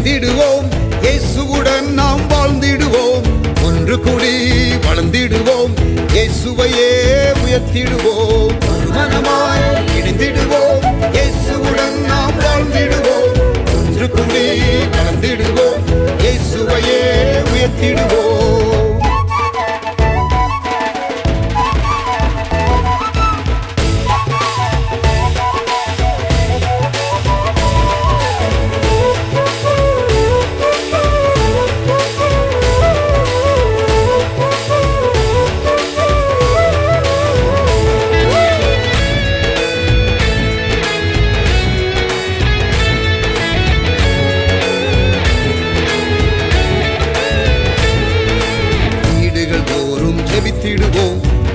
இணைந்திடுவோம். இயேசுவுடன் நாம் வாழ்ந்திடுவோம். ஒன்று கூடி வளர்ந்திடுவோம். இயேசுவையே உயர்த்திடுவோம். மனமாய் இணைந்திடுவோம். இயேசுவுடன் நாம் வாழ்ந்திடுவோம். ஒன்று கூடி வளர்ந்திடுவோம். இயேசுவையே உயர்த்திடுவோம்.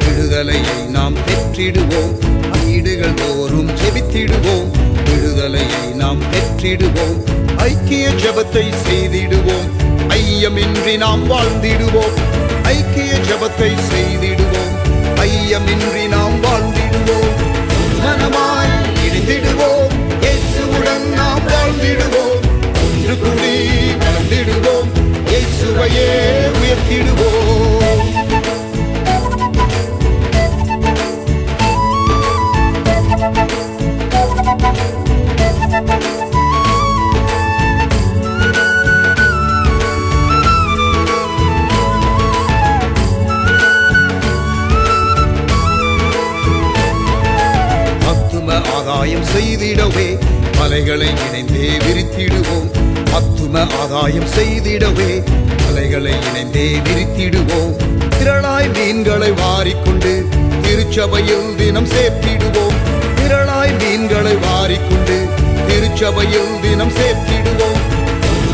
விடுதலையை நாம் பெற்றிடுவோம். வீடுகள் தோறும் ஜெபித்திடுவோம். விடுதலையை நாம் பெற்றிடுவோம். ஐக்கிய ஜெபத்தை செய்திடுவோம். ஐயமின்றி நாம் வாழ்ந்திடுவோம். ஐக்கிய ஜெபத்தை செய்திடுவோம். ஐயமின்றி நாம் வாழ்ந்திடுவோம். மனமாய் இணைந்திடுவோம். இயேசுவுடன் நாம் வாழ்ந்திடுவோம். ஒன்று கூடி வளர்ந்திடுவோம். இயேசுவையே உயர்த்திடுவோம். ஆதாயம் செய்திடவே மலைகளை இணைந்தே விரித்திடுவோம். ஆத்தும ஆதாயம் செய்திடவே மலைகளை இணைந்தே விரித்திடுவோம். திரளாய் மீன்களை வாரிக்கொண்டு திருச்சபையில் தினம் சேர்த்திடுவோம். திரளாய் மீன்களை வாரிக்கொண்டு திருச்சபையில் தினம் சேர்த்திடுவோம்.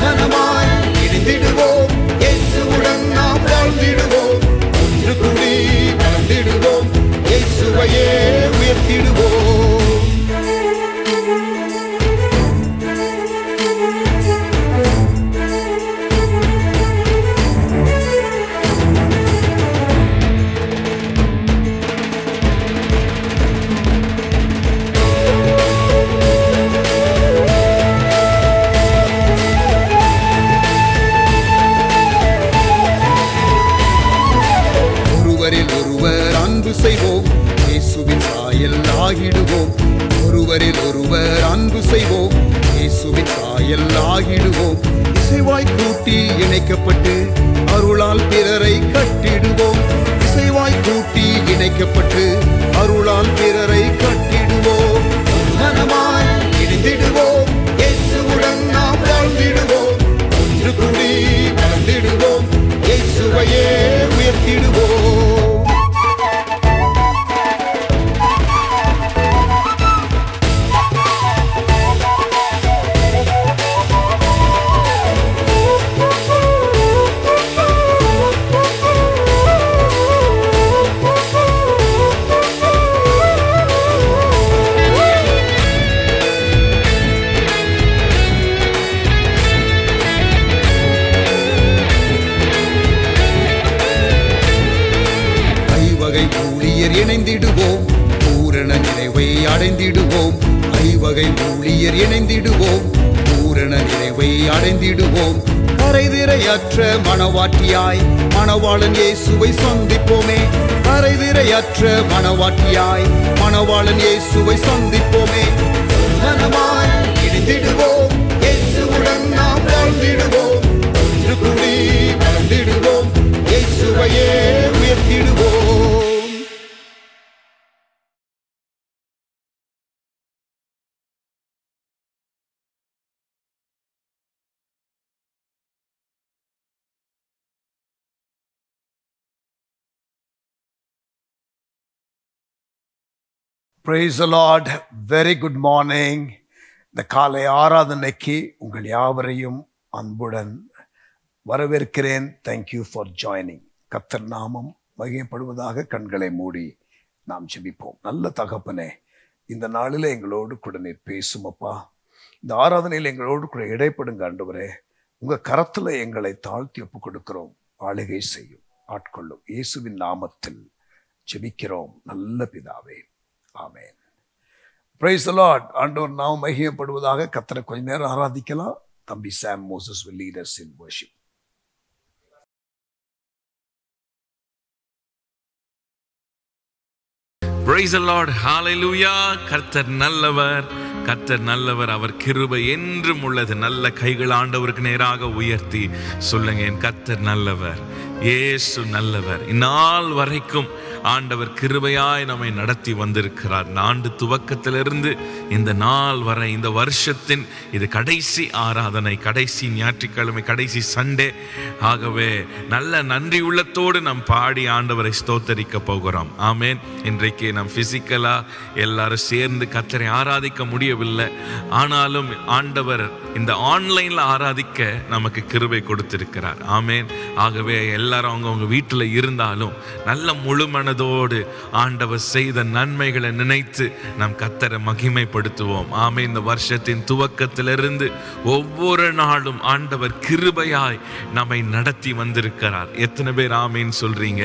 மனமாய் இணைந்திடுவோம். இயேசுவுடன் நாம் வாழ்ந்திடுவோம். ஒன்று கூடி வளர்ந்திடுவோம். இயேசுவையே உயர்த்திடுவோம். ஒருவர் அன்பு செய்வோம். இயேசுவின் சாயல் ஆகிடுவோம். ஒருவரில் ஒருவர் அன்பு செய்வோம். இயேசுவின் சாயல் ஆகிடுவோம். இசைவாய் கூட்டி இணைக்கப்பட்டு அருளால் பிறரை கட்டிடுவோம். இசைவாய் கூட்டி இணைக்கப்பட்டு அருளால் பிறரை கட்டிடுவோம். மனமாய் இணைந்திடுவோம். இயேசுவுடன் நாம் வாழ்ந்திடுவோம். ஒன்று கூடி வளர்ந்திடுவோம். இயேசுவையே உயர்த்திடுவோம். இணைந்திடுவோம். பூரண நிறைவை அடைந்திடுவோம். ஐவகை ஊழியர் இணைந்திடுவோம். பூரண நிறைவை அடைந்திடுவோம். கரைதிரையற்ற மணவாட்டியாய் மணவாளன் இயேசுவை சந்திப்போமே. கரைதிரையற்ற மணவாட்டியாய் மணவாளன் இயேசுவை சந்திப்போமே. மனமாய் இணைந்திடுவோம். இயேசுவுடன் நாம் வாழ்ந்திடுவோம். ஒன்று கூடி வளர்ந்திடுவோம். இயேசுவையே உயர்த்திடுவோம். Praise the Lord. Very good morning. இந்த காலை ஆராதனைக்கு உங்கள் யாவரையும் அன்புடன் வரவேற்கிறேன். Thank you for joining. கர்த்தர் நாமம் மகிமைப்படுவதாக. கண்களை மூடி நாம் ஜெபிப்போம். நல்ல தகப்பனே, இந்த நாளில் எங்களோடு கூட நீர் பேசுமப்பா. இந்த ஆராதனையில் எங்களோடு கூட இடைப்படுங்க ஆண்டவரே. உங்கள் கரத்தில் எங்களை தாழ்த்தி ஒப்பு கொடுக்கிறோம். ஆளுகை செய்யும், ஆட்கொள்ளும். இயேசுவின் நாமத்தில் ஜெபிக்கிறோம் நல்ல பிதாவே, ஆமென். Praise the Lord. ஆண்டவர் நாமம் மகிமைப்படுவதாக. கர்த்தரை கொஞ்ச நேரம் ஆராதிக்கலாம். Thambi Sam Moses will lead us in worship. Praise the Lord. Hallelujah. கர்த்தர் நல்லவர், கர்த்தர் நல்லவர், அவர் கிருபை என்றும் உள்ளது. நல்ல கைகள் ஆண்டவருக்கு நேராக உயர்த்தி சொல்லுங்க, என் கர்த்தர் நல்லவர், இயேசு நல்லவர். இந்நாள் வரைக்கும் ஆண்டவர் கிருபையாய் நம்மை நடத்தி வந்திருக்கிறார். ஆண்டு துவக்கத்திலிருந்து இந்த நாள் வரை, இந்த வருஷத்தின் இது கடைசி ஆராதனை, கடைசி ஞாயிற்றுக்கிழமை, கடைசி சண்டே. ஆகவே நல்ல நன்றி உள்ளத்தோடு நாம் பாடி ஆண்டவரை ஸ்தோத்தரிக்க போகிறோம். ஆமேன். இன்றைக்கு நாம் பிசிக்கலா எல்லாரும் சேர்ந்து கர்த்தரை ஆராதிக்க முடியவில்லை. ஆனாலும் ஆண்டவர் இந்த ஆன்லைன்ல ஆராதிக்க நமக்கு கிருபை கொடுத்திருக்கிறார். ஆமேன். ஆகவே எல்லாரும் அவங்க வீட்டில் இருந்தாலும் நல்ல முழு மனதோடு ஆண்டவர் செய்த நன்மைகளை நினைத்து நாம் கர்த்தரை மகிமைப்படுத்துவோம். ஆமே. இந்த வருஷத்தின் துவக்கத்திலிருந்து ஒவ்வொரு நாளும் ஆண்டவர் கிருபையாய் நம்மை நடத்தி வந்திருக்கிறார். எத்தனை பேர் ஆமேன்னு சொல்றீங்க?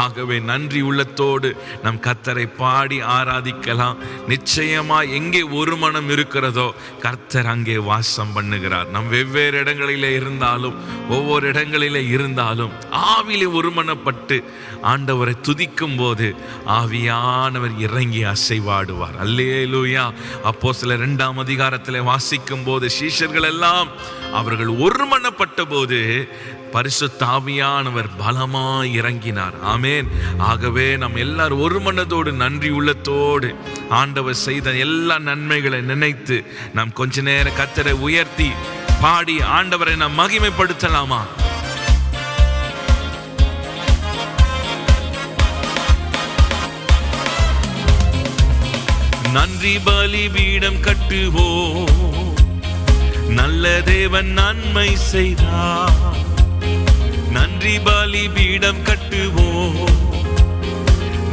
ஆகவே நன்றி உள்ளத்தோடு நம் கர்த்தரை பாடி ஆராதிக்கலாம். நிச்சயமாய் எங்கே ஒரு மனம் இருக்கிறதோ கர்த்தர் அங்கே வாசம் பண்ணுகிறார். நம் வெவ்வேறு இடங்களிலே இருந்தாலும், ஒவ்வொரு இடங்களிலே இருந்தாலும் ஆவிலே ஒருமனப்பட்டு ஆண்டவரை துதிக்கும் போது ஆவியானவர் இறங்கி அசைவாடுவார். அல்லேலூயா. அப்போஸ்தலர் 2ஆம் அதிகாரத்தில் வாசிக்கும் போது சீஷர்கள் எல்லாம் அவர்கள் ஒருமனப்பட்ட போது பரிசுத்த ஆவியானவர் பலமாய் இறங்கினார். ஆமேன். ஆகவே நாம் எல்லாரும் ஒரு மனதோடு நன்றி உள்ளத்தோடு ஆண்டவர் செய்த எல்லா நன்மைகளை நினைத்து நாம் கொஞ்ச நேரம் கர்த்தரை உயர்த்தி பாடி ஆண்டவரை நாம் மகிமைப்படுத்தலாமா? நன்றி பலிபீடம் கட்டுவோம், நல்ல தேவன் நன்மை செய்தார். நன்றி பலிபீடம் கட்டுவோம்,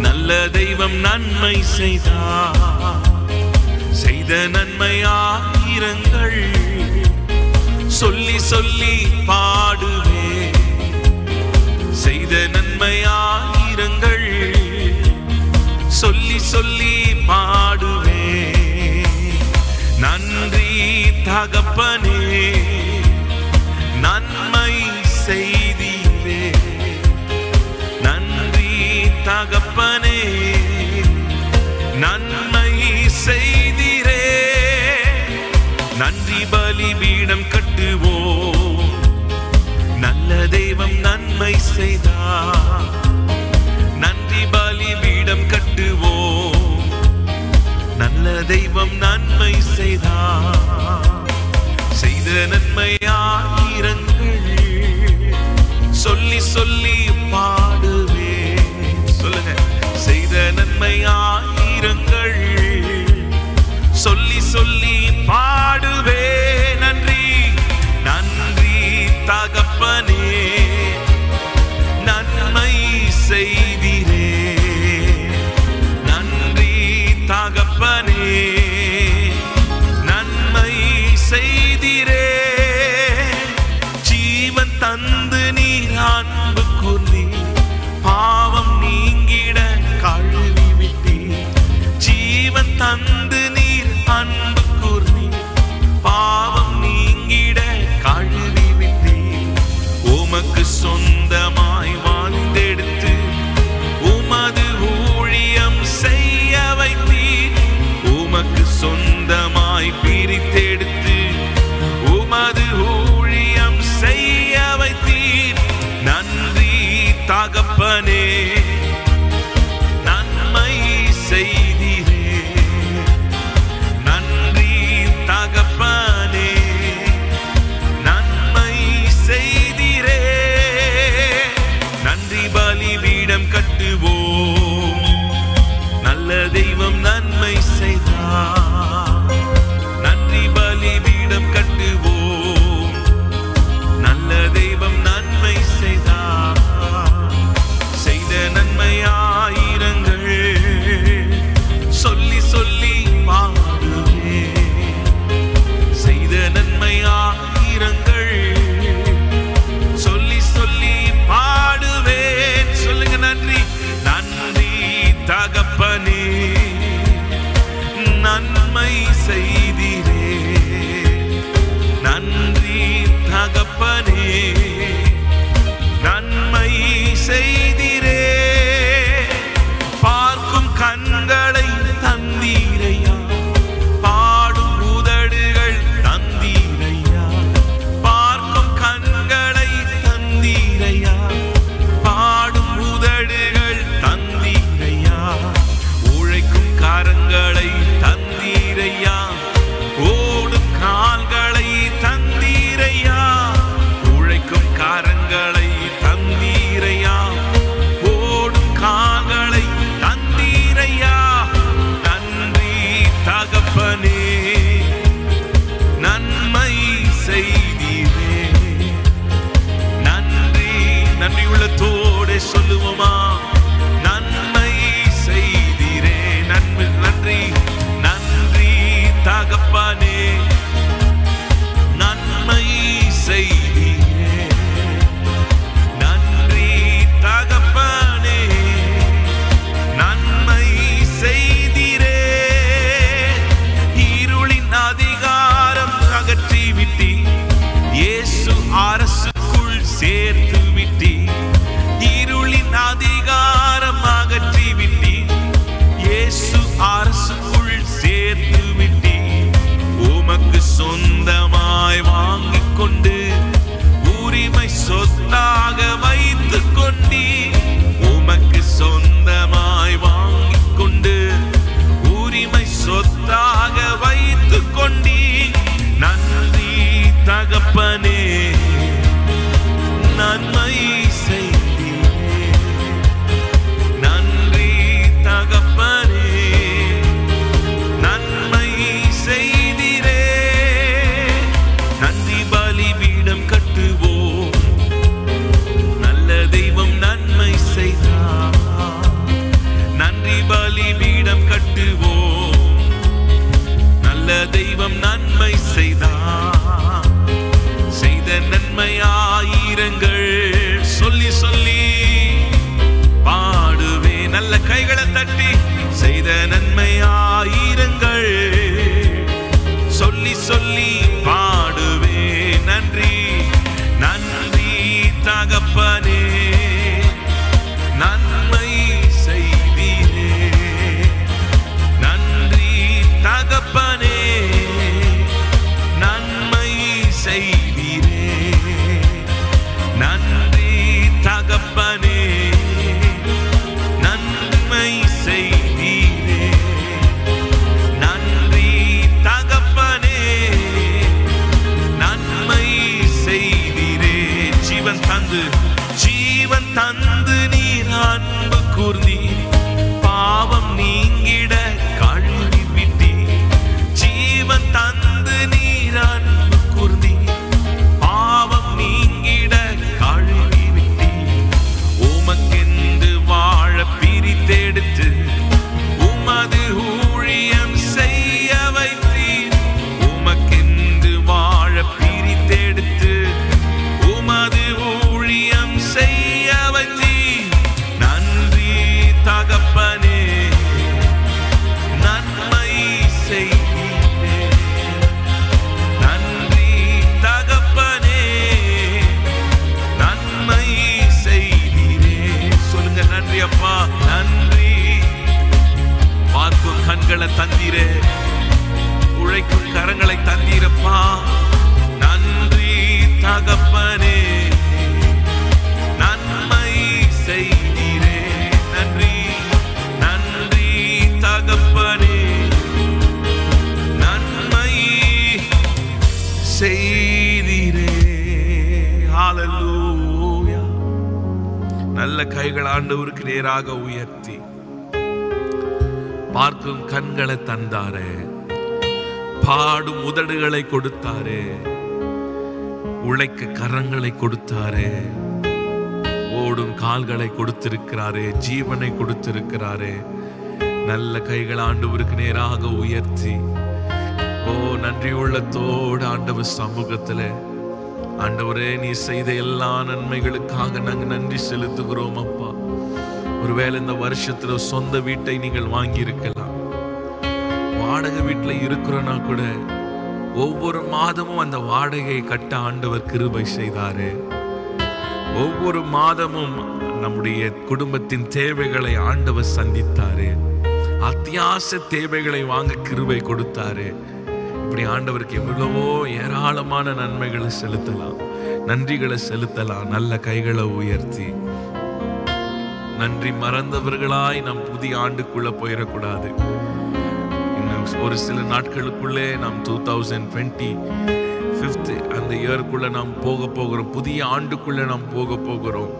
நல்ல தெய்வம் நன்மை செய்தார். செய்த நன்மை ஆயிரங்கள் சொல்லி சொல்லி பாடுவே. செய்த நன்மை ஆயிரங்கள் சொல்லி சொல்லி பாடுவே. நன்றி தகப்பனே, நன்மை செய்தீரே. நன்றி தகப்பனே, நன்மை செய்தீரே. நன்றி பலிபீடம் கட்டுவோம், நல்ல தெய்வம் நன்மை செய்தார். நன்றி பலிபீடம் கட்டுவோம், நல்ல தெய்வம் நன்மை செய்தார். செய்த நன்மை ஆயிரங்கள் சொல்லி சொல்லி பாடுவே. சொல்லுங்க, செய்த நன்மை ஆயிரங்கள் சொல்லி சொல்லி பாடுவே. நன்றி நன்றி தகப்பனே, நன்மை செய்தீரே. நன்றி தகப்பனே, நன்மை செய்தீரே. ஜீவன் தந்து நீர் அன்பு கூர்ந்தீர், பாவம் நீங்கிட கழுவி விட்டீர். ஜீவன் தந்து நீர் அன்பு கூர்ந்தீர், பாவம் நீங்கிட கழுவி விட்டீர். உமக்கு சொந்தமாய் வாழ்ந்தெடுத்து உமது ஊழியம் செய்ய வைத்தீர். உமக்கு சொந்தமாய் பிரித்தெடுத்து உமது ஊழியம் செய்ய வைத்தீர். நன்றி தகப்பனே, நன்மை செய்தீரே. நன்றி தகப்பனே, நன்மை செய்தீரே. சொந்தமாய் வாங்கிக் கொண்டு உரிமை சொத்தாக வைத்துக் கொண்டீ. உமக்கு சொந்தமாய் வாங்கிக் கொண்டு உரிமை சொத்தாக வைத்துக் கொண்டீ. நன்றி தகப்பனே, நன்மை செய்தீரே. நன்றி தகப்பனே, நன்மை செய்தீரே. நன்றி பலிபீடம் கட்டுவோம், நல்ல தெய்வம் நன்மை செய்தார். நன்றி பலிபீடம் கட்டுவோம், நல்ல தெய்வம் நன்மை செய்தார். செய்த நன்மை ஆயிரங்கள் சொல்லி சொல்லி பாடுவே. நல்ல கைகளை தட்டி செய்த நன்மை ஆயிரங்கள் சொல்லி சொல்லி பாடுவே. நன்றி நன்றி தகப்பனே, நன்மை செய்தீரே. நன்றி தகப்பனே, நன்மை செய்தீரே. நன்றி தகப்பனே, நன்மை செய்தீரே. நன்றி தகப்பனே, நன்மை செய்தீரே. ஜீவன் தந்து ஜீவன் தந்து நீர் அன்பு கூர்ந்தீர். பாவம் நீங்கிட கழுவி விட்டீர். ஜீவன் தந்து நீர் அன்பு கூர்ந்தீர். பாவம் நீங்கிட கழுவி விட்டீர். உமக்கென்று வாழ பிரித்தெடுத்து உமது ஊழியம் செய்ய வைத்தீர். உமக்கென்று வாழ பிரித்தெடுத்து உமது ஊழியம் செய்ய வைத்தீர். நன்றி தகப்பனே, நன்மை செய்தீரே. நன்றி தகப்பனே, நன்மை செய்தீரே. சொல்லுங்க, நன்றி அப்பா, நன்றி. பார்க்கும் கண்களை தந்தீரே, உழைக்கும் கரங்களை தந்தீரப்பா. நன்றி தகப்பனே, நன்மை செய்தீரே. நன்றி நன்றி தகப்பனே, நன்மை செய்தீரே. ஹல்லேலூயா. நல்ல கைகள் ஆண்டவருக்கு நேராக உயர்த்தி பார்க்கும் கண்களை தந்தாரே, பாடும் உதடுகளை கொடுத்தாரே, உழைக்க கரங்களை கொடுத்தாரே, ஓடும் கால்களை கொடுத்திருக்கிறாரே, ஜீவனை கொடுத்திருக்கிறாரே. நல்ல கைகள் ஆண்டவருக்கு நேராக உயர்த்தி ஓ நன்றி உள்ளத்தோடு ஆண்டவர் சமூகத்துல, ஆண்டவரே நீ செய்த எல்லா நன்மைகளுக்காக நாங்கள் நன்றி செலுத்துகிறோம் அப்பா. ஒருவேளை இந்த வருஷத்துல சொந்த வீட்டை நீங்கள் வாங்கி இருக்கலாம், வாடகை வீட்டுல இருக்கிறோன்னா கூட ஒவ்வொரு மாதமும் அந்த வாடகையை கட்ட ஆண்டவர் கிருபை செய்தாரு. ஒவ்வொரு மாதமும் நம்முடைய குடும்பத்தின் தேவைகளை ஆண்டவர் சந்தித்தாரு. அத்தியாவசிய தேவைகளை வாங்க கிருபை கொடுத்தாரு. இப்படி ஆண்டவருக்கு எவ்வளவோ ஏராளமான நன்மைகளை செலுத்தலாம், நன்றிகளை செலுத்தலாம். நல்ல கைகளை உயர்த்தி நன்றி மறந்தவர்களாய் நாம் புதிய ஆண்டுக்குள்ள போயிடக்கூடாது. இன்னும் ஒரு சில நாட்களுக்குள்ளே நாம் 2025 அந்த இயர்க்குள்ள நாம் போக போகிறோம். புதிய ஆண்டுக்குள்ள நாம் போக போகிறோம்.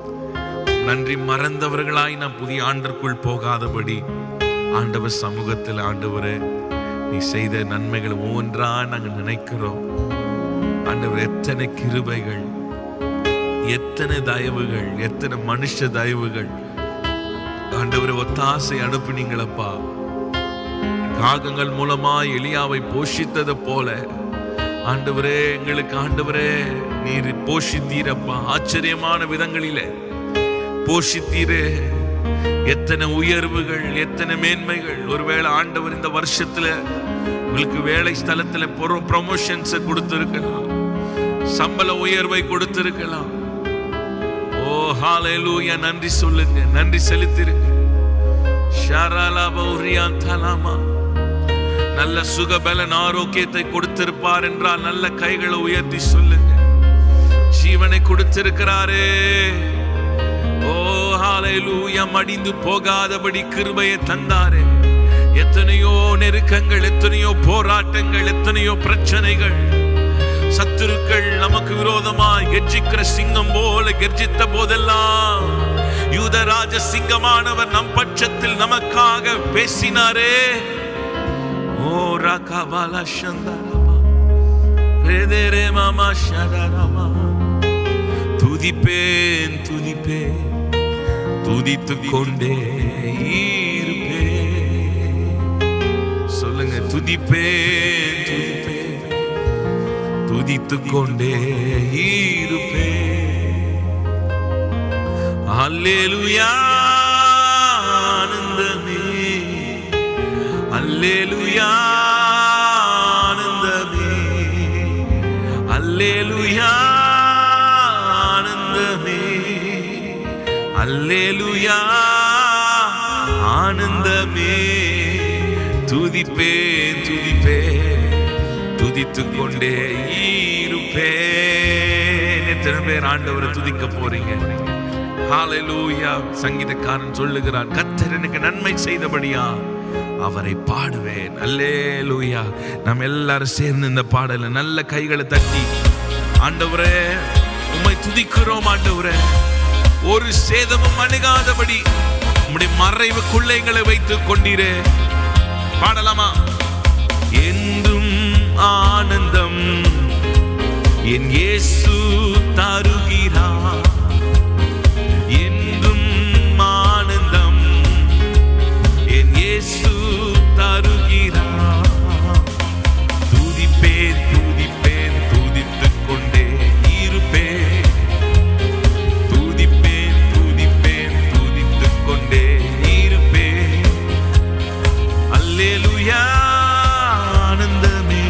நன்றி மறந்தவர்களாய் நாம் புதிய ஆண்டிற்குள் போகாதபடி ஆண்டவர் சமூகத்தில், ஆண்டவரே நீ செய்த நன்மைகள் ஒவ்வொன்றா நாங்கள் நினைக்கிறோம். ஆண்டவர் எத்தனை கிருபைகள், எத்தனை தயவுகள், எத்தனை மனுஷ தயவுகள். ஆண்டவரே ஒத்தாசை அனுப்பினீங்களப்பா. காகங்கள் மூலமா எலியாவை போஷித்தது போல ஆண்டவரே எங்களுக்கு ஆண்டவரே நீர் போஷித்தீரப்பா. ஆச்சரியமான விதங்களிலே போஷித்தீரே. எத்தனை உயர்வுகள், எத்தனை மேன்மைகள். ஒருவேளை ஆண்டவர் இந்த வருஷத்துல உங்களுக்கு வேலை ஸ்தலத்துல ப்ரமோஷன்ஸ் கொடுத்திருக்கலாம், சம்பள உயர்வை கொடுத்திருக்கலாம். ஓ ஹல்லேலூயா, நன்றி சொல்லுங்க, நன்றி செலுத்திருங்க. நல்ல சுகபலன் ஆரோக்கியத்தை கொடுத்திருப்பார் என்றால் நல்ல கைகளை உயர்த்தி சொல்லுங்க. ஜீவனை கொடுத்திருக்கிறாரே. ஓ ஹல்லேலூயா. மடிந்து போகாதபடி கிருபையை தந்தாரே. எத்தனையோ நெருக்கங்கள், எத்தனையோ போராட்டங்கள், எத்தனையோ பிரச்சனைகள், சத்துருக்கள் நமக்கு விரோதமாய் கர்ஜிக்கிற சிங்கம் போல கர்ஜித்த போதெல்லாம் யூதராஜ சிங்கமானவர் நம் பட்சத்தில் நமக்காக பேசினாரே. ஓ ராகாபாலா சந்தரமா ரேதேரே மாமா ஷரரமா. துதிப்பேன் துதிப்பேன் துதித்துக் கொண்டே இருப்பேன். சொல்லுங்க, துதிப்பேன் துதிப்பேன் துதித்துக் கொண்டே இருப்பேன். அல்லேலூயா ஆனந்தமே, அல்லேலூயா ஆனந்தமே, அல்லேலூயா ஆனந்தமே, அல்லேலூயா ஆனந்தமே. துதிப்பேன் துதிப்பேன் துதித்துக் கொண்டே இருப்பேன். எத்தனை பேர் ஆண்டவரை துதிக்க போறீங்க? ஹல்லேலூயா. சங்கீதக்காரன் சொல்லுகிறான், கர்த்தர் எனக்கு நன்மை செய்தபடியா அவரை பாடுவேன். அல்லேலூயா. நம்ம எல்லாரும் சேர்ந்து இந்த பாடல நல்ல கைகளை தட்டி, ஆண்டவரே உம்மை துதிக்கிறோம். ஆண்டவரே, ஒரு சேதமும் அணுகாதபடி உம்முடைய மறைவுக்குள்ளே எங்களை வைத்துக் கொண்டீரே. பாடலாமா? என்றும் ஆனந்தம் என் இயேசு தருகிறார். என்றும் ஆனந்தம் என் இயேசு தருகிறார். துதிப்பேன் துதிப்பேன் துதித்துக் கொண்டே இருப்பேன். துதிப்பேன் துதிப்பேன் துதித்துக் கொண்டே இருப்பேன். அல்லேலூயா ஆனந்தமே,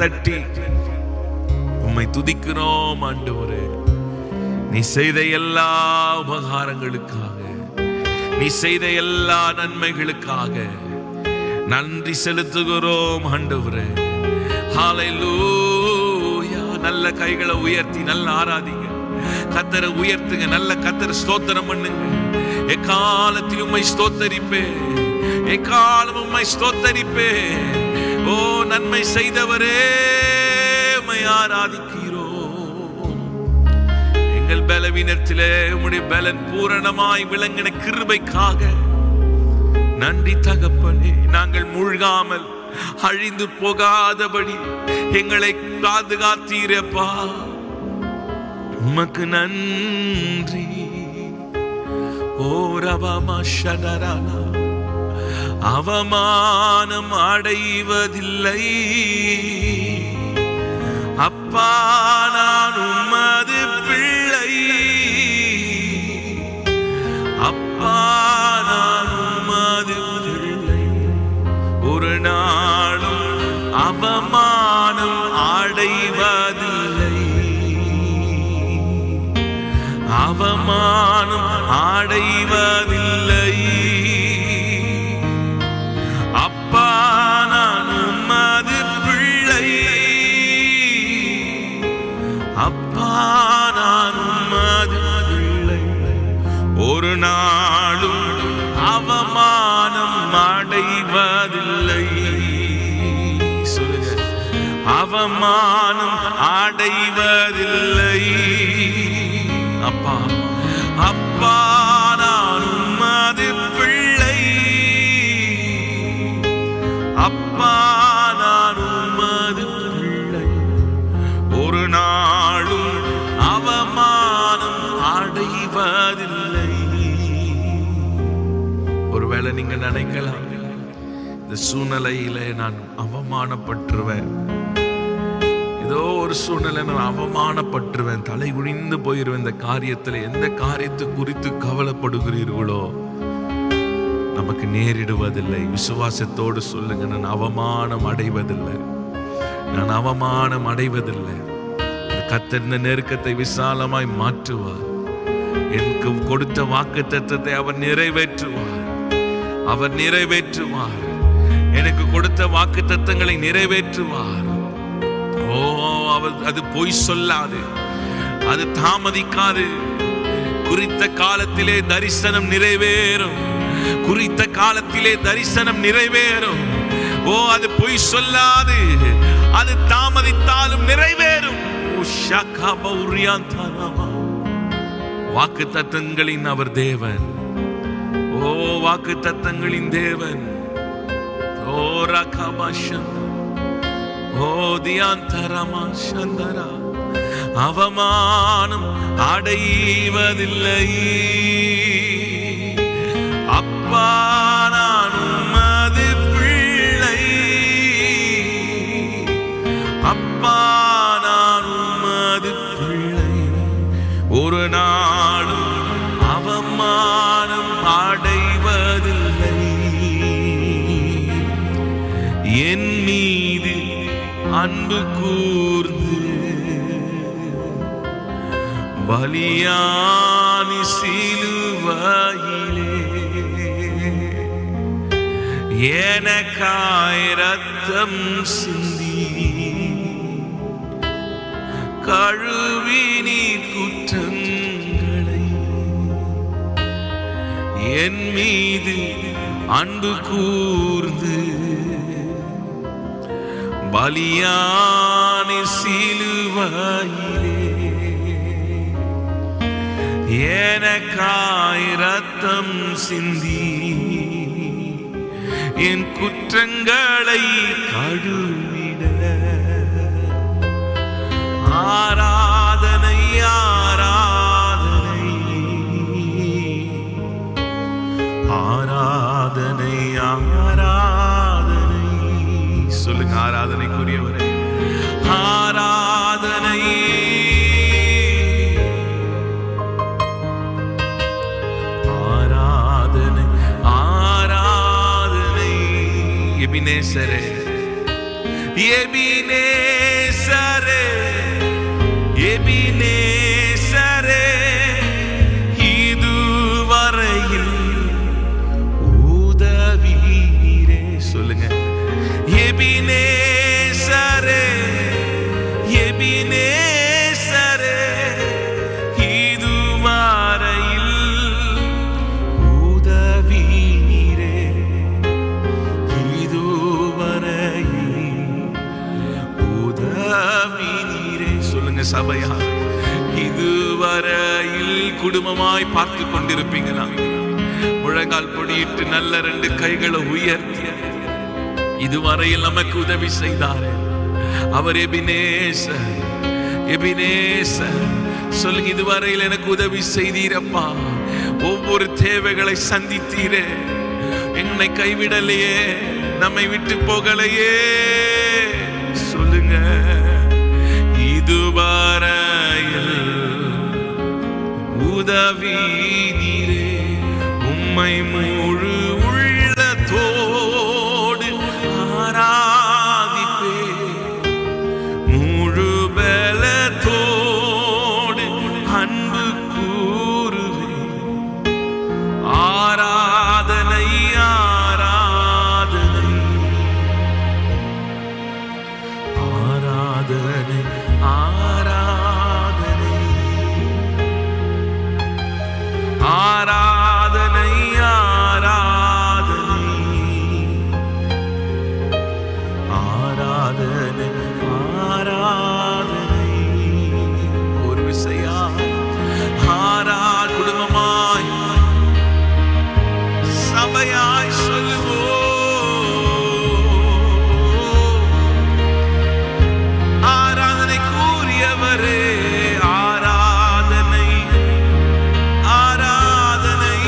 தட்டி உம்மை துதிக்கிறோம் ஆண்டவரே. நீ செய்த எல்லா உபகாரங்களுக்காக, நீ செய்த எல்லா நன்மைகளுக்காக நன்றி செலுத்துகிறோம் ஆண்டவரே. ஹல்லேலூயா. நல்ல கைகளை உயர்த்தி நல்ல ஆராதிங்க, கர்த்தரை உயர்த்துங்க, நல்ல கர்த்தரை ஸ்தோத்திரம் பண்ணுங்க. எக்காலத்தில் உம்மை ஸ்தோத்தரிப்பே, எக்காலம் உம்மை ஸ்தோத்தரிப்பே. ஓ நன்மை செய்தவரே, உம்மை ஆராதிக்கிறோம். எங்கள் பலவீனத்திலே உம்முடைய பலன் பூரணமாய் விளங்கின கிருபைக்காக நன்றி தகப்பனே. நாங்கள் மூழ்காமல் அழிந்து போகாதபடி எங்களை பாதுகாத்தீரப்பா, உமக்கு நன்றி. ஓரவமஷதரனா அவமானம் அடைவதில்லை அப்பா, நான் உமது பிள்ளை. அப்பா நான் உமது பிள்ளை. ஒரு நாளும் அவமானம் அடைவதில்லை, அவமானம் அடைவதில்லை. அப்பா நான் உமது பிள்ளை. அப்பா நான் உமது பிள்ளை. ஒரு நாளும் அவமானம் அடைவதில்லை. சொல்லுங்க, அவமானம் அடைவதில்லை. அப்பா அப்பா நான் உமது பிள்ளை. அப்பா நான் உமது பிள்ளை. ஒரு நாளும் அவமானம் அடைவதில்லை. ஒருவேளை நீங்க நினைக்கலாம், இந்த சூழ்நிலையில நான் அவமானப்பட்டுருவேன், ஏதோ ஒரு சூழ்நிலை நான் அவமானப்பட்டுருவேன், தலை குனிந்து போயிருவேன். இந்த காரியத்தில் எந்த காரியத்தை குறித்து கவலைப்படுகிறீர்களோ நமக்கு நேரிடுவதில்லை. விசுவாசத்தோடு சொல்லுங்க, நான் அவமானம் அடைவதில்லை, நான் அவமானம் அடைவதில்லை. கர்த்தர் இந்த நெருக்கத்தை விசாலமாய் மாற்றுவார். எனக்கு கொடுத்த வாக்குத்தத்தத்தை அவர் நிறைவேற்றுவார், அவர் நிறைவேற்றுவார். எனக்கு கொடுத்த வாக்குத்தத்தங்களை நிறைவேற்றுவார். ஓ அது பொய் சொல்லாது, அது தாமதிக்காது. குறித்த காலத்திலே தரிசனம் நிறைவேறும், குறித்த காலத்திலே தரிசனம் நிறைவேறும். ஓ அது பொய் சொல்லாது, அது தாமதித்தாலும் நிறைவேறும். வாக்கு தத்தங்களின் அவர் தேவன். ஓ வாக்கு தத்தங்களின் தேவன். ஓ ரகபாஷன், ஓ தியாந்தரமா சந்தரா. அவமானம் அடைவதில்லை. அப்பா நான் உமது பிள்ளை. அப்பா நான் உமது பிள்ளை. ஒரு நாளும் அவமானம் அடைவதில்லை. என் மீது அன்பு கூர்ந்து பலியானி சிலுவையிலே எனக்காய் ரத்தம் சிந்தி கழுவி நீர் குற்றங்களை. என் மீது அன்பு கூர்ந்து பலியானி சிலுவையிலே எனக்காய் ரத்தம் சிந்தி என் குற்றங்களை கழுவிட. ஆராதனை ஆராதனை ஆராதனை ஆராதனை. சொல்லுங்க, ஆராதனைக்குரியவரே. ஆராதனை ஆராதனை ஆராதனை. எபினேசரே, எபினேசரே, சபையா இதுவரையில் குடும்பமாய் பார்த்து கொண்டிருப்பீங்களா? முழங்கால் பொடியிட்டு நல்ல 2 கைகளை உயர்த்தி இதுவரையில் நமக்கு உதவி செய்தாரே அவர் எபினேசர். எபினேசர் சொல்லுங்க, இதுவரையில் எனக்கு உதவி செய்தீரப்பா, ஒவ்வொரு தேவைகளை சந்தித்தீரே, என்னை கைவிடலையே, நம்மை விட்டு போகலையே. சொல்லுங்க, இதுவரையில் உதவி நீரே, உம்மை முழு உள்ளத்தோடு ஆராதிப்பே, முழு பலத்தோடு அன்பு கூறுவே. ஆராதனை ஆராதனை ஆராதனை ஆராதனை ஆராதனை ஆராதனை ஆராதனை. ஒரு விசையா குடும்பமாய் சபையாய் சொல்லுவோம், ஆராதனை கூறியவரே, ஆராதனை ஆராதனை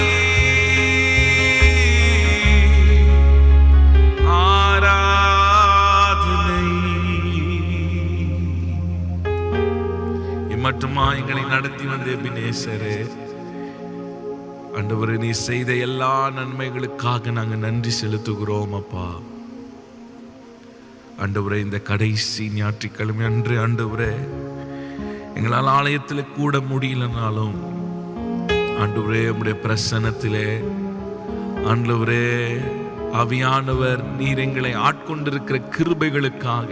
ஆராதனை. இம்மட்டுமா எங்களை நடத்தி வந்த எபினேசரே, ஆண்டவரே, நீ செய்த எல்லா நன்மைகளுக்காக நாங்க நன்றி செலுத்துகிறோம் அப்பா. ஆண்டவரே, இந்த கடைசி ஞாயிற்றுக்கிழமை அன்று ஆண்டவரே எங்களால் ஆலயத்தில் கூட முடியலனாலும் ஆண்டவரே உம்முடைய பிரசன்னத்திலே ஆண்டவரே ஆவியானவர் நீர் எங்களை ஆட்கொண்டிருக்கிற கிருபைகளுக்காக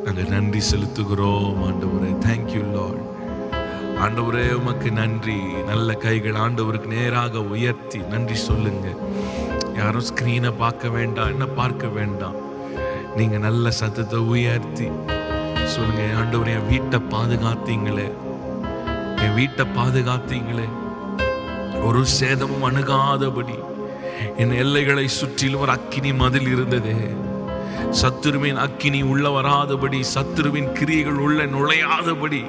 நாங்கள் நன்றி செலுத்துகிறோம் ஆண்டவரே. Thank you Lord. ஆண்டவரே உமக்கு நன்றி. நல்ல கைகள் ஆண்டவருக்கு நேராக உயர்த்தி நன்றி சொல்லுங்க. யாரும் ஸ்கிரீனை பார்க்க வேண்டாம், என்ன பார்க்க வேண்டாம், நீங்க நல்ல சத்தத்தை உயர்த்தி சொல்லுங்க, ஆண்டவரே என் வீட்டை பாதுகாத்தீங்களே, என் வீட்டை பாதுகாத்தீங்களே, ஒரு சேதமும் அணுகாதபடி என் எல்லைகளை சுற்றிலும் ஒரு அக்கினி மதில் இருந்ததே, சத்துருவின் அக்கினி உள்ள வராதபடி, சத்துருவின் கிரியைகள் உள்ள நுழையாதபடி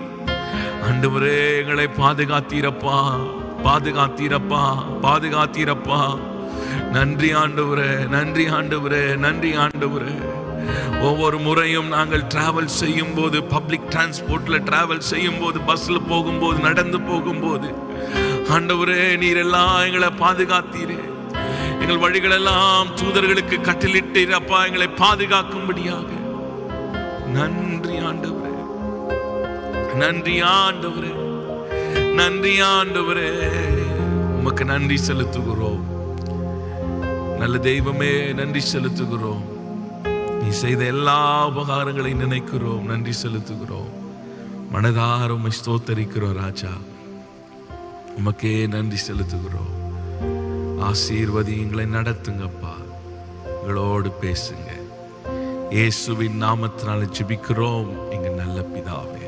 ஆண்டவரே எங்களை பாதுகாத்தீரப்பா, பாதுகாத்தீரப்பா, பாதுகாத்தீரப்பா. நன்றி ஆண்டவரே, நன்றி ஆண்டவரே, நன்றி ஆண்டவரே. ஒவ்வொரு முறையும் நாங்கள் டிராவல் செய்யும் போது, பப்ளிக் டிரான்ஸ்போர்ட்ல டிராவல் செய்யும் போது, பஸ்ல போகும்போது, நடந்து போகும்போது ஆண்டவரே நீர் எல்லாம் எங்களை பாதுகாத்தீரே. எங்கள் வழிகளெல்லாம் தூதர்களுக்கு கட்டளிட்டீரப்பா, எங்களை பாதுகாக்கும்படியாக. நன்றி ஆண்டவரே, நன்றி ஆண்டவரே, நன்றி ஆண்டவரே. உமக்கு நன்றி செலுத்துகிறோம். நல்ல தெய்வமே நன்றி செலுத்துகிறோம். நீ செய்த எல்லா உபகாரங்களையும் நினைக்கிறோம், நன்றி செலுத்துகிறோம். மனதார உம்மை ஸ்தோத்தரிக்கிறோம் ராஜா. உமக்கே நன்றி செலுத்துகிறோம். ஆசீர்வதி எங்களை நடத்துங்கப்பா, எங்களோடு பேசுங்க. இயேசுவின் நாமத்தினால ஜெபிக்கிறோம் எங்க நல்ல பிதாவே,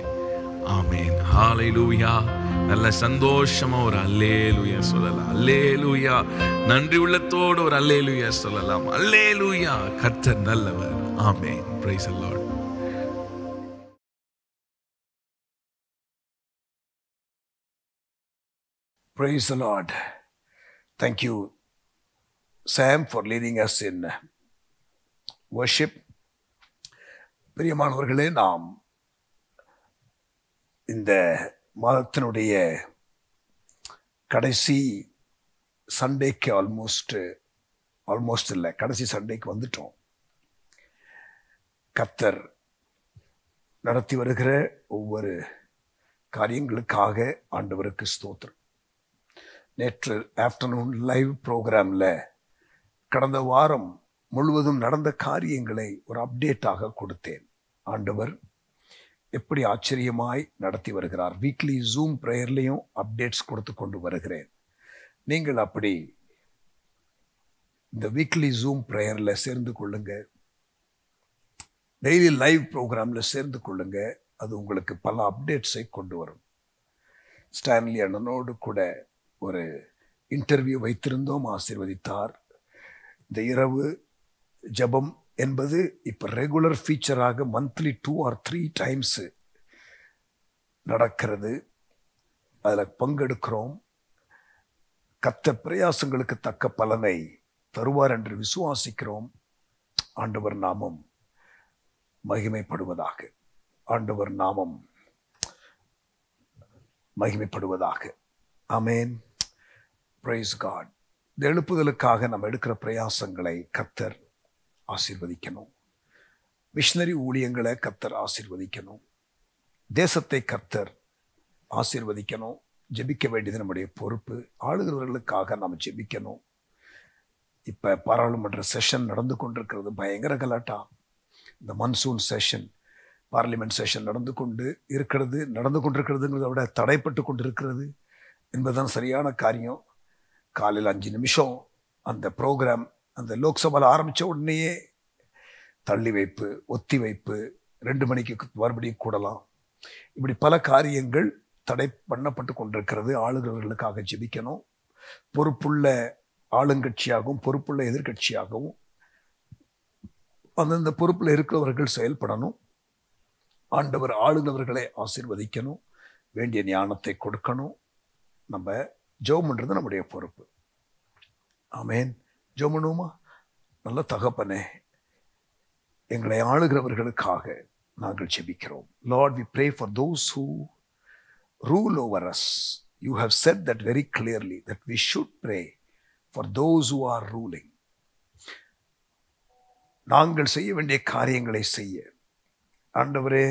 ஆமென். ஹல்லேலூயா. நல்ல சந்தோஷமா ஒரு அல்லேலூயா சொல்லலாம். அல்லேலூயா. நன்றி உள்ளத்தோடு ஒரு அல்லேலூயா சொல்லலாம். அல்லேலூயா. கர்த்தர் நல்லவர். ஆமென். Praise the Lord. Praise the Lord. Thank you, Sam, for leading us in worship. பிரியமானவர்களே, நாம் இந்த மாதத்தினுடைய கடைசி சண்டேக்கு ஆல்மோஸ்ட் இல்லை, கடைசி சண்டேக்கு வந்துட்டோம். கர்த்தர் நடத்தி வருகிற ஒவ்வொரு காரியங்களுக்காக ஆண்டவருக்கு ஸ்தோத்திரம். நேற்று ஆஃப்டர்நூன் லைவ் ப்ரோக்ராமில் கடந்த வாரம் முழுவதும் நடந்த காரியங்களை ஒரு அப்டேட்டாக கொடுத்தேன். ஆண்டவர் எப்படி ஆச்சரியமாய் நடத்தி வருகிறார். வீக்லி ஜூம் ப்ரேயர்லையும் அப்டேட்ஸ் கொடுத்து கொண்டு வருகிறேன். நீங்கள் அப்படி இந்த வீக்லி ஜூம் ப்ரேயரில் சேர்ந்து கொள்ளுங்க, டெய்லி லைவ் ப்ரோக்ராமில் சேர்ந்து கொள்ளுங்க. அது உங்களுக்கு பல அப்டேட்ஸை கொண்டு வரும். ஸ்டான்லி அண்ணனோடு கூட ஒரு இன்டர்வியூ வைத்திருந்தோம், ஆசீர்வதித்தார். இந்த இரவு ஜெபம் என்பது இப்போ ரெகுலர் ஃபீச்சராக மந்த்லி 2 or 3 times நடக்கிறது. அதில் பங்கெடுக்கிறோம். கர்த்தர் பிரயாசங்களுக்கு தக்க பலனை தருவார் என்று விசுவாசிக்கிறோம். ஆண்டவர் நாமம் மகிமைப்படுவதாக. ஆண்டவர் நாமம் மகிமைப்படுவதாக. ஆமென். Praise God. இந்த எழுப்புதலுக்காக நம்ம எடுக்கிற பிரயாசங்களை கர்த்தர் ஆசீர்வதிக்கணும். மிஷனரி ஊழியங்களை கர்த்தர் ஆசீர்வதிக்கணும். தேசத்தை கர்த்தர் ஆசீர்வதிக்கணும். ஜெபிக்க வேண்டியது நம்முடைய பொறுப்பு. ஆளுகிறவர்களுக்காக நாம் ஜெபிக்கணும். இப்போ பாராளுமன்ற செஷன் நடந்து கொண்டிருக்கிறது. பயங்கர கலாட்டா. இந்த மன்சூன் செஷன், பார்லிமெண்ட் செஷன் நடந்து கொண்டிருக்கிறதுங்கிறத விட தடைப்பட்டு கொண்டிருக்கிறது என்பதுதான் சரியான காரியம். காலையில் 5 நிமிஷம் அந்த ப்ரோக்ராம், அந்த லோக்சபாவில் ஆரம்பித்த உடனேயே தள்ளி வைப்பு, ஒத்தி வைப்பு, 2 மணிக்கு மறுபடியும் கூடலாம். இப்படி பல காரியங்கள் தடை பண்ணப்பட்டு கொண்டிருக்கிறது. ஆளுகிறவர்களுக்காக ஜெபிக்கணும். பொறுப்புள்ள ஆளுங்கட்சியாகவும் பொறுப்புள்ள எதிர்கட்சியாகவும் அந்தந்த பொறுப்பில் இருக்கிறவர்கள் செயல்படணும். ஆண்டவர் ஆளுகிறவர்களை ஆசீர்வதிக்கணும். வேண்டிய ஞானத்தை கொடுக்கணும். நம்ம ஜெபம் பண்றது நம்முடைய பொறுப்பு. ஆமென். ஜெபம் பண்ணுவோமா? நல்ல தகப்பனே, எங்களை ஆளுகிறவர்களுக்காக நாங்கள் ஜெபிக்கிறோம். Lord, we pray for those who rule over us. You have said that very clearly, that we should pray for those who are ruling. நாங்கள் செய்ய வேண்டிய காரியங்களை செய்ய ஆண்டவரே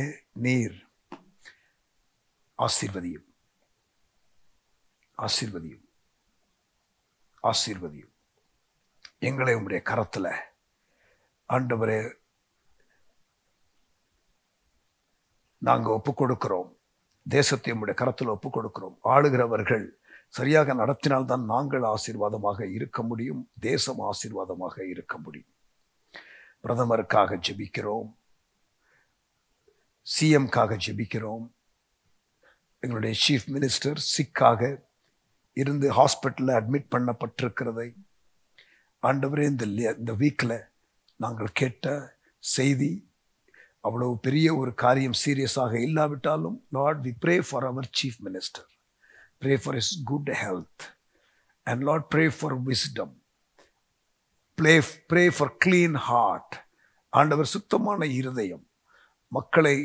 நீர் ஆசீர்வதியும், ஆசீர்வதியும், ஆசீர்வதியும். எங்களை உம்முடைய கரத்துல ஆண்டவரே நாங்க ஒப்புக் கொடுக்கிறோம். தேசத்தை உம்முடைய கரத்தில் ஒப்புக் கொடுக்கிறோம். ஆளுகிறவர்கள் சரியாக நடத்தினால்தான் நாங்கள் ஆசீர்வாதமாக இருக்க முடியும், தேசம் ஆசீர்வாதமாக இருக்க முடியும். பிரதமருக்காக ஜெபிக்கிறோம், சிஎம்காக ஜெபிக்கிறோம். எங்களுடைய சீஃப் மினிஸ்டர் சிக்காக இருந்து ஹாஸ்பிட்டலில் அட்மிட் பண்ணப்பட்டிருக்கிறதை ஆண்டவரே இந்த வீக்கில் நாங்கள் கேட்ட செய்தி அவ்வளவு பெரிய ஒரு காரியம் சீரியஸாக இல்லாவிட்டாலும், Lord, we pray for our chief minister. Pray for his good health. And Lord, pray for wisdom. Pray for clean heart. ஆண்டவர் சுத்தமான இருதயம், மக்களை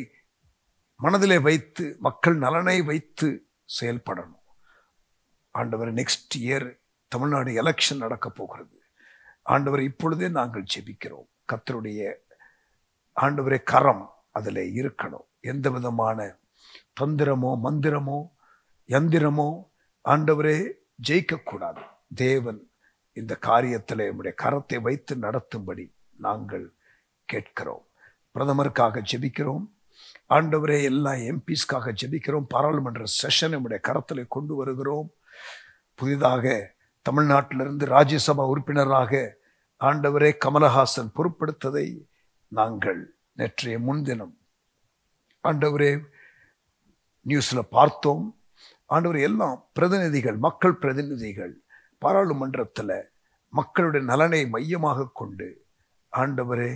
மனதிலே வைத்து மக்கள் நலனை வைத்து செயல்படணும். ஆண்டவர் நெக்ஸ்ட் இயர் தமிழ்நாடு எலெக்ஷன் நடக்க போகிறது. ஆண்டவர் இப்பொழுதே நாங்கள் ஜெபிக்கிறோம். கர்த்தருடைய ஆண்டவரே கரம் அதில் இருக்கணும். எந்த விதமான தந்திரமோ மந்திரமோ யந்திரமோ ஆண்டவரே ஜெயிக்கக்கூடாது. தேவன் இந்த காரியத்தில் நம்முடைய கரத்தை வைத்து நடத்தும்படி நாங்கள் கேட்கிறோம். பிரதமருக்காக ஜெபிக்கிறோம். ஆண்டவரே எல்லா எம்பிஸ்க்காக ஜெபிக்கிறோம். பாராளுமன்ற செஷன் நம்முடைய கரத்தில் கொண்டு வருகிறோம். புதிதாக தமிழ்நாட்டிலிருந்து ராஜ்யசபா உறுப்பினராக ஆண்டவரே கமலஹாசன் பொறுப்படுத்ததை நாங்கள் நேற்றைய முன்தினம் ஆண்டவரே நியூஸ்ல பார்த்தோம். ஆண்டவரே எல்லாம் பிரதிநிதிகள், மக்கள் பிரதிநிதிகள் பாராளுமன்றத்தில் மக்களுடைய நலனை மையமாக கொண்டு ஆண்டவரே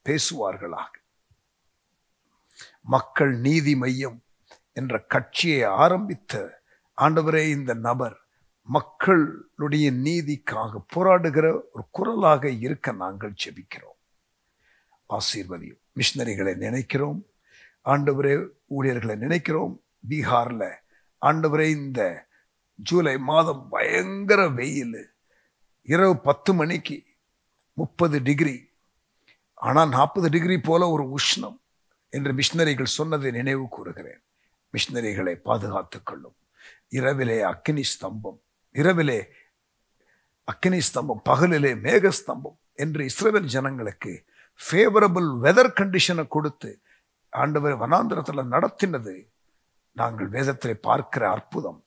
பேசுவார்களாக. மக்கள் நீதி மையம் என்ற கட்சியை ஆரம்பித்த ஆண்டவரே இந்த நபர் மக்களுடைய நீதிக்காக போராடுகிற ஒரு குரலாக இருக்க நாங்கள் ஜெபிக்கிறோம். ஆசீர்வதியும். மிஷனரிகளை நினைக்கிறோம் ஆண்டவரே, ஊழியர்களை நினைக்கிறோம். பீகார்ல ஆண்டவரே இந்த ஜூலை மாதம் பயங்கர வெயில், இரவு 10 மணிக்கு 30 டிகிரி, ஆனால் 40 டிகிரி போல ஒரு உஷ்ணம் என்று மிஷனரிகள் சொன்னதை நினைவு கூறுகிறேன். மிஷனரிகளை பாதுகாத்துக் கொள்ளும். இரவிலே அக்கினி ஸ்தம்பம், இரவிலே அக்கினி ஸ்தம்பம், பகலிலே மேகஸ்தம்பம் என்று இஸ்ரவேல் ஜனங்களுக்கு ஃபேவரபிள் வெதர் கண்டிஷனை கொடுத்து ஆண்டவர் வனாந்திரத்தில் நடத்தினது நாங்கள் வேதத்திலே பார்க்கிற அற்புதம்.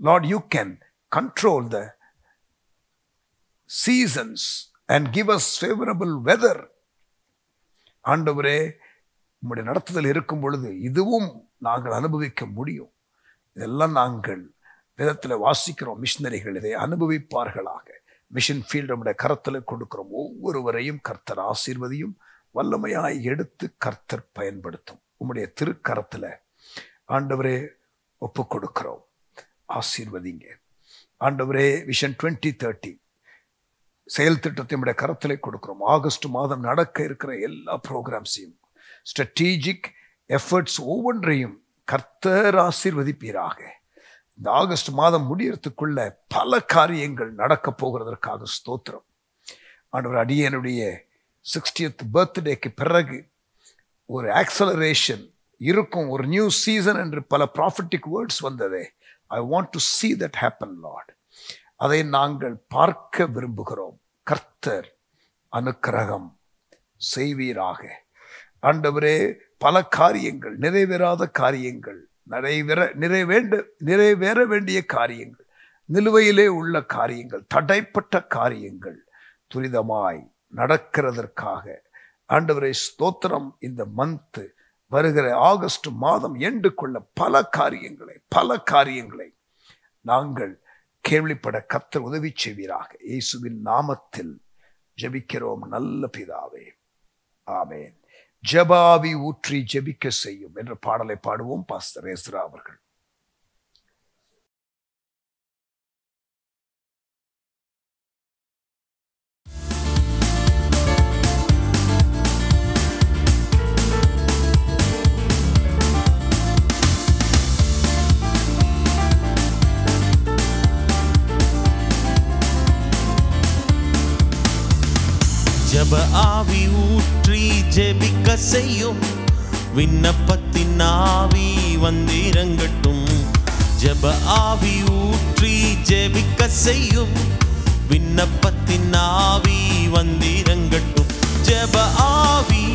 Lord, you can control the seasons and give us favorable weather. ஆண்டவரே, உம்முடைய நடத்துதல் இருக்கும் பொழுது இதுவும் நாங்கள் அனுபவிக்க முடியும். இதெல்லாம் நாங்கள் வேதத்தில் வாசிக்கிறோம். மிஷனரிகள் இதை அனுபவிப்பார்களாக. மிஷன் ஃபீல்டு நம்முடைய கரத்தில் கொடுக்கிறோம். ஒவ்வொருவரையும் கர்த்தர் ஆசீர்வதியும், வல்லமையாய் எடுத்து கர்த்தர் பயன்படுத்தும். உம்முடைய திருக்கரத்தில் ஆண்டவரே ஒப்பு கொடுக்கிறோம். ஆசீர்வதிங்க ஆண்டவரே. விஷன் 2030 செயல் திட்டத்தை நம்முடைய கரத்தில் கொடுக்கிறோம். ஆகஸ்ட் மாதம் நடக்க இருக்கிற எல்லா ப்ரோக்ராம்ஸையும், ஸ்ட்ராட்டஜிக் எஃபர்ட்ஸ் ஒவ்வொன்றையும் கர்த்தர் ஆசீர்வதிப்பீராக. இந்த ஆகஸ்ட் மாதம் முடியறதுக்குள்ள பல காரியங்கள் நடக்க போகிறதற்காக ஸ்தோத்திரம் ஆண்டவர். அடியனுடைய 60th பர்த்டேக்கு பிறகு ஒரு ஆக்சலரேஷன் இருக்கும், ஒரு நியூ சீசன் என்று பல ப்ராஃபட்டிக் வேர்ட்ஸ் வந்ததே. I want to see that happen, Lord. அதை நாங்கள் பார்க்க விரும்புகிறோம். கர்த்தர் அனுக்கிரகம் செய்வீராக ஆண்டவரே. பல காரியங்கள், நிறைவேறாத காரியங்கள், நிறைவேற வேண்டிய காரியங்கள், நிலுவையிலே உள்ள காரியங்கள், தடைப்பட்ட காரியங்கள் துரிதமாய் நடக்கிறதற்காக ஆண்டவரே ஸ்தோத்திரம். இந்த மந்த் வருகிற ஆகஸ்ட் மாதம் எண்டுக்குள்ள பல காரியங்களை நாங்கள் கேள்விப்பட கர்த்தர் உதவி செய்வீராக. இயேசுவின் நாமத்தில் ஜெபிக்கிறோம் நல்ல பிதாவே, ஆமென். ஜெபாவி ஊற்றி ஜெபிக்க செய்யும் என்ற பாடலை பாடுவோம். பாஸ்டர் எஸ்ரா அவர்கள். ஜெப ஆவி ஊற்றி ஜெபிக்க செய்யும், விண்ணப்பத்தின் ஆவி வந்திறங்கட்டும். ஜெப ஆவி ஊற்றி ஜெபிக்க செய்யும், விண்ணப்பத்தின் ஆவி வந்திறங்கட்டும். ஜெப ஆவி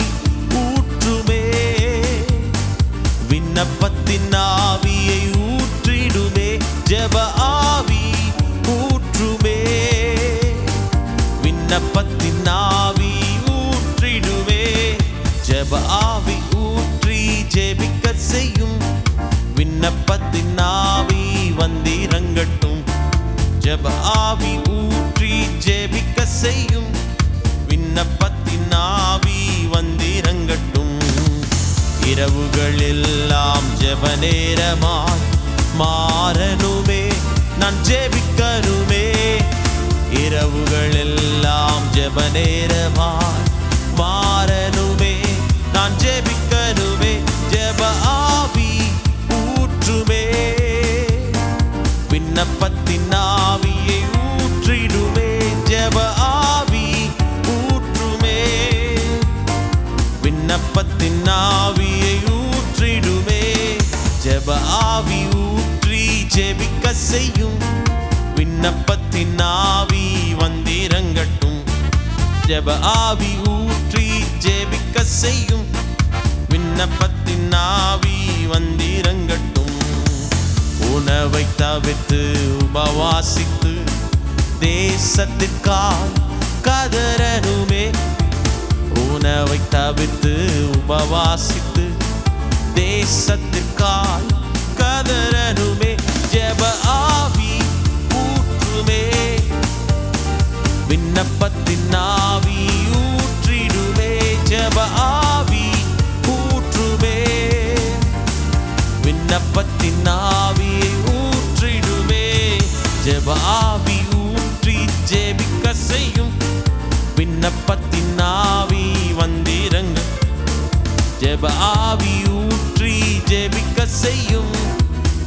ஊற்றுமே, விண்ணப்பத்தின் ஆவியை ஊற்றிடுமே. ஜெப ஆவி ஊற்றுமே, விண்ணப்பத்தின் ஆவி ஊற்றிடுவே. ஜெப ஆவி ஊற்றி ஜெபிக்க செய்யும், விண்ணப்பத்தின் ஆவி வந்திறங்கட்டும். ஜெப ஆவி ஊற்றி ஜெபிக்க செய்யும், விண்ணப்பத்தின் ஆவி வந்திறங்கட்டும். இரவுகளெல்லாம் ஜெப நேரமாய் மாறனுமே, நான் ஜெபிக்கனுமே. இரவுகளெல்லாம் ஜெப நேரமாய் மாறனுமே, நான் ஜெபிக்கனுமே. ஜெப ஆவி ஊற்றுமே, விண்ணப்பத்தின் ஆவியை ஊற்றிடுமே. ஜெப ஆவி ஊற்றுமே, விண்ணப்பத்தின் ஆவியை ஊற்றிடுமே. ஜெப ஆவி ஊற்றி ஜெபிக்க செய்யும், விண்ணப்பத்தின் ஆவி வந்திறங்கட்டும். ஜெப ஆவி ஊற்றி ஜெபிக்க செய்யும், விண்ணப்பத்தின் ஆவி வந்திறங்கட்டும். உணவை தவிர்த்து உபவாசித்து தேசத்திற்காய் கதறனுமே. உணவை தவிர்த்து உபவாசித்து தேசத்திற்காய் கதறனுமே. ஜெப ஆவி ஊற்றுமே, விண்ணப்பத்தின் ஆவி ஊற்றிடுமே. ஜெப ஆவி ஊற்றுமே, விண்ணப்பத்தின் ஆவியை ஊற்றிடுமே. ஜெப ஆவி ஊற்றி ஜெபிக்க செய்யும், விண்ணப்பத்தின் ஆவி வந்திறங்க. ஜெப ஆவி ஊற்றி ஜெபிக்க செய்யும்,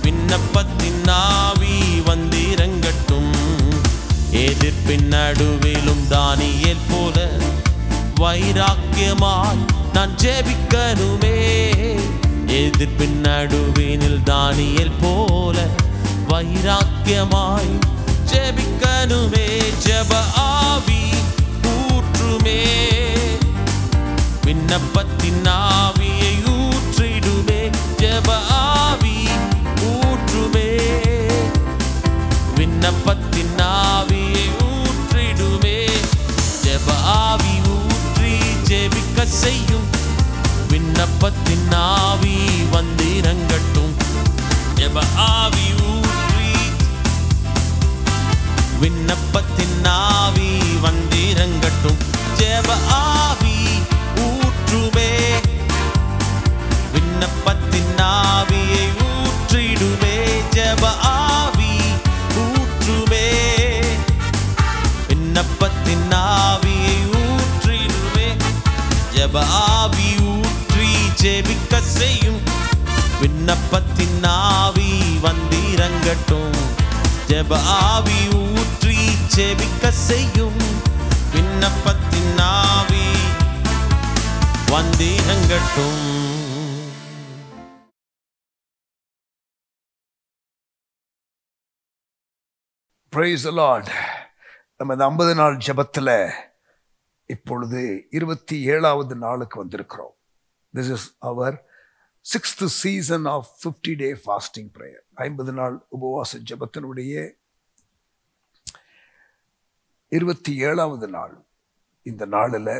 விண்ணப்பத்தின் ஆவி வந்திறங்கட்டும். எதிர்ப்பின் நடுவிலும் தானியேல் போல வைராக்கியமாய் நான் ஜெபிக்கனுமே. எதிர்ப்பின் நடுவினில் தானியேல் போல வைராக்கியமாய் ஜெபிக்கனுமே. ஜெப ஆவி ஊற்றுமே, விண்ணப்பத்தின் ஆவியை ஊற்றிடுமே. ஜெப ஆவி ஊற்றுமே, விண்ணப்பத்தின் ஆவியை ஊற்றிடுமே. ஜெப ஆவி ஊற்றி ஜெபிக்க செய்யும், விண்ணப்பத்தின் ஜெப ஆவி ஊற்றி விண்ணப்பத்தின் ஆவி வந்திறங்கட்டும் ஜெப ஆவி ஊற்றுமே விண்ணப்பத்தின் ஆவியை ஊற்றிடுமே ஜெப ஆவி ஊற்றுமே விண்ணப்பத்தின் ஆவியை ஊற்றிடுமே ஜெப ஆவி ஊற்றி ஜெபிக்க செய்யும் விண்ணப்பத்தின் ஆவி வந்திறங்கட்டும் ஜெப ஆவி ஊற்றி ஜெபிக்க செய்யும் விண்ணப்பத்தின் ஆவி வந்திறங்கட்டும். Praise the Lord. நம்ம இந்த 50 நாள் ஜெபத்துல இப்பொழுது 27வது நாளுக்கு வந்திருக்கிறோம். This is our 6th season of 50-day fasting prayer. 50 நாள் உபவாச ஜெபத்தினுடைய 27வது நாள். இந்த நாளில்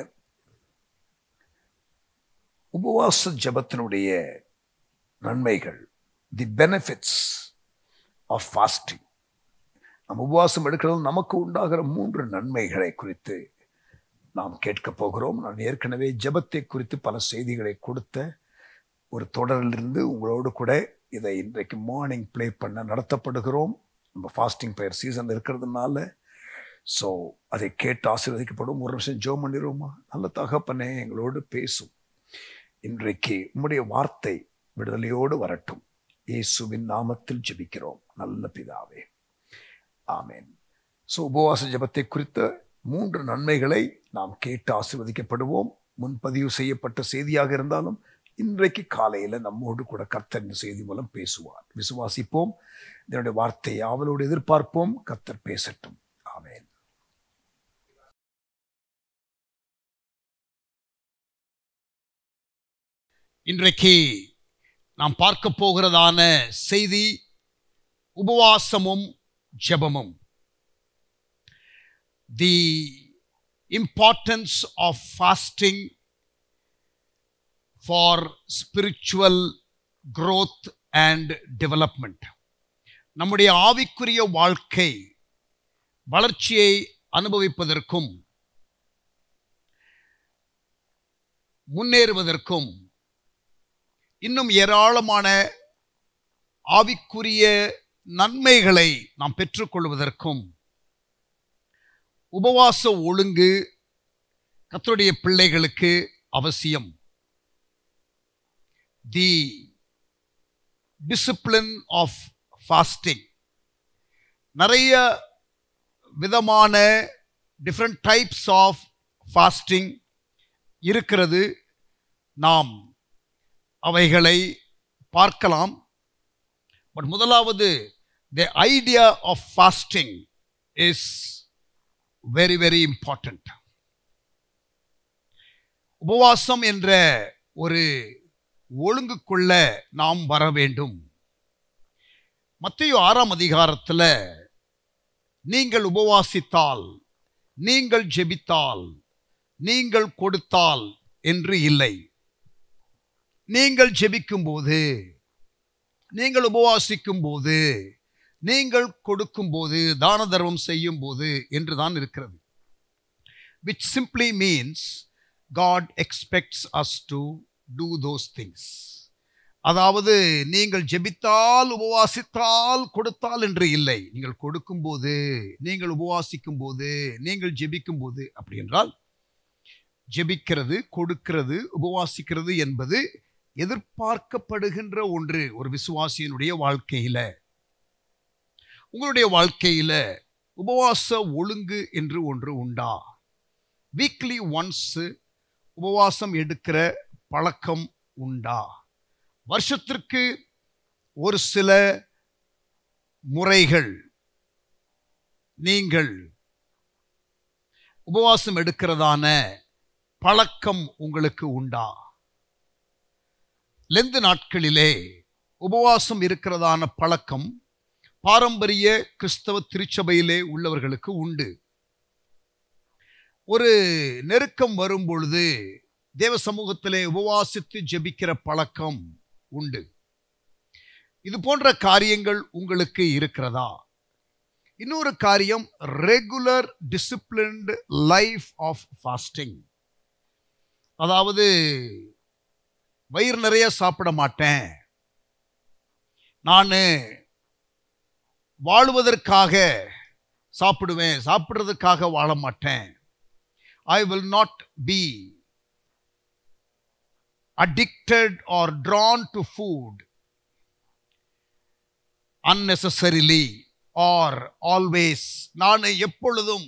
உபவாச ஜெபத்தினுடைய நன்மைகள், தி பெனிஃபிட்ஸ் ஆஃப் ஃபாஸ்டிங், நம்ம உபவாசம் எடுக்கிறது நமக்கு உண்டாகிற 3 நன்மைகளை குறித்து நாம் கேட்க போகிறோம். நான் ஏற்கனவே ஜெபத்தை குறித்து பல செய்திகளை கொடுத்த ஒரு தொடரிலிருந்து உங்களோடு கூட இதை இன்றைக்கு மார்னிங் ப்ளே பண்ண நடத்தப்படுகிறோம். நம்ம ஃபாஸ்டிங் ப்ரேயர் சீசன் இருக்கிறதுனால ஸோ அதை கேட்டு ஆசீர்வதிக்கப்படும். ஒரு நிமிஷம் ஜெபம் பண்ணிடுவோமா? நல்ல தகப்பனே, எங்களோடு பேசும். இன்றைக்கு உம்முடைய வார்த்தை விடுதலையோடு வரட்டும். இயேசுவின் நாமத்தில் ஜெபிக்கிறோம் நல்ல பிதாவே, ஆமேன். ஸோ உபவாச ஜெபத்தை குறித்த 3 நன்மைகளை நாம் கேட்டு ஆசீர்வதிக்கப்படுவோம். முன்பதிவு செய்யப்பட்ட செய்தியாக இருந்தாலும் இன்றைக்கு காலையில் நம்மோடு கூட கர்த்தர் இந்த செய்தி மூலம் பேசுவார். விசுவாசிப்போம். இதனுடைய வார்த்தையை ஆவலோடு எதிர்பார்ப்போம். கர்த்தர் பேசட்டும். ஆமேன். இன்றைக்கு நாம் பார்க்க போகிறதான செய்தி உபவாசமும் ஜெபமும். The importance of fasting for spiritual growth and development. நம்முடைய ஆவிக்குரிய வாழ்க்கை வளர்ச்சியை அனுபவிப்பதற்கும் முன்னேறுவதற்கும் இன்னும் ஏராளமான ஆவிக்குரிய நன்மைகளை நாம் பெற்றுக்கொள்வதற்கும் உபவாச ஒழுங்கு கர்த்தருடைய பிள்ளைகளுக்கு அவசியம். தி டிசிப்ளின் ஆஃப் ஃபாஸ்டிங். நிறைய விதமான டிஃப்ரெண்ட் டைப்ஸ் ஆஃப் ஃபாஸ்டிங் இருக்கிறது. நாம் அவைகளை பார்க்கலாம். பட் முதலாவது, the idea of fasting is very very important. உபவாசம் என்ற ஒரு ஒழுங்குக்குள்ள நாம் வர வேண்டும். மத்தேயு 6ஆம் அதிகாரத்தில் நீங்கள் உபவாசித்தால், நீங்கள் ஜெபித்தால், நீங்கள் கொடுத்தால் என்று இல்லை. நீங்கள் ஜெபிக்கும் போது, நீங்கள் உபவாசிக்கும் போது, நீங்கள் கொடுக்கும் போது, தான தர்மம் செய்யும் போது என்றுதான் இருக்கிறது. which simply means God expects us to do those things. அதாவது நீங்கள் ஜெபித்தால், உபவாசித்தால், கொடுத்தால் என்று இல்லை. நீங்கள் கொடுக்கும் போது, நீங்கள் உபவாசிக்கும் போது, நீங்கள் ஜெபிக்கும் போது, அப்படி என்றால் ஜெபிக்கிறது, கொடுக்கிறது, உபவாசிக்கிறது என்பது எதிர்பார்க்கப்படுகின்ற ஒன்று. ஒரு விசுவாசியினுடைய வாழ்க்கையில, உங்களுடைய வாழ்க்கையில உபவாச ஒழுங்கு என்று ஒன்று உண்டா? வீக்லி ஒன்ஸ் உபவாசம் எடுக்கிற பழக்கம் உண்டா? வருஷத்திற்கு ஒரு சில முறைகள் நீங்கள் உபவாசம் எடுக்கிறதான பழக்கம் உங்களுக்கு உண்டா? லெந்து நாட்களிலே உபவாசம் இருக்கிறதான பழக்கம் பாரம்பரிய கிறிஸ்தவ திருச்சபையிலே உள்ளவர்களுக்கு உண்டு. ஒரு நெருக்கம் வரும் பொழுது தேவ சமூகத்திலே உபவாசித்து ஜெபிக்கிற பழக்கம் உண்டு. இது போன்ற காரியங்கள் உங்களுக்கு இருக்கிறதா? இன்னொரு காரியம், regular disciplined life of fasting. அதாவது வயிறு நிறைய சாப்பிட மாட்டேன், நான் வாழுவதற்காக சாப்பிடுவேன், சாப்பிடுறதுக்காக வாழ மாட்டேன். I will not be addicted or drawn to food unnecessarily or always. நான் எப்பொழுதும்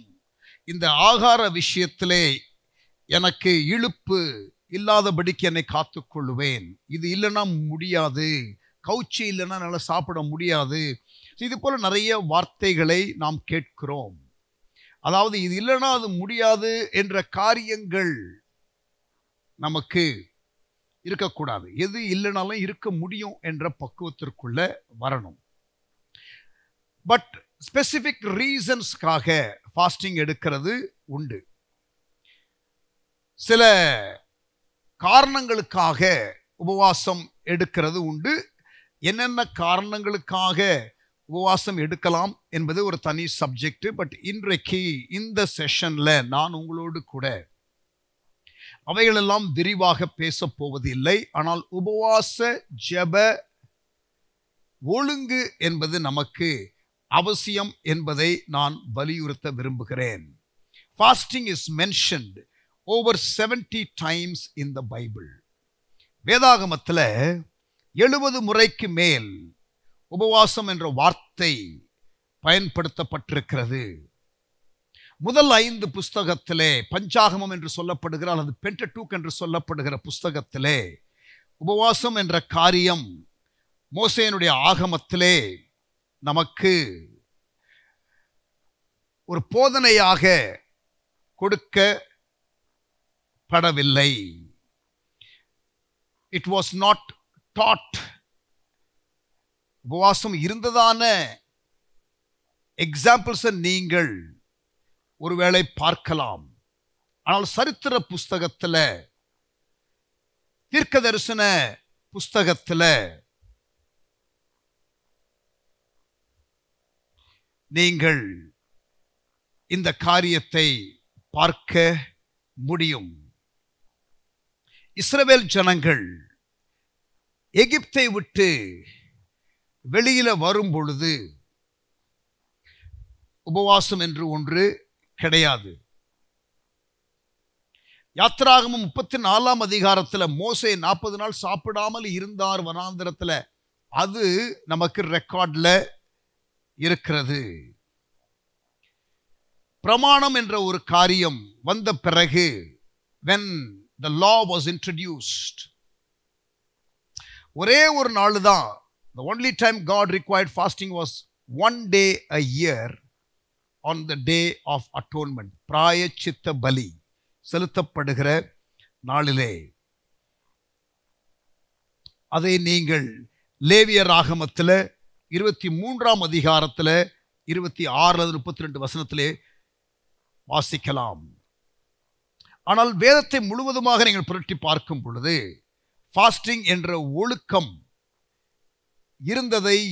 இந்த ஆகார விஷயத்திலே எனக்கு இழுப்பு இல்லாதபடிக்கு என்னை காத்துக்கொள்வேன். இது இல்லைன்னா முடியாது, கவுச்சி இல்லைன்னா நல்லா சாப்பிட முடியாது. இது போல நிறைய வார்த்தைகளை நாம் கேட்கிறோம். அதாவது இது இல்லைன்னா அது முடியாது என்ற காரியங்கள் நமக்கு இருக்கக்கூடாது. எது இல்லைனாலும் இருக்க முடியும் என்ற பக்குவத்திற்குள்ள வரணும். பட் ஸ்பெசிபிக் ரீசன்ஸ்க்காக ஃபாஸ்டிங் எடுக்கிறது உண்டு. சில காரணங்களுக்காக உபவாசம் எடுக்கிறது உண்டு. என்னென்ன காரணங்களுக்காக உபவாசம் எடுக்கலாம் என்பது ஒரு தனி சப்ஜெக்ட். பட் இன்றைக்கு இந்த செஷன்ல நான் உங்களோடு கூட அவைகளெல்லாம் விரிவாக பேச போவதில்லை. ஆனால் உபவாச ஜெப ஒழுங்கு என்பது நமக்கு அவசியம் என்பதை நான் வலியுறுத்த விரும்புகிறேன். Fasting is mentioned over 70 times in the Bible. வேதாகமத்தில் 70 முறைக்கு மேல் உபவாசம் என்ற வார்த்தை பயன்படுத்தப்பட்டிருக்கிறது. முதல் 5 புஸ்தகத்திலே, பஞ்சாகமம் என்று சொல்லப்படுகிற அல்லது பென்டடூக் என்று சொல்லப்படுகிற புஸ்தகத்திலே உபவாசம் என்ற காரியம் மோசேயினுடைய ஆகமத்திலே நமக்கு ஒரு போதனையாக கொடுக்கப்படவில்லை. It was not dot. உபவாசம் இருந்ததான எக்ஸாம்பிள்ஸை நீங்கள் ஒருவேளை பார்க்கலாம். ஆனால் சரித்திர புஸ்தகத்தில், தீர்க்க தரிசன புஸ்தகத்தில் நீங்கள் இந்த காரியத்தை பார்க்க முடியும். இஸ்ரவேல் ஜனங்கள் எகிப்தை விட்டு வெளியில வரும் பொழுது உபவாசம் என்று ஒன்று கிடையாது. யாத்திராகமம் 34ஆம் அதிகாரத்தில் மோசே 40 நாள் சாப்பிடாமல் இருந்தார் வனாந்திரத்தில். அது நமக்கு ரெக்கார்ட்ல இருக்கிறது. பிரமாணம் என்ற ஒரு காரியம் வந்த பிறகு, when the law was introduced, ஒரே ஒரு நாள் தான். The only time God required fasting was one day a year on the day of atonement. பிராயச்சித்த பலி செலுத்தப்படுகிற நாளிலே. அதை நீங்கள் லேவியர் ஆகமத்தில் 23ஆம் அதிகாரத்தில் 26-32 வசனத்திலே வாசிக்கலாம். ஆனால் வேதத்தை முழுவதுமாக நீங்கள் புரட்டி பார்க்கும் பொழுது ஃபாஸ்டிங் என்ற ஒழுக்கம்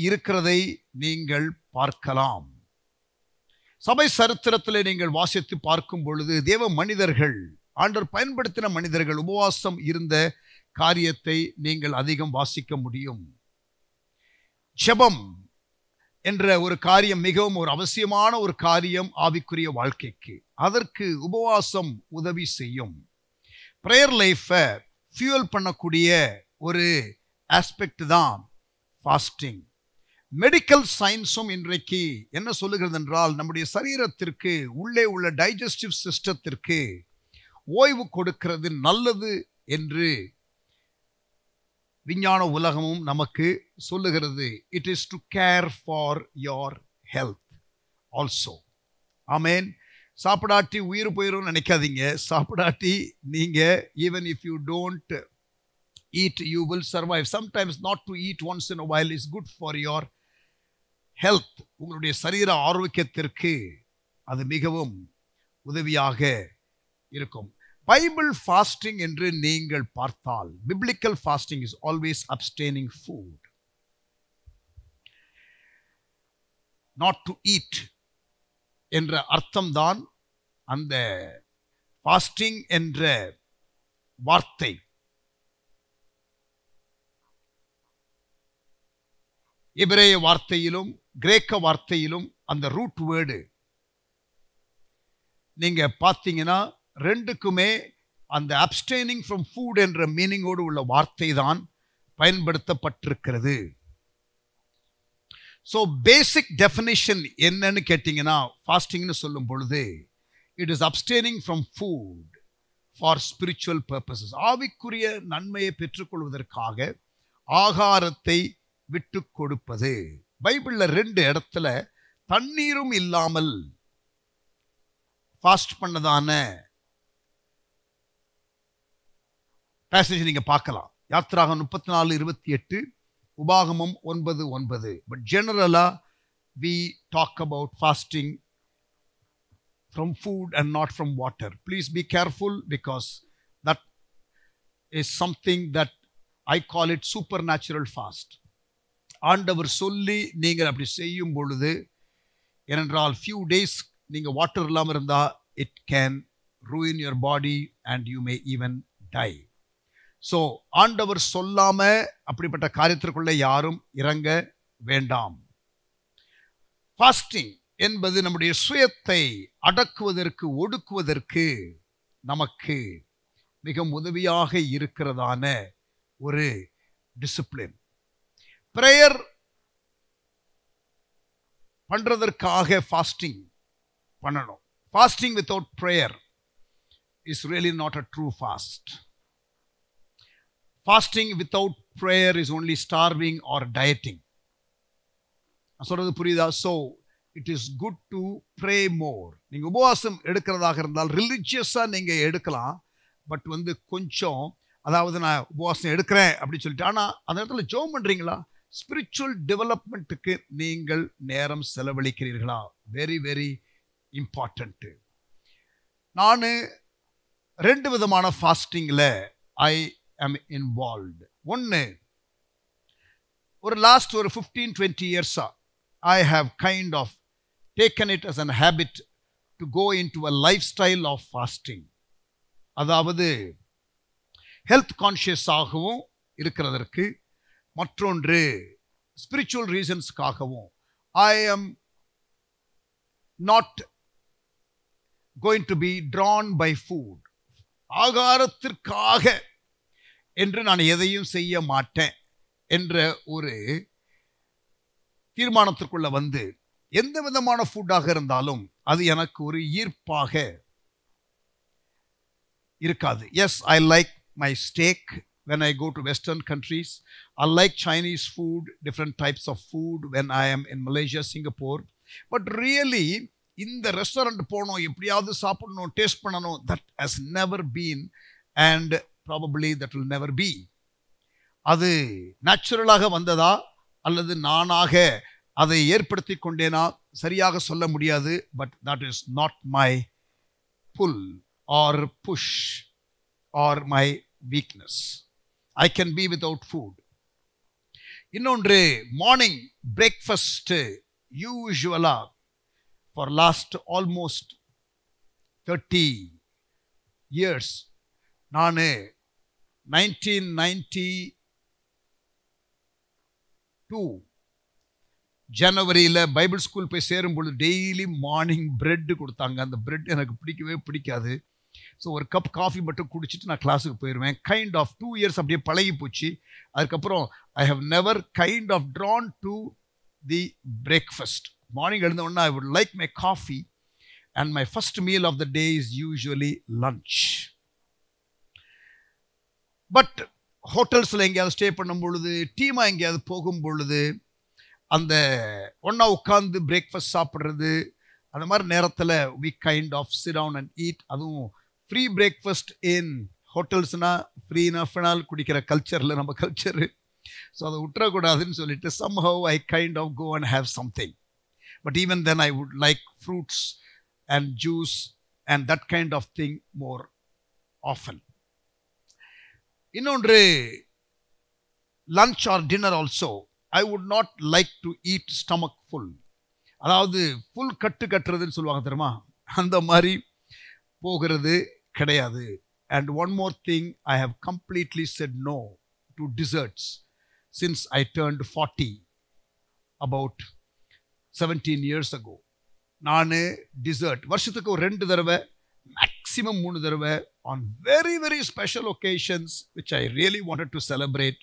இருக்கிறதை நீங்கள் பார்க்கலாம். சபை சரித்திரத்திலே நீங்கள் வாசித்து பார்க்கும் பொழுது தேவ மனிதர்கள், ஆண்டவர் பயன்படுத்தின மனிதர்கள் உபவாசம் இருந்த காரியத்தை நீங்கள் அதிகம் வாசிக்க முடியும். ஜெபம் என்ற ஒரு காரியம் மிகவும் ஒரு அவசியமான ஒரு காரியம் ஆவிக்குரிய வாழ்க்கைக்கு. அதற்கு உபவாசம் உதவி செய்யும். பிரேயர் லைஃபை ஃபியூல் பண்ணக்கூடிய ஒரு ஆஸ்பெக்ட் தான் ஃபாஸ்டிங். மெடிக்கல் சயின்ஸும் இன்றைக்கு என்ன சொல்லுகிறது என்றால், நம்முடைய சரீரத்திற்கு உள்ளே உள்ள டைஜஸ்டிவ் சிஸ்டத்திற்கு ஓய்வு கொடுக்கிறது நல்லது என்று விஞ்ஞான உலகமும் நமக்கு சொல்லுகிறது. It is to care for your health also. ஆமேன். சாப்பிடாட்டி உயிர் போயிடும் நினைக்காதீங்க. சாப்பிடாட்டி நீங்க even if you don't eat, you will survive. Sometimes not to eat once in a while is good for your health. உங்களுடைய சரீர ஆரோக்கியத்திற்கு அது மிகவும் உதவியாக இருக்கும். பைபிள் ஃபாஸ்டிங் என்று நீங்கள் பார்த்தால், biblical fasting is always abstaining food. not to eat என்ற அர்த்தம்தான் அந்த ஃபாஸ்டிங் என்ற வார்த்தை. எபிரேய வார்த்தையிலும் கிரேக்க வார்த்தையிலும் அந்த ரூட் வேர்டு நீங்க பார்த்தீங்கன்னா ரெண்டுக்குமே அந்த அப்ஸ்டெய்னிங் ஃப்ரம் ஃபுட் என்ற மீனிங்கோடு உள்ள வார்த்தை தான் பயன்படுத்தப்பட்டிருக்கிறது. ஸோ பேசிக் டெஃபினிஷன் என்னன்னு கேட்டீங்கன்னா, ஃபாஸ்டிங்னு சொல்லும் பொழுது it is abstaining from food for spiritual purposes. ஆவிக்குரிய நன்மையை பெற்றுக்கொள்வதற்காக ஆகாரத்தை விட்டு கொடுப்பது. பைபிள்ல 2 இடத்துல தண்ணீரும் இல்லாமல் ஃபாஸ்ட் பண்ணதான பேசேஜ் நீங்க பார்க்கலாம். யாத்ராகம் 34:28, உபாகமம் 9:9. பட் ஜெனரலா we talk about fasting from food and not from water. Please be careful because that is something that I call it supernatural fast. ஆண்டவர் சொல்லி நீங்கள் அப்படி செய்யும் பொழுது, ஏனென்றால் few days நீங்க வாட்டர் இல்லாமல் இருந்தா it can ruin your body and you may even die. So ஆண்டவர் சொல்லாம அப்படிப்பட்ட காரியத்திற்குள்ள யாரும் இறங்க வேண்டாம். ஃபாஸ்டிங் என்பது நம்முடைய சுயத்தை அடக்குவதற்கு, ஒடுக்குவதற்கு நமக்கு மிக உதவியாக இருக்கிறதான ஒரு டிசிப்ளின். பிரேயர் பண்றதற்காக ஃபாஸ்டிங் பண்ணணும். Fasting without prayer is really not a true fast. Fasting without prayer is only starving or dieting. நான் சொல்றது புரியுதா? So it is good to pray more. நீங்க உபவாசம் எடுக்கிறதாக இருந்தால் ரிலிஜியஸா நீங்க எடுக்கலாம். பட் கொஞ்சம், அதாவது நான் உபவாசம் எடுக்கிறேன் அப்படின்னு சொல்லிட்டு, ஆனா அந்த இடத்துல ஜெபம் பண்றீங்களா? ஸ்பிரிச்சுவல் டெவலப்மெண்ட்டுக்கு நீங்கள் நேரம் செலவழிக்கிறீர்களா? Very very important. நான் 2 விதமான ஃபாஸ்டிங்ல ஐ am involved. ஒன்னு, ஒரு last 15-20 years I have kind of taken it as an habit to go into a lifestyle of fasting. அதாவது ஹெல்த் கான்ஷியஸ் ஆகவும் இருக்கிறதற்கு, மற்றொன்று ஸ்பிரிச்சுவல் ரீசன்ஸ்க்காகவும். I am not going to be drawn by food. ஆகாரத்திற்காக என்று நான் எதையும் செய்ய மாட்டேன் என்ற ஒரு தீர்மானத்திற்குள்ள எந்த விதமான ஃபுட்டாக இருந்தாலும் அது எனக்கு ஒரு ஈர்ப்பாக இருக்காது. Yes, I like my steak when I go to Western countries. I like Chinese food, different types of food when I am in Malaysia, Singapore. But really, இந்த ரெஸ்டாரண்ட் போனோம், எப்படியாவது சாப்பிடணும், டேஸ்ட் பண்ணணும், that has never been and probably that will never be. அது நேச்சுரலாக வந்ததா அல்லது நானாக அதை ஏற்படுத்தி கொண்டேனா சரியாக சொல்ல முடியாது. But that is not my pull or push or my weakness. I can be without food. இன்னொன்று, மார்னிங் பிரேக்ஃபாஸ்ட் யூசுவலா for last almost 30 years நான் 1992 ஜனவரியில் பைபிள் ஸ்கூல் போய் சேரும்பொழுது டெய்லி மார்னிங் பிரெட் கொடுத்தாங்க. அந்த பிரெட் எனக்கு பிடிக்கவே பிடிக்காது. ஸோ ஒரு கப் காஃபி மட்டும் குடிச்சிட்டு நான் கிளாஸுக்கு போயிடுவேன். கைண்ட் ஆஃப் 2 years அப்படியே பழகி போச்சு. அதுக்கப்புறம் I have never kind of drawn to the breakfast. Morning எழுந்தவுடனே I would like my coffee and my first meal of the day is usually lunch. But ஹோட்டல்ஸில் எங்கேயாவது ஸ்டே பண்ணும் பொழுது, டீமாக எங்கேயாவது போகும் பொழுது, அந்த ஒன்றா உட்காந்து பிரேக்ஃபாஸ்ட் சாப்பிட்றது, அந்த மாதிரி நேரத்தில் we kind of sit down and eat. அதுவும் ஃப்ரீ பிரேக்ஃபாஸ்ட் இன் ஹோட்டல்ஸ்னா ஃப்ரீனா ஃபினால் குடிக்கிற கல்ச்சரில் நம்ம கல்ச்சரு. ஸோ அதை விட்டுறக்கூடாதுன்னு சொல்லிட்டு somehow I kind of go and have something. But even then I would like fruits and juice and that kind of thing more often. இன்னொன்று, lunch or dinner also I would not like to eat stomach full. அதாவது full கட்டு கட்டுறதுன்னு சொல்லுவாங்க தெரியுமா, அந்த மாதிரி போகிறது கிடையாது. And one more thing, I have completely said no to desserts since I turned 40 about 17 years ago. நான் dessert வருஷத்துக்கு ஒரு 2 தடவை maximum 3 தடவை on very very special occasions which I really wanted to celebrate.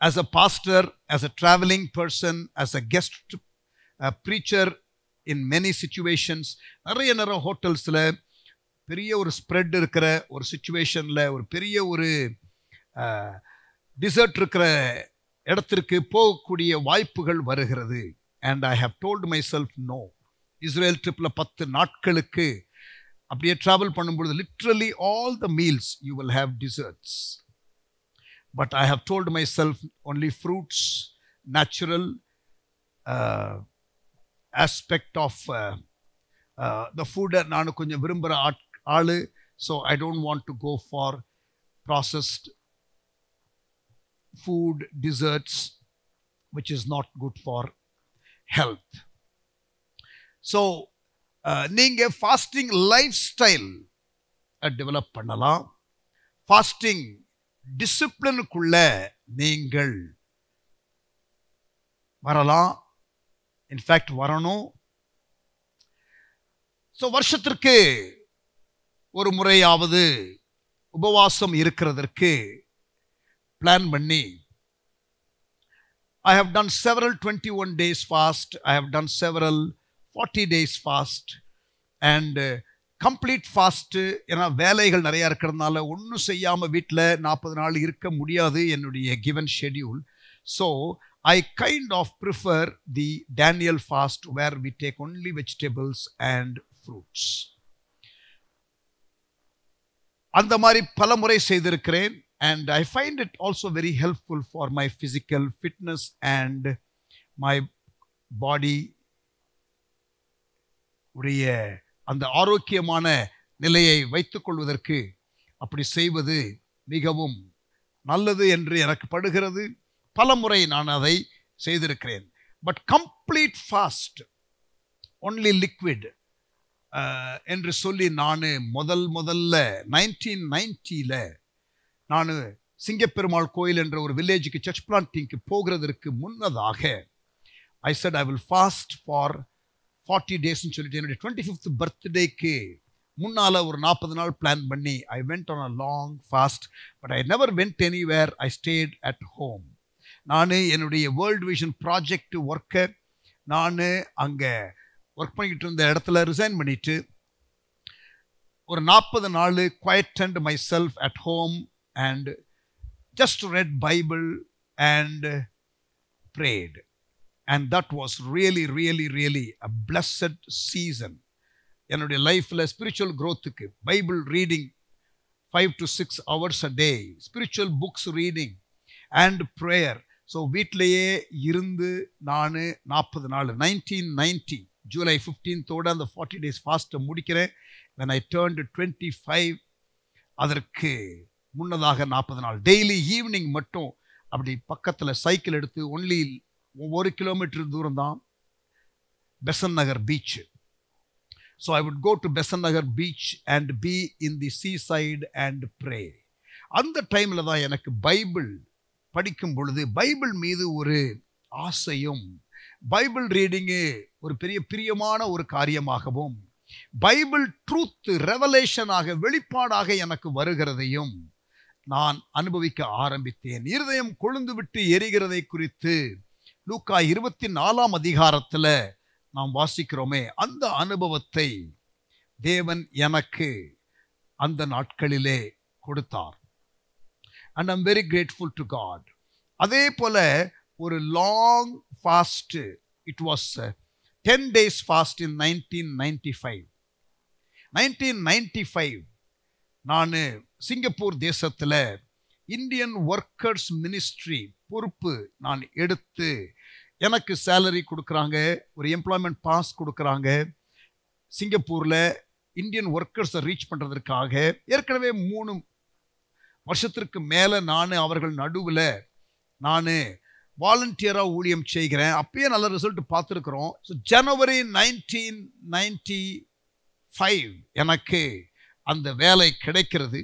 As a pastor, as a traveling person, as a guest preacher in many situations, நிறைய ஹோட்டல்ஸில் பெரிய ஒரு spread இருக்கிற ஒரு சிச்சுவேஷனில் ஒரு பெரிய ஒரு டிசர்ட் இருக்கிற இடத்திற்கு போகக்கூடிய வாய்ப்புகள் வருகிறது. And I have told myself no. Israel ட்ரிப்பில் 10 நாட்களுக்கு அப்படியே ட்ராவல் பண்ணும்பொழுது literally all the meals you will have desserts. But I have told myself only fruits, natural aspect of the food. நான் கொஞ்சம் விரும்புகிற ஆளு. So I don't want to go for processed food, desserts, which is not good for health. So நீங்க fasting life style develop பண்ணலாம். Fasting டிசிப்ளினுக்குள்ள நீங்கள் வரலாம். In fact வரணும். So வருஷத்திற்கு ஒரு முறையாவது உபவாசம் இருக்கிறதற்கு பிளான் பண்ணி, I have done several 21 days fast. I have done several 40 days fast. And complete fast, ஏன்னா வேலைகள் நிறையா இருக்கிறதுனால ஒன்றும் செய்யாமல் வீட்டில் 40 நாள் இருக்க முடியாது என்னுடைய given schedule. So I kind of prefer the Daniel fast where we take only vegetables and fruits. அந்த மாதிரி பல முறை செய்திருக்கிறேன். And I find it also very helpful for my physical fitness and my body உடைய அந்த ஆரோக்கியமான நிலையை வைத்துக் கொள்வதற்கு அப்படி செய்வது மிகவும் நல்லது என்று எனக்கு படுகிறது. பல முறை நான் அதை செய்திருக்கிறேன். But complete fast only liquid என்று சொல்லி நான் முதல்ல 1990 நான் சிங்கப்பெருமாள் கோயில் என்ற ஒரு வில்லேஜுக்கு சர்ச் பிளான்டிங்க்கு போகிறதற்கு முன்னதாக I said I will fast for 40 days சொல்லிட்டு என்னுடைய 25th பர்த்டேக்கு முன்னால் ஒரு 40 நாள் பிளான் பண்ணி I went on a long fast, but I never went anywhere. I stayed at home. நான் என்னுடைய வேர்ல்டு விஷன் ப்ராஜெக்ட் ஒர்க்கை நான் அங்கே ஒர்க் பண்ணிக்கிட்டு இருந்த இடத்துல ரிசைன் பண்ணிட்டு ஒரு 40 நாள் quietened myself at home and just read Bible and prayed. And that was really, really, really a blessed season. என்னுடைய லைஃப்பில் ஸ்பிரிச்சுவல் க்ரோத்துக்கு Bible reading 5 to 6 hours a day, spiritual books reading and prayer. So வீட்டிலையே இருந்து நான் 40 நாள் 1990 July 15th அந்த 40 days ஃபாஸ்ட்டை முடிக்கிறேன். when I turned 25 அதற்கு முன்னதாக 40 நாள் டெய்லி ஈவினிங் மட்டும் அப்படி பக்கத்தில் சைக்கிள் எடுத்து ஒன்லி 1 கிலோமீட்டர் தூரம் தான் பெசன் நகர் beach. So I would go to Besant Nagar beach and be in the seaside and pray. அந்த டைமில் தான் எனக்கு பைபிள் படிக்கும் பொழுது பைபிள் மீது ஒரு ஆசையும் பைபிள் ரீடிங்கு ஒரு பெரிய பிரியமான ஒரு காரியமாகவும் பைபிள் ட்ரூத் ரெவலேஷனாக வெளிப்பாடாக எனக்கு வருகிறதையும் நான் அனுபவிக்க ஆரம்பித்தேன். இருதயம் கொழுந்து விட்டு எரிகிறதை குறித்து லூக்கா 24 அதிகாரத்தில் நாம் வாசிக்கிறோமே, அந்த அனுபவத்தை தேவன் எனக்கு அந்த நாட்களிலே கொடுத்தார். And I'm very grateful to God. அதே போல ஒரு long fast, it was 10 days fast in 1995. 1995 நான் சிங்கப்பூர் தேசத்தில் இந்தியன் ஒர்க்கர்ஸ் மினிஸ்ட்ரி பொறுப்பு நான் எடுத்து, எனக்கு சேலரி கொடுக்குறாங்க, ஒரு எம்ப்ளாய்மெண்ட் பாஸ் கொடுக்குறாங்க. சிங்கப்பூரில் இந்தியன் ஒர்க்கர்ஸை ரீச் பண்ணுறதுக்காக ஏற்கனவே 3 வருஷத்திற்கு மேலே நான் அவர்கள் நடுவில் நான் வாலண்டியராக ஊழியம் செய்கிறேன். அப்பயே நல்ல ரிசல்ட் பார்த்துருக்குறோம். ஸோ ஜனவரி 1995 எனக்கு அந்த வேலை கிடைக்கிறது.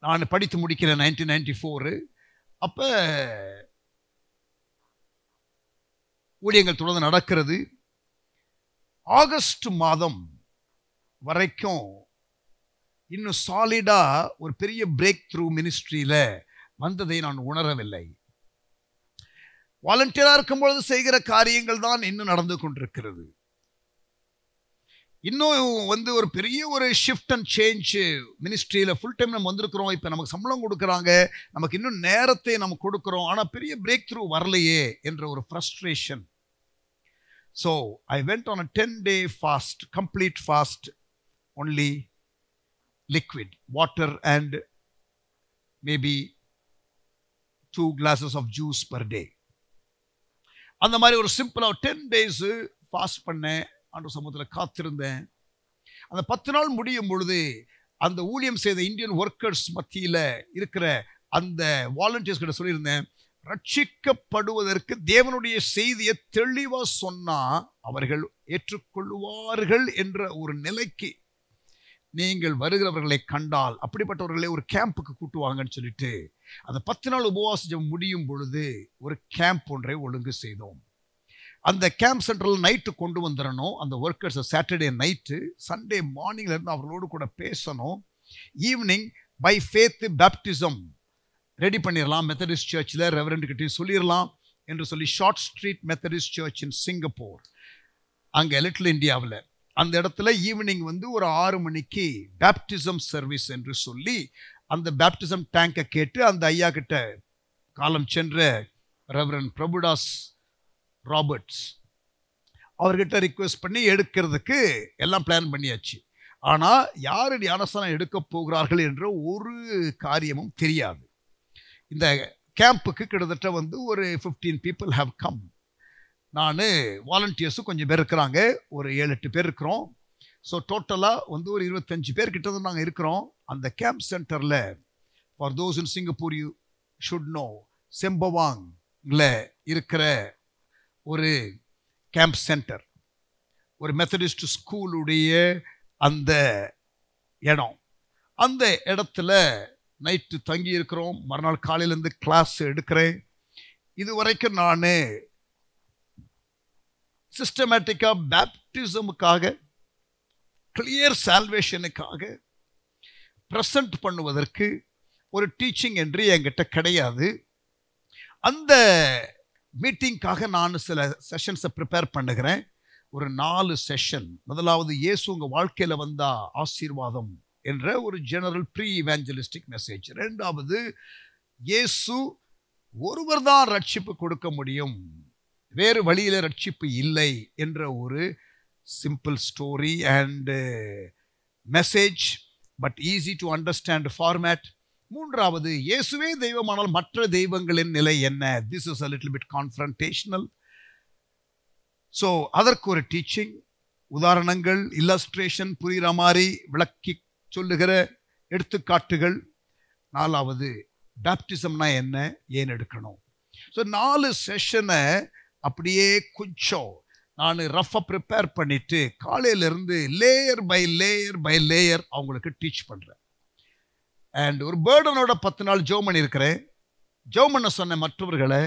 நான் படித்து முடிக்கிறேன் 1994. அப்போ ஊழியங்கள் தொடர்ந்து நடக்கிறது. ஆகஸ்ட் மாதம் வரைக்கும் இன்னும் சாலிடா ஒரு பெரிய பிரேக் த்ரூ மினிஸ்ட்ரியில வந்ததை நான் உணரவில்லை. வாலண்டியரா இருக்கும்பொழுது செய்கிற காரியங்கள் தான் இன்னும் நடந்து கொண்டிருக்கிறது. இன்னும் ஒரு பெரிய ஒரு ஷிஃப்ட் அண்ட் சேஞ்ச் மினிஸ்ட்ரியில ஃபுல் டைம் நம்ம வந்திருக்கிறோம். இப்போ நமக்கு சம்பளம் கொடுக்குறாங்க, நமக்கு இன்னும் நேரத்தை நம்ம கொடுக்குறோம், ஆனால் பெரிய பிரேக் த்ரூ வரலையே என்ற ஒரு frustration. So I went on a 10-day fast, complete fast, only liquid water and maybe 2 glasses of juice per day. அந்த மாதிரி ஒரு சிம்பிளா 10 days ஃபாஸ்ட் பண்ணேன். ஆண்டவர் சமூகத்தில் காத்திருந்தேன். அந்த 10 நாள் முடியும் பொழுது அந்த ஊழியம் செய்த இந்தியன் ஒர்க்கர்ஸ் மத்தியில் இருக்கிற அந்த வாலண்டியர்ஸ் கிட்ட சொல்லியிருந்தேன், ரட்சிக்கப்படுவதற்கு தேவனுடைய செய்தியை தெளிவா சொன்னா அவர்கள் ஏற்றுக்கொள்வார்கள் என்ற ஒரு நிலைக்கு நீங்கள் வருகிறவர்களை கண்டால் அப்படிப்பட்டவர்களை ஒரு கேம்புக்கு கூட்டுவாங்கன்னு சொல்லிட்டு அந்த 10 நாள் உபவாசம் முடியும் பொழுது ஒரு கேம்ப் ஒன்றை ஒழுங்கு செய்தோம். அந்த கேம்ப் சென்டரில் நைட்டு கொண்டு வந்துடணும். அந்த ஒர்க்கர்ஸ் சாட்டர்டே நைட்டு, சண்டே மார்னிங்ல இருந்து அவர்களோடு கூட பேசணும். Evening by faith baptism ready பண்ணிடலாம். மெத்தடிஸ்ட் சர்ச்சில் ரெவரண்ட் கிட்டையும் சொல்லிடலாம் என்று சொல்லி Short Street Methodist church in Singapore, அங்கே லிட்டில் இந்தியாவில், அந்த இடத்துல ஈவினிங் ஒரு 6 மணிக்கு பேப்டிசம் சர்வீஸ் என்று சொல்லி அந்த பேப்டிசம் டேங்கை கேட்டு அந்த ஐயா கிட்ட காலம் சென்ற ரெவரண்ட் பிரபுதாஸ் ராபர்ட்ஸ் அவர்கிட்ட ரிக்வெஸ்ட் பண்ணி எடுக்கிறதுக்கு எல்லாம் பிளான் பண்ணியாச்சு. ஆனால் யார் ஞானஸ்தானம் எடுக்க போகிறார்கள் என்ற ஒரு காரியமும் தெரியாது. இந்த கேம்புக்கு கிட்டத்தட்ட ஒரு 15 people have come. நான் வாலண்டியர்ஸும் கொஞ்சம் பேர் இருக்கிறாங்க, ஒரு 7-8 பேர் இருக்கிறோம். ஸோ டோட்டலாக ஒரு 25 பேர் கிட்ட தான் நாங்கள் இருக்கிறோம். அந்த கேம்ப் சென்டரில் for those in Singapore you should know, செம்பவாங்கில் இருக்கிற ஒரு கேம்ப் சென்டர், ஒரு மெத்தடிஸ்ட் ஸ்கூலுடைய அந்த இடம். அந்த இடத்துல நைட்டு தங்கி இருக்கிறோம். மறுநாள் காலையிலேருந்து கிளாஸ் எடுக்கிறேன். இதுவரைக்கும் நான் சிஸ்டமேட்டிக்காக பேப்டிசமுக்காக, கிளியர் சால்வேஷனுக்காக ப்ரெசன்ட் பண்ணுவதற்கு ஒரு டீச்சிங் என்று என்கிட்ட கிடையாது. அந்த மீட்டிங்காக நான் சில செஷன்ஸை ப்ரிப்பேர் பண்ணுகிறேன். ஒரு 4 செஷன். முதலாவது இயேசு உங்கள் வாழ்க்கையில் வந்தா ஆசீர்வாதம் என்ற ஒரு ஜெனரல் ப்ரீ இவாஞ்சலிஸ்டிக் மெசேஜ். 2வது இயேசு ஒருவர் தான் ரட்சிப்பு கொடுக்க முடியும், வேறு வழியில் ரட்சிப்பு இல்லை என்ற ஒரு simple story and message, but easy to understand format. 3வது இயேசுவே தெய்வமானால் மற்ற தெய்வங்களின் நிலை என்ன? This is a little bit confrontational. So அதற்கு ஒரு டீச்சிங், உதாரணங்கள், இல்லஸ்ட்ரேஷன், புரிகிற மாதிரி விளக்கி சொல்லுகிற எடுத்துக்காட்டுகள். 4வது பேப்டிசம்னா என்ன, ஏன் எடுக்கணும். ஸோ 4 செஷனை அப்படியே கொஞ்சம் நான் ரஃபாக ப்ரிப்பேர் பண்ணிட்டு காலையிலேருந்து layer by layer by layer அவங்களுக்கு டீச் பண்ணுறேன். அண்ட் ஒரு பேர்டனோட 10 நாள் ஜெபம் பண்ணியிருக்கிறேன். ஜெபம் பண்ண சொன்ன மற்றவர்களை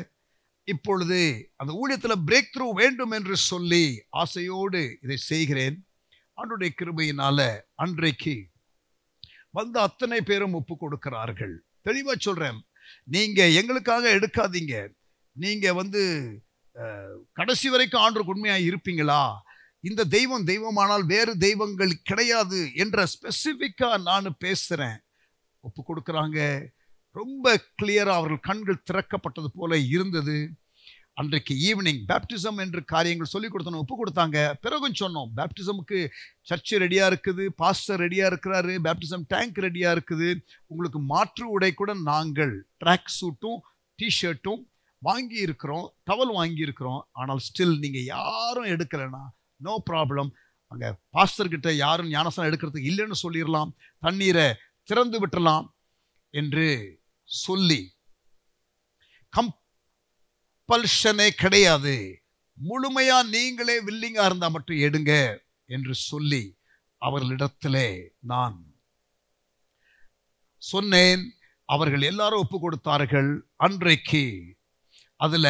இப்பொழுது அந்த ஊழியத்தில் பிரேக் த்ரூ வேண்டும் என்று சொல்லி ஆசையோடு இதை செய்கிறேன். ஆண்டவருடைய கிருபையினால அன்றைக்கு வந்த அத்தனை பேரும் ஒப்பு கொடுக்கிறார்கள். தெளிவாக சொல்கிறேன், நீங்கள் எங்களுக்காக எடுக்காதீங்க, நீங்கள் கடைசி வரைக்கும் ஆண்டவருக்கு உண்மையாக இருப்பீங்களா, இந்த தெய்வம் தெய்வமானால் வேறு தெய்வங்கள் கிடையாது என்ற ஸ்பெசிஃபிக்காக நான் பேசுகிறேன். ஒப்பு கொடுக்குறாங்க. ரொம்ப கிளியராக அவர்கள் கண்கள் திறக்கப்பட்டது போல இருந்தது. அன்றைக்கு ஈவினிங் பேப்டிசம் என்று காரியங்கள் சொல்லிக் கொடுத்தோம், ஒப்பு கொடுத்தாங்க. பிறகும் சொன்னோம், பேப்டிசமுக்கு சர்ச்சு ரெடியாக இருக்குது, பாஸ்டர் ரெடியாக இருக்கிறாரு, பேப்டிசம் டேங்க் ரெடியாக இருக்குது, உங்களுக்கு மாற்று உடை கூட நாங்கள் ட்ராக் சூட்டும் டிஷர்ட்டும் வாங்கி இருக்கிறோம், டவல் வாங்கி இருக்கிறோம். ஆனால் ஸ்டில் நீங்கள் யாரும் எடுக்கலைன்னா நோ ப்ராப்ளம், அங்கே பாஸ்டர்கிட்ட யாரும் ஞானஸ்தானம் எடுக்கிறதுக்கு இல்லைன்னு சொல்லிடலாம், தண்ணீரை திறந்து விட்டுலாம் என்று சொல்லி கம்பல்ஷனே கிடையாது. முழுமையா நீங்களே வில்லிங்கா இருந்தா மட்டும் எடுங்க என்று சொல்லி அவர்களிடத்திலே நான் சொன்னேன். அவர்கள் எல்லாரும் ஒப்பு கொடுத்தார்கள். அன்றைக்கு அதுல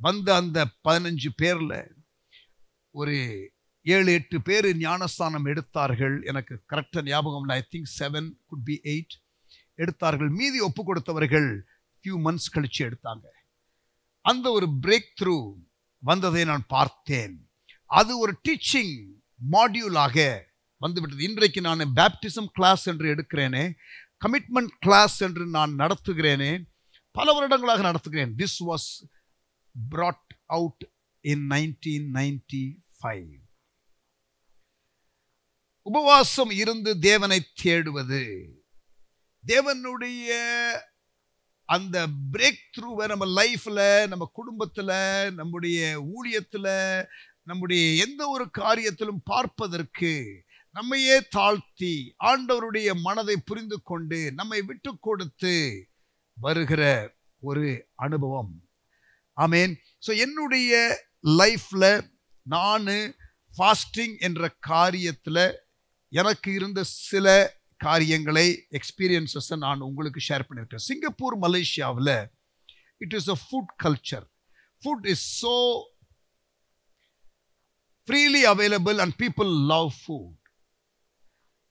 வந்த அந்த 15 பேர்ல ஒரு 7-8 பேர் ஞானஸ்தானம் எடுத்தார்கள். எனக்கு கரெக்டா ஞாபகம் இல்லை. I think 7 could be 8 எடுத்தார்கள். மீதி ஒப்பு கொடுத்தவர்கள் few months கழிச்சு எடுத்தாங்க. அந்த ஒரு பிரேக் த்ரூ வந்ததை நான் பார்த்தேன். அது ஒரு டீச்சிங் மாடியூலாக வந்துவிட்டது. இன்றைக்கு நான் பேப்டிசம் கிளாஸ் என்று எடுக்கிறேனே, கமிட்மெண்ட் கிளாஸ் என்று நான் நடத்துகிறேனே, பல வருடங்களாக நடத்துகிறேன். This was brought out in 1995. உபவாசம் இருந்து தேவனை தேடுவது, தேவனுடைய அந்த பிரேக் த்ரூவை நம்ம லைஃப்ல, நம்ம குடும்பத்துல, நம்முடைய ஊழியத்துல, நம்முடைய எந்த ஒரு காரியத்திலும் பார்ப்பதற்கு நம்மையே தாழ்த்தி ஆண்டவருடைய மனதை புரிந்து கொண்டு நம்மை விட்டு கொடுத்து வருகிற ஒரு அனுபவம். ஆமேன். ஸோ என்னுடைய லைஃப்ல நான் ஃபாஸ்டிங் என்ற காரியத்துல எனக்கு இருந்த சில காரியங்களை, எக்ஸ்பீரியன்சஸ் நான் உங்களுக்கு ஷேர் பண்ணியிருக்கேன். சிங்கப்பூர், மலேசியாவில் it is a food culture. Food is so freely available and people love food.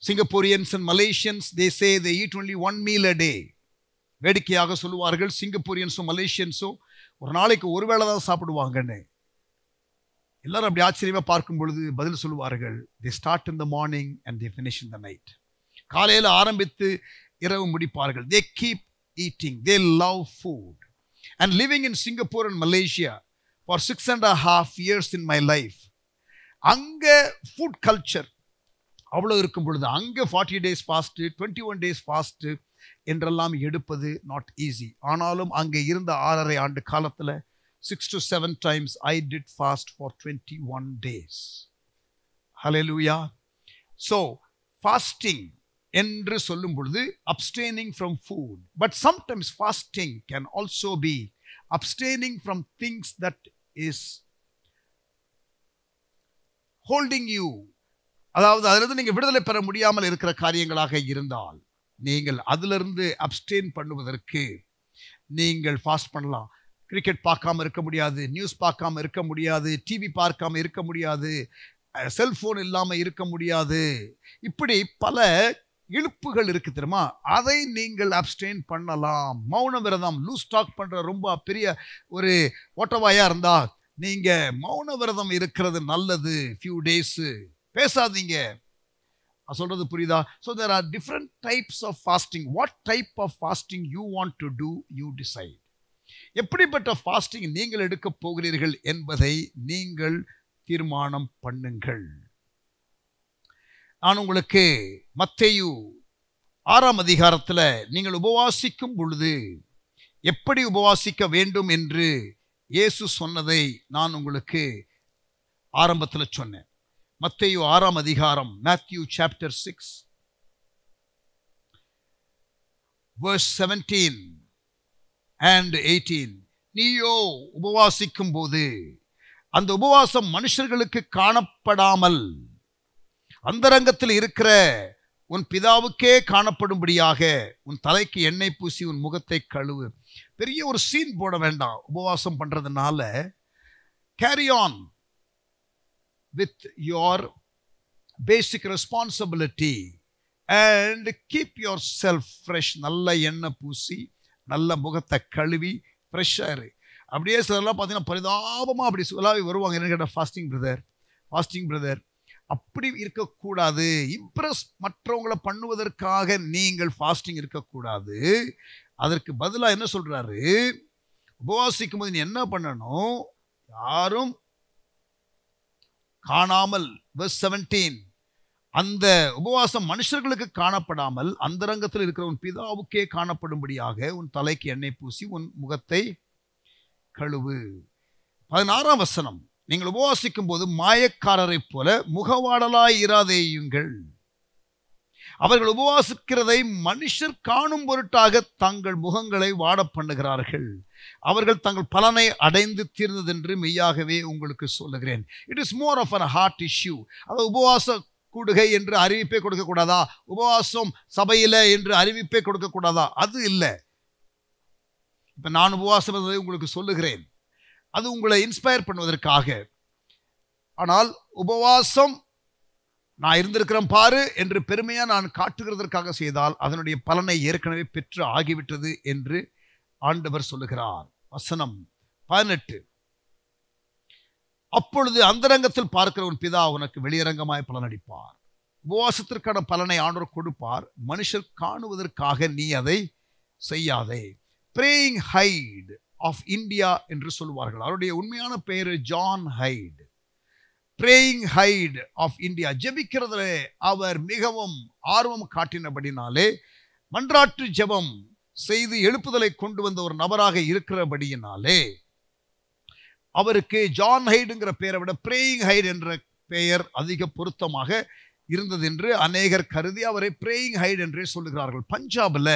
Singaporeans and Malaysians, they say they eat only one meal a day. வேடிக்கையாக சொல்லுவார்கள், சிங்கப்பூரியன்ஸும் மலேசியன்ஸும் ஒரு நாளைக்கு ஒரு வேளை தான் சாப்பிடுவாங்கன்னு. எல்லாரும் அப்படி ஆச்சரியமா பார்க்கும் பொழுது பதில் சொல்லுவார்கள், they start in the morning and they finish in the night. காலையில் ஆரம்பித்து இரவு முடிப்பார்கள். they keep eating, they love food. And living in Singapore and Malaysia for 6.5 years in my life, அங்க ஃபுட் கல்ச்சர் அவ்வளோ இருக்கும் பொழுது அங்கே 40 days ஃபாஸ்ட், 21 days ஃபாஸ்ட் என்றெல்லாம் எடுப்பது நாட் ஈஸி. ஆனாலும் அங்கே இருந்த 6.5 ஆண்டு காலத்தில் 6 to 7 times I did fast for 21 days. Hallelujah. So fasting என்று சொல்லும் பொழுது abstaining from food, but sometimes fasting can also be abstaining from things that is holding you. அதாவது அதிலிருந்து நீங்கள் விடுதலை பெற முடியாமல் இருக்கிற காரியங்களாக இருந்தால் நீங்கள் அதிலிருந்து அப்டெயின் பண்ணுவதற்கு நீங்கள் ஃபாஸ்ட் பண்ணலாம். கிரிக்கெட் பார்க்காம இருக்க முடியாது, நியூஸ் பார்க்காம இருக்க முடியாது, டிவி பார்க்காம இருக்க முடியாது, செல்போன் இல்லாமல் இருக்க முடியாது. இப்படி பல இழுப்புகள் இருக்கு தெரியுமா, அதை நீங்கள் அப்டெயின் பண்ணலாம். மௌன விரதம், லூஸ் டாக் பண்ற ரொம்ப பெரிய ஒரு ஓட்டவாயா இருந்தா நீங்க மௌன விரதம் இருக்கிறது நல்லது. ஃபியூ டேஸ் பேசாதீங்க. சொல்றது புரியுதா? So there are different types of fasting. What type of fasting you want to do, you decide. எப்படிப்பட்ட ஃபாஸ்டிங் நீங்கள் எடுக்க போகிறீர்கள் என்பதை நீங்கள் தீர்மானம் பண்ணுங்கள். நான் உங்களுக்கு மத்தேயு 6ஆம் அதிகாரத்தில் நீங்கள் உபவாசிக்கும் பொழுது எப்படி உபவாசிக்க வேண்டும் என்று இயேசு சொன்னதை நான் உங்களுக்கு ஆரம்பத்தில் சொன்னேன். மத்தேயு 6ஆம் அதிகாரம், Matthew chapter 6 verse 17 and 18. நீயோ உபவாசிக்கும் போது அந்த உபவாசம் மனுஷர்களுக்கு காணப்படாமல் அந்தரங்கத்தில் இருக்கிற உன் பிதாவுக்கே காணப்படும்படியாக உன் தலைக்கு எண்ணெய் பூசி உன் முகத்தை கழுவு. பெரிய ஒரு சீன் போட வேண்டாம். உபவாசம் பண்றதுனால carry on with your basic responsibility and keep your self fresh. நல்ல எண்ணெய் பூசி நல்ல முகத்தை கழுவி ஃப்ரெஷ்ஷாக இரு. அப்படியே சிலர்லாம் பார்த்தீங்கன்னா பரிதாபமாக அப்படி சொல்லாவி வருவாங்க. என்ன கேட்டால் ஃபாஸ்டிங் பிரதர் அப்படி இருக்கக்கூடாது. இம்ப்ரெஸ் மற்றவங்களை பண்ணுவதற்காக நீங்கள் ஃபாஸ்டிங் இருக்கக்கூடாது. அதற்கு பதிலாக என்ன சொல்றாரு, உபவாசிக்கும் போது நீ என்ன பண்ணணும், யாரும் காணாமல், verse 17, அந்த உபவாசம் மனுஷர்களுக்கு காணப்படாமல் அந்தரங்கத்தில் இருக்கிற உன் பிதாவுக்கே காணப்படும்படியாக உன் தலைக்கு எண்ணெய் பூசி உன் முகத்தை கழுவு. 16ஆம் வசனம், நீங்கள் உபவாசிக்கும் போது மாயக்காரரை போல முகவாடலாய் இராதேயுங்கள். அவர்கள் உபவாசிக்கிறதை மனுஷர் காணும் பொருட்டாக தங்கள் முகங்களை வாட பண்ணுகிறார்கள். அவர்கள் தங்கள் பலனை அடைந்து தீர்ந்ததென்று மெய்யாகவே உங்களுக்கு சொல்லுகிறேன். It is more of a heart issue. அதாவது உபவாச கூடுகை என்று அறிவிப்பே கொடுக்கக்கூடாதா, உபவாசம் சபையில என்று அறிவிப்பே கொடுக்கக்கூடாதா, அது இல்லை. இப்ப நான் உபவாசம் உங்களுக்கு சொல்லுகிறேன், அது உங்களை இன்ஸ்பயர் பண்ணுவதற்காக. ஆனால் உபவாசம் நான் இருந்திருக்கிறேன் பாரு என்று பெருமையா நான் காட்டுகிறதற்காக செய்தால் அதனுடைய பலனை ஏற்கனவே பெற்று ஆகிவிட்டது என்று ஆண்டவர் சொல்லுகிறார். வசனம் 18. அப்பொழுது அந்தரங்கத்தில் பார்க்கிற உன் பிதா உனக்கு வெளியரங்கமாய் பலனளிப்பார். உபவாசத்திற்கான பலனை ஆண்டவர் கொடுப்பார். மனுஷர் காணுவதற்காக நீ அதை செய்யாதே. பிரேயிங் ஹைட் ஆஃப் இந்தியா என்று சொல்வார்கள். அவருடைய உண்மையான பெயர் John Hyde. Praying Hyde of India, ஜெபிக்கிறதிலே அவர் மிகவும் ஆர்வம் காட்டினபடினாலே, மன்றாட்டு ஜெபம் செய்து எழுப்புதலை கொண்டு வந்த ஒரு நபராக இருக்கிறபடியினாலே அவருக்கு ஜான் ஹைடுங்கிற பெயரை விட பிரேயிங் ஹைட் என்ற பெயர் அதிக பொருத்தமாக இருந்தது என்று அநேகர் கருதி அவரை பிரேயிங் ஹைட் என்றே சொல்லுகிறார்கள். பஞ்சாபில்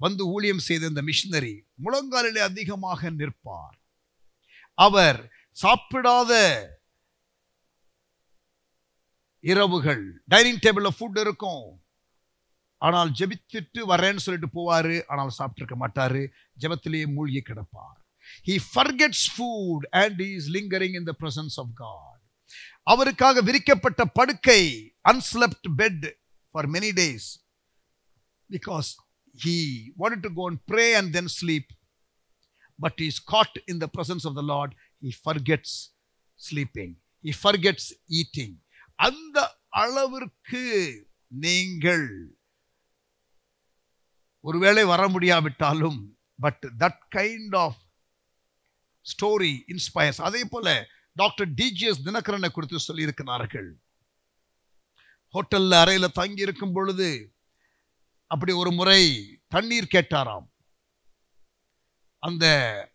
வந்து ஊழியம் செய்த இந்த மிஷனரி முழங்காலிலே அதிகமாக நிற்பார். அவர் சாப்பிடாத இரவுகள், டைனிங் டேபிள்ல ஃபுட் இருக்கும், ஆனால் ஜெபித்துட்டு வரேன்னு சொல்லிட்டு போவாரு, ஆனால் சாப்பிட்டிருக்க மாட்டாரு, ஜெபத்திலேயே மூழ்கி கிடப்பார். He forgets food and he is lingering in the presence of God. அவருக்காக விரிக்கப்பட்ட படுக்கை, unslept bed for many days, because he wanted to go and pray and then sleep, but he is caught in the presence of the Lord. He forgets sleeping, he forgets eating. அந்த அளவிற்கு நீங்கள் ஒருவேளை வர முடியாவிட்டாலும், but that kind of story inspires. அதே போல doctor DGS தினகரனை குறித்து சொல்லி இருக்கிறார்கள். ஹோட்டல்ல அறையில தங்கி இருக்கும் பொழுது அப்படி ஒரு முறை தண்ணீர் கேட்டாராம் அந்த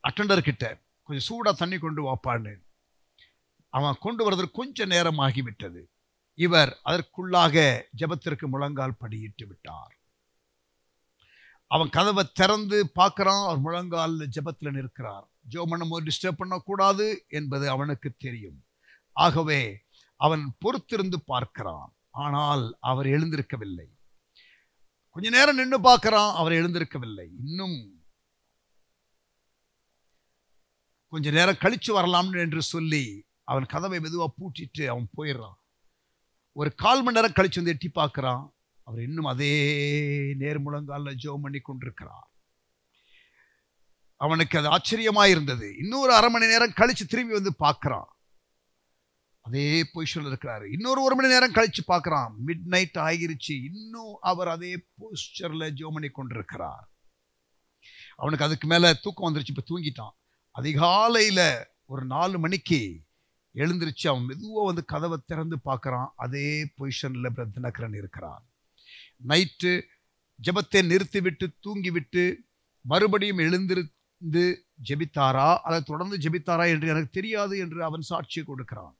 அட்டெண்டர் கிட்ட, கொஞ்சம் சூடா தண்ணி கொண்டு வாப்பான்னு. அவன் கொண்டு வரதற்கு கொஞ்சம் நேரம் ஆகிவிட்டது. இவர் அதற்குள்ளாக ஜெபத்திற்கு முழங்கால் படியிட்டு விட்டார். அவன் கதவை திறந்து பார்க்கிறான், அவர் முழங்கால் ஜெபத்தில் நிற்கிறார். ஜெபம் பண்ணும்போது டிஸ்டர்ப் பண்ணக்கூடாது என்பது அவனுக்கு தெரியும். ஆகவே அவன் பொறுத்திருந்து பார்க்கிறான். ஆனால் அவர் எழுந்திருக்கவில்லை. கொஞ்ச நேரம் நின்று பார்க்கிறான், அவர் எழுந்திருக்கவில்லை. இன்னும் கொஞ்ச நேரம் கழிச்சு வரலாம் என்று சொல்லி அவன் கதவை மெதுவா பூட்டிட்டு அவன் போயிடுறான். ஒரு 1/4 மணி நேரம் கழிச்சு வந்து எட்டி பார்க்கிறான், அவர் இன்னும் அதே நேர்முழங்கால ஜெபம் பண்ணி கொண்டிருக்கிறார். அவனுக்கு அது ஆச்சரியமா இருந்தது. இன்னொரு 1/2 மணி நேரம் கழிச்சு திரும்பி வந்து பார்க்கிறான், அதே பொசிஷன்ல இருக்கிறாரு. இன்னொரு 1 மணி நேரம் கழிச்சு பார்க்கிறான், மிட் நைட் ஆகிருச்சு, இன்னும் அவர் அதே போஸ்டர்ல ஜெபம் பண்ணி கொண்டிருக்கிறார். அவனுக்கு அதுக்கு மேல தூக்கம் வந்துருச்சு, இப்ப தூங்கிட்டான். அதிகாலையில ஒரு 4 மணிக்கு எழுந்திருச்சு அவன் மெதுவா வந்து கதவை திறந்து பார்க்கறான், அதே பொசிஷன்ல தினகரன் இருக்கிறான். நைட்டு ஜெபத்தை நிறுத்திவிட்டு தூங்கிவிட்டு மறுபடியும் எழுந்திருந்து ஜெபித்தாரா, அதை தொடர்ந்து ஜெபித்தாரா என்று எனக்கு தெரியாது என்று அவன் சாட்சி கொடுக்கிறான்.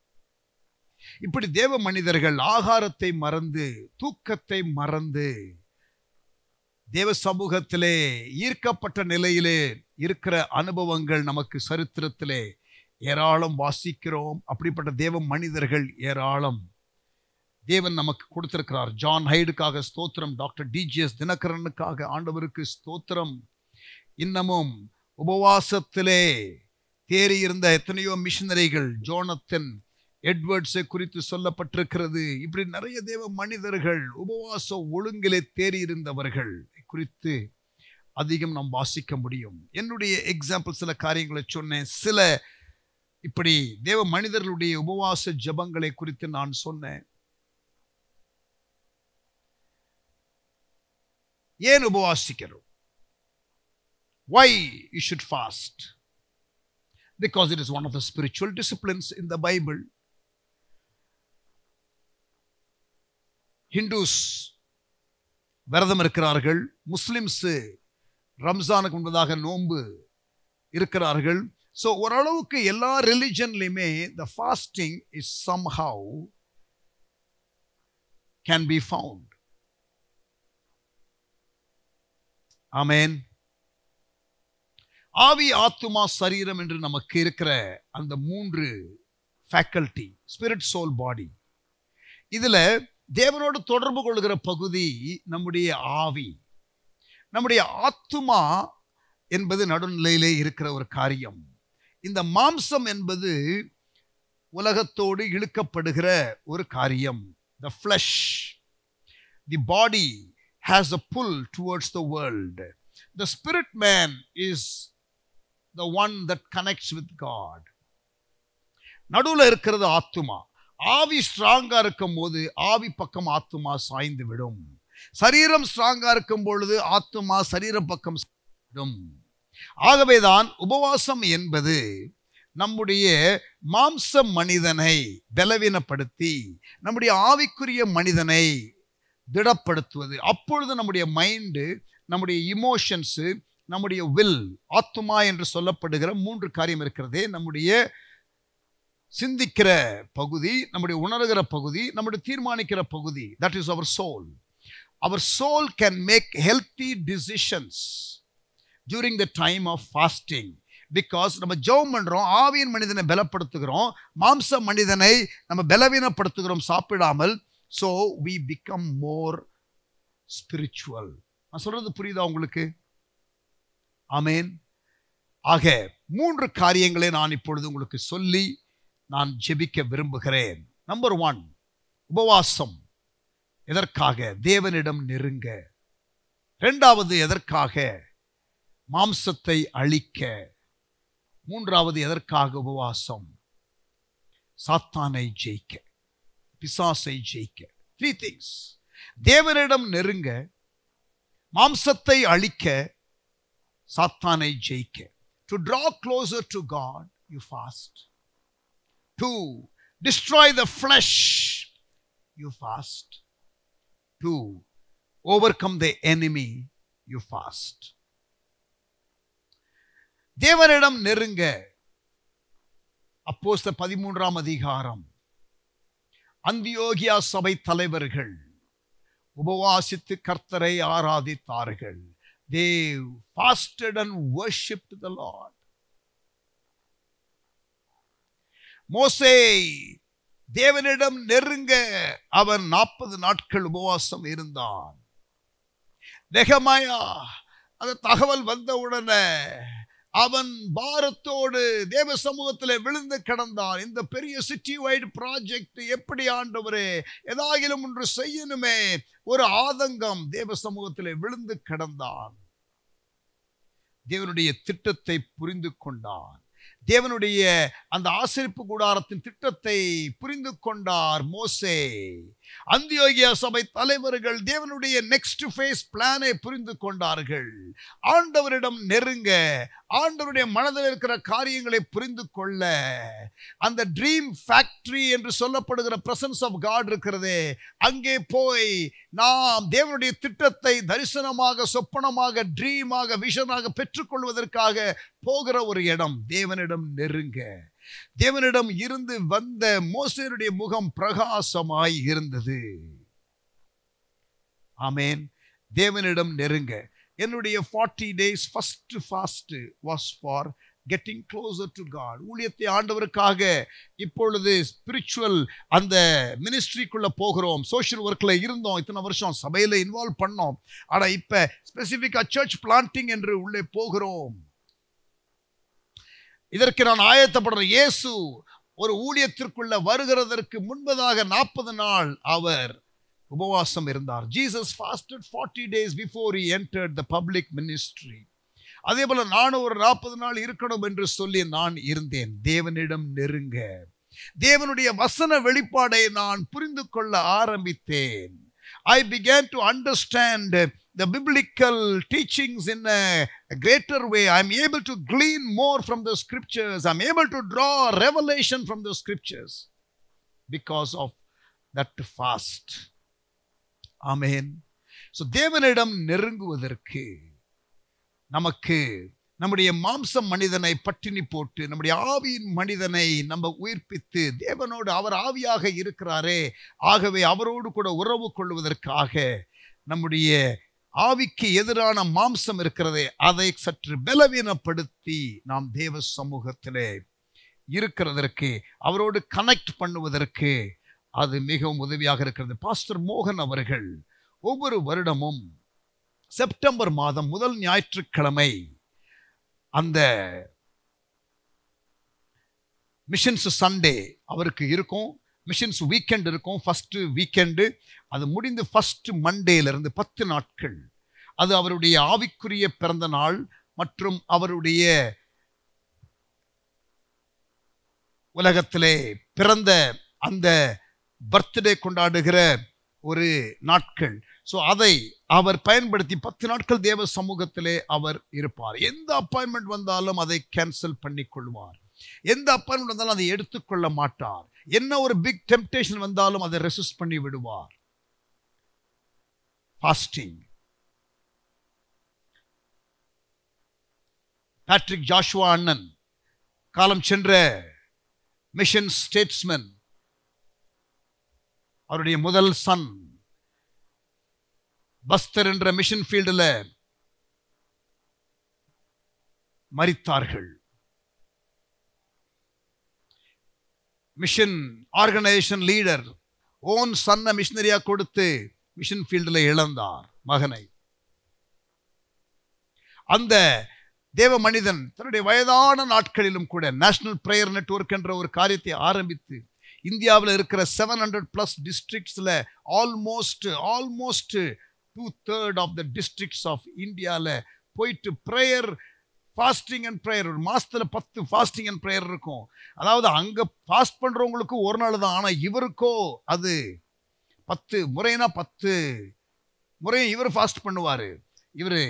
இப்படி தேவ மனிதர்கள் ஆகாரத்தை மறந்து தூக்கத்தை மறந்து தேவ சமூகத்திலே ஈர்க்கப்பட்ட நிலையிலே இருக்கிற அனுபவங்கள் நமக்கு சரித்திரத்திலே ஏராளம் வாசிக்கிறோம். அப்படிப்பட்ட தேவ மனிதர்கள் ஏராளம் தேவன் நமக்கு கொடுத்திருக்கிறார். ஜான் ஹைடுக்காக ஸ்தோத்திரம், டாக்டர் டிஜிஎஸ் தினகரனுக்காக ஆண்டவருக்கு ஸ்தோத்திரம். இன்னமும் உபவாசத்திலே தேறி இருந்த எத்தனையோ மிஷனரிகள், ஜோனத்தன் எட்வர்ட்ஸை குறித்து சொல்லப்பட்டிருக்கிறது. இப்படி நிறைய தேவ மனிதர்கள் உபவாச ஒழுங்கிலே தேறி இருந்தவர்கள் குறித்து அதிகம் நாம் வாசிக்க முடியும். என்னுடைய எக்ஸாம்பிள் சில காரியங்களை சொன்னேன். சில இப்படி தேவ மனிதர்களுடைய உபவாச ஜெபங்களை குறித்து நான் சொன்னேன். ஏன் உபவாசிக்கிறோம்? Why you should fast? Because it is one of the spiritual disciplines in the Bible. Hindus விரதம் இருக்கிறார்கள், முஸ்லிம்ஸ் ரம்ஜானுக்கு முன்பதாக நோன்பு இருக்கிறார்கள். ஸோ ஓரளவுக்கு எல்லா ரிலிஜன்லையுமே the fasting is somehow can be found. ஆமென். ஆவி, ஆத்துமா, சரீரம் என்று நமக்கு இருக்கிற அந்த 3 ஃபேக்கல்டி, ஸ்பிரிட், சோல், பாடி. இதுல தேவனோடு தொடர்பு கொள்கிற பகுதி நம்முடைய ஆவி. நம்முடைய ஆத்துமா என்பது நடுநிலையிலே இருக்கிற ஒரு காரியம். இந்த மாம்சம் என்பது உலகத்தோடு இழுக்கப்படுகிற ஒரு காரியம். The flesh, the body has a pull towards the world. The spirit man is the one that connects with God. நடுவுல இருக்கிறது ஆத்துமா. ஆவி ஸ்ட்ராங்கா இருக்கும் போது ஆவி பக்கம் ஆத்துமா சாய்ந்து விடும். சரீரம் ஸ்ட்ராங்கா இருக்கும் பொழுது ஆத்துமா சரீர பக்கம் விடும். ஆகவேதான் உபவாசம் என்பது நம்முடைய மாம்ச மனிதனை பலவீனப்படுத்தி நம்முடைய ஆவிக்குரிய மனிதனை திடப்படுத்துவது. அப்பொழுது நம்முடைய மைண்டு, நம்முடைய இமோஷன்ஸ், நம்முடைய வில், ஆத்துமா என்று சொல்லப்படுகிற 3 காரியம் இருக்கிறதே, நம்முடைய சிந்திக்கிற பகுதி, நம்முடைய உணர்கிற பகுதி, நம்முடைய தீர்மானிக்கிற பகுதி. That is our soul. Our soul can make healthy decisions during the time of fasting. Because நம்ம ஜெபம் பண்றோம், ஆவியின் மனிதனை பலப்படுத்துகிறோம், மாம்ச மனிதனை நம்ம பலவீனப்படுத்துகிறோம் சாப்பிடாமல். So we become more spiritual. நான் சொல்றது புரியுதா உங்களுக்கு? ஆமென். ஆக 3 காரியங்களை நான் இப்பொழுது உங்களுக்கு சொல்லி நான் ஜெபிக்க விரும்புகிறேன். நம்பர் 1, உபவாசம். எதற்காக? தேவனிடம் நெருங்க. 2வது, எதற்காக? மாம்சத்தை அழிக்க. 3வது, எதற்காக உபவாசம்? சாத்தானை ஜெயிக்க, பிசாசை ஜெயிக்க. 3 things. தேவனிடம் நெருங்க, மாம்சத்தை அழிக்க, சாத்தானை ஜெயிக்க. To draw closer to God, you fast. To destroy the flesh, you fast. To overcome the enemy, you fast. தேவனிடம் நெருங்க. அப்போஸ்தலர் 13ஆம் அதிகாரம். அந்தியோகியா சபை தலைவர்கள் உபவாசித்து கர்த்தரை ஆராதித்தார்கள். They fasted and worshipped the Lord. மோசே தேவனிடம் நெருங்க அவன் 40 நாட்கள் உபவாசம் இருந்தான். நெகமாயா அந்த தகவல் வந்தவுடனே அவன் பாரத்தோடு தேவ சமூகத்தில் விழுந்து கிடந்தான். இந்த பெரிய சிட்டி வைடு ப்ராஜெக்ட் எப்படி ஆண்டவரே, ஏதாகிலும் ஒன்று செய்யணுமே, ஒரு ஆதங்கம் தேவ சமூகத்தில் விழுந்து கிடந்தான். தேவனுடைய திட்டத்தை புரிந்து கொண்டான். தேவனுடைய அந்த ஆசரிப்பு கூடாரத்தின் திட்டத்தை புரிந்து கொண்டார் மோசே. அந்தியோகியா சபை தலைவர்கள் தேவனுடைய நெக்ஸ்ட் ஃபேஸ் பிளானை புரிந்து கொண்டார்கள். ஆண்டவரிடம் நெருங்க, ஆண்டவருடைய மனதில் இருக்கிற காரியங்களை புரிந்து கொள்ள, அந்த ட்ரீம் ஃபேக்டரி என்று சொல்லப்படுகிற பிரசன்ஸ் ஆஃப் காட் இருக்கிறதே, அங்கே போய் நாம் தேவனுடைய திட்டத்தை தரிசனமாக, சொப்பனமாக, ட்ரீமாக, விஷனாக பெற்றுக்கொள்வதற்காக போகிற ஒரு இடம். தேவனிடம் நெருங்க. தேவனிடம் இருந்து வந்த மோசேயுடைய முகம் பிரகாசமாய் இருந்தது. ஆமென். தேவனிடம் நெருங்க. என்னுடைய 40 days first fast was for getting closer to God. ஊழியத்தை ஆண்டவருக்காக இப்பொழுது ஸ்பிரிச்சுவல் அந்த மினிஸ்ட்ரிக்குள்ள போகிறோம். சோஷியல் ஒர்க்ல இருந்தோம், இத்தனை வருஷம் சபையில இன்வால்வ் பண்ணோம். ஆனா இப்ப ஸ்பெசிபிக்கா சர்ச் பிளான்டிங் என்று உள்ளே போகிறோம். இதற்கு நான் ஆயத்தப்படுறேன். இயேசு ஒரு ஊழியத்திற்குள்ள வருகிறதற்கு முன்பதாக 40 நாள் அவர் உபவாசம் இருந்தார். Jesus fasted 40 days before he entered the public ministry. அதே போல நானும் ஒரு 40 நாள் இருக்கணும் என்று சொல்லி நான் இருந்தேன். தேவனிடம் நெருங்க, தேவனுடைய வசன வெளிப்பாடை நான் புரிந்து கொள்ள ஆரம்பித்தேன். I began to understand the biblical teachings in a greater way. I'm able to glean more from the scriptures. I'm able to draw revelation from the scriptures because of that fast. Amen. So தேவனிடம் நெருங்குவதற்கு நமக்கு நம்முடைய மாம்ச மனிதனை பட்டினி போட்டு நம்முடைய ஆவியின் மனிதனை நம்ம உயிர்ப்பித்து தேவனோடு, அவர் ஆவியாக இருக்கிறாரே, ஆகவே அவரோடு கூட உறவு கொள்வதற்காக நம்முடைய ஆவிக்கு எதிரான மாம்சம் இருக்கிறதே அதை சற்று பலவீனப்படுத்தி நாம் தேவ சமூகத்திலே இருக்கிறதற்கு, அவரோடு கனெக்ட் பண்ணுவதற்கு அது மிகவும் உதவியாக இருக்கிறது. பாஸ்டர் மோகன் அவர்கள் ஒவ்வொரு வருடமும் செப்டம்பர் மாதம் முதல் ஞாயிற்றுக்கிழமை அந்த மிஷன்ஸ் சண்டே அவருக்கு இருக்கும், மிஷன்ஸ் வீக்கெண்ட் இருக்கும். ஃபர்ஸ்ட் வீக்கெண்டு அது முடிந்து ஃபர்ஸ்ட் மண்டேலிருந்து 10 நாட்கள் அது அவருடைய ஆவிக்குரிய பிறந்த நாள் மற்றும் அவருடைய உலகத்திலே பிறந்த அந்த பர்த்டே கொண்டாடுகிற ஒரு நாட்கள். ஸோ அதை அவர் பயன்படுத்தி 10 நாட்கள் தேவ சமூகத்திலே அவர் இருப்பார். எந்த அப்பாயின்மெண்ட் வந்தாலும் அதை கேன்சல் பண்ணி கொள்வார். எந்த அப்பாயின்மெண்ட் வந்தாலும் அதை எடுத்துக்கொள்ள மாட்டார். என்ன ஒரு பிக் டெம்ப்டேஷன் வந்தாலும் அதை ரெசிஸ்ட் பண்ணி விடுவார். ஃபாஸ்டிங். பேட்ரிக் ஜாஷுவா அண்ணன், காலம் சென்ற மிஷன் ஸ்டேட்ஸ்மேன், அவருடைய முதல் சன் பஸ்தர் என்ற மிஷன் ஃபீல்டில் மரித்தார்கள். மிஷன் ஆர்கனைசேஷன் லீடர் ஓன் சன்ன மிஷனரியா கொடுத்து மிஷன் ஃபீல்டில் இழந்தார் மகனை. அந்த தேவ மனிதன் தன்னுடைய வயதான நாட்களிலும் கூட நேஷனல் பிரேயர் நெட்வொர்க் என்ற ஒரு காரியத்தை ஆரம்பித்து இந்தியாவில் இருக்கிற 700+ டிஸ்ட்ரிக்ட்ஸில் almost 2/3 of the districts of இந்தியாவில் போயிட்டு ப்ரேயர், ஃபாஸ்டிங் அண்ட் ப்ரேயர், ஒரு மாதத்தில் 10 ஃபாஸ்டிங் அண்ட் ப்ரேயர் இருக்கும். அதாவது அங்கே ஃபாஸ்ட் பண்ணுறவங்களுக்கு ஒரு நாள் தான், ஆனால் இவருக்கோ அது 10 முறைனா 10 முறையும் இவர் ஃபாஸ்ட் பண்ணுவார். இவர்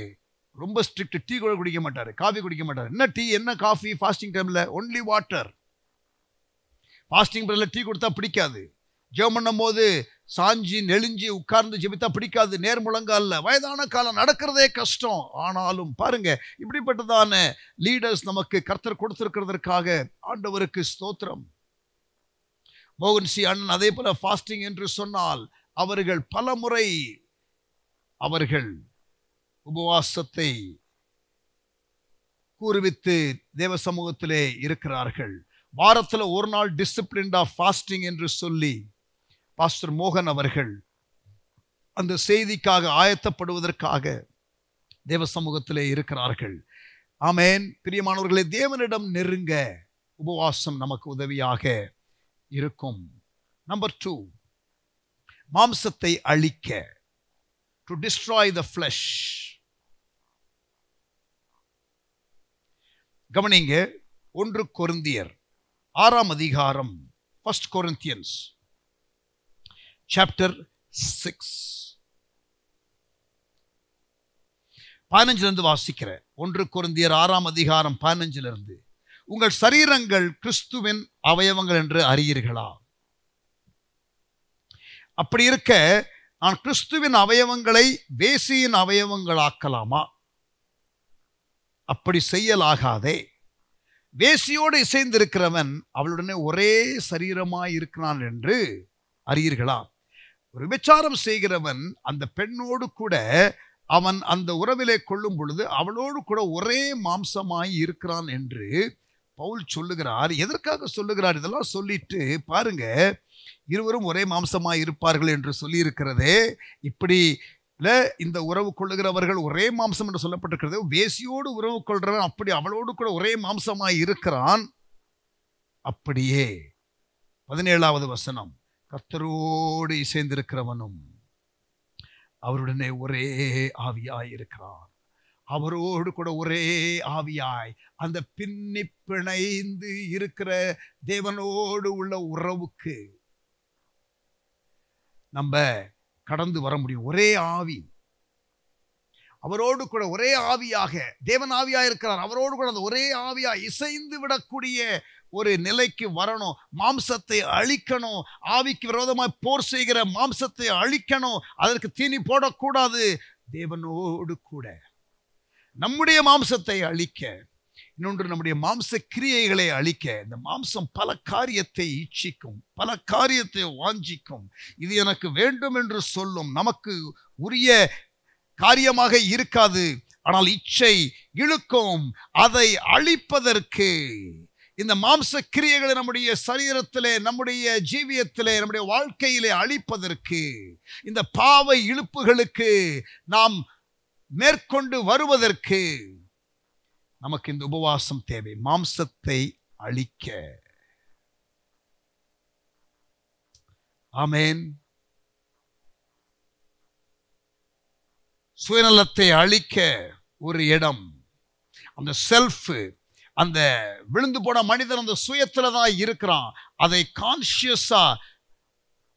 ரொம்ப ஸ்ட்ரிக்ட். டீ கூட குடிக்க மாட்டார், காஃபி குடிக்க மாட்டார். என்ன டீ என்ன காஃபி ஃபாஸ்டிங் டைமில்? Only water. ஃபாஸ்டிங் டைமில் டீ கொடுத்தா பிடிக்காது. ஜெபம் பண்ணும் போது சாஞ்சி நெளிஞ்சி உட்கார்ந்து ஜெபித்தா பிடிக்காது. நேர்முழங்கால வயதான காலம் நடக்கிறதே கஷ்டம். ஆனாலும் பாருங்க, இப்படிப்பட்டதான லீடர்ஸ் நமக்கு கர்த்தர் கொடுத்திருக்கிறதற்காக ஆண்டவருக்கு ஸ்தோத்திரம். மோகன் சி அண்ணன் அதே போல ஃபாஸ்டிங் என்று சொன்னால் அவர்கள் பல முறை அவர்கள் உபவாசத்தை கூறுவித்து தேவ சமூகத்திலே இருக்கிறார்கள். வாரத்தில் ஒரு நாள் டிசிப்ளின்ட் ஆஃப் ஃபாஸ்டிங் என்று சொல்லி பாஸ்டர் மோகன் அவர்கள் அந்த செய்திக்காக ஆயத்தப்படுவதற்காக தேவ சமூகத்திலே இருக்கிறார்கள். ஆமேன். பிரியமானவர்களே, தேவனிடம் நெருங்க உபவாசம் நமக்கு உதவியாக இருக்கும். நம்பர் 2, மாம்சத்தை அழிக்க, டு டிஸ்ட்ராய் த ஃப்ளஷ். கவனிங்க, 1 கொரிந்தியர் 6ஆம் அதிகாரம், 1 Corinthians chapter 6 15 வாசிக்கிறேன். 1 கொரிந்தியர் 6ஆம் அதிகாரம் 15 உங்கள் சரீரங்கள் கிறிஸ்துவின் அவயவங்கள் என்று அறியீர்களா? அப்படி இருக்க நான் கிறிஸ்துவின் அவயவங்களை வேசியின் அவயவங்களாக்கலாமா? அப்படி செய்யலாகாதே. வேசியோடு இசைந்திருக்கிறவன் அவளுடனே ஒரே சரீரமாய் இருக்கிறான் என்று அறியீர்களா? ஒரு விபச்சாரம் செய்கிறவன் அந்த பெண்ணோடு கூட அவன் அந்த உறவிலே கொள்ளும் பொழுது அவளோடு கூட ஒரே மாம்சமாய் இருக்கிறான் என்று பவுல் சொல்லுகிறார். எதற்காக சொல்லுகிறார்? இதெல்லாம் சொல்லிட்டு பாருங்க, இருவரும் ஒரே மாம்சமாய் இருப்பார்கள் என்று சொல்லி இருக்கிறதே. இப்படி இந்த உறவு கொள்ளுகிறவர்கள் ஒரே மாம்சம் என்று சொல்லப்பட்டிருக்கிறது. வேசியோடு உறவு கொள்றவன் அப்படி அவளோடு கூட ஒரே மாம்சமாய் இருக்கிறான். அப்படியே 17வது வசனம், கர்த்தரோடு இசைந்திருக்கிறவனும் அவருடனே ஒரே ஆவியாய் இருக்கிறான். அவரோடு கூட ஒரே ஆவியாய் அந்த பின்னி பிணைந்து இருக்கிற தேவனோடு உள்ள உறவுக்கு நம்ம கடந்து வர முடியும். ஒரே ஆவி, அவரோடு கூட ஒரே ஆவியாக தேவன் ஆவியாக இருக்கிறார். அவரோடு கூட அந்த ஒரே ஆவியாக இசைந்து விடக்கூடிய ஒரு நிலைக்கு வரணும். மாம்சத்தை அழிக்கணும். ஆவிக்கு விரோதமாய் போர் செய்கிற மாம்சத்தை அழிக்கணும். அதற்கு தீனி போடக்கூடாது. தேவனோடு கூட நம்முடைய மாம்சத்தை அழிக்க, இன்னொன்று நம்முடைய மாம்ச கிரியைகளை அழிக்க. இந்த மாம்சம் பல காரியத்தை இச்சிக்கும், பல காரியத்தை வாஞ்சிக்கும். இது எனக்கு வேண்டும் என்று சொல்லும். நமக்கு உரிய காரியமாக இருக்காது. ஆனால் இச்சை இழுக்கும். அதை அழிப்பதற்கு, இந்த மாம்ச கிரியைகளை நம்முடைய சரீரத்திலே, நம்முடைய ஜீவியத்திலே, நம்முடைய வாழ்க்கையிலே அழிப்பதற்கு, இந்த பாவ இழுப்புகளுக்கு நாம் மேற்கொண்டு வருவதற்கு நமக்கு இந்த உபவாசம் தேவை. மாம்சத்தை அழிக்க. ஆமென். சுயநலத்தை அழிக்க ஒரு இடம். அந்த செல்ஃப், அந்த விழுந்து போன மனிதன் அந்த சுயத்துல தான் இருக்கிறான். அதை கான்சியஸா,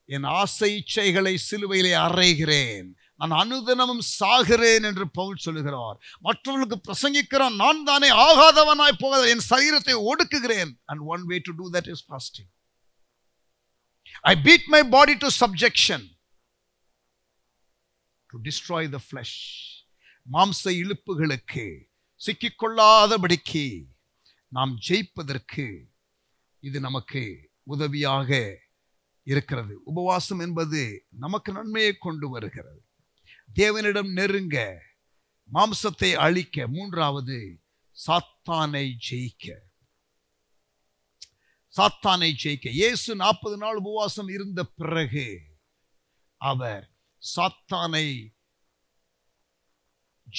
என் ஆசை இச்சைகளை சிலுவையிலே அறைகிறேன், நான் அனுதினமும் சாகிறேன் என்று பவுல் சொல்லுகிறார். மற்றவர்களுக்கு பிரசங்கிக்கிறான், நான் தானே ஆகாதவனாய் போக என் சரீரத்தை ஒடுக்குகிறேன். And one way to do that is fasting. I beat my body to subjection to destroy the flesh. மாம்ச இழுப்புகளுக்கு சிக்கிக்கொள்ளாதபடிக்கு நாம் ஜெயிப்பதற்கு இது நமக்கு உதவியாக இருக்கிறது. உபவாசம் என்பது நமக்கு நன்மையை கொண்டு வருகிறது. தேவனிடம் நெருங்க, மாம்சத்தை அழிக்க. மூன்றாவது, சாத்தானை ஜெயிக்க. சாத்தானை ஜெயிக்க. இயேசு 40 நாள் உபவாசம் இருந்த பிறகு அவர் சாத்தானை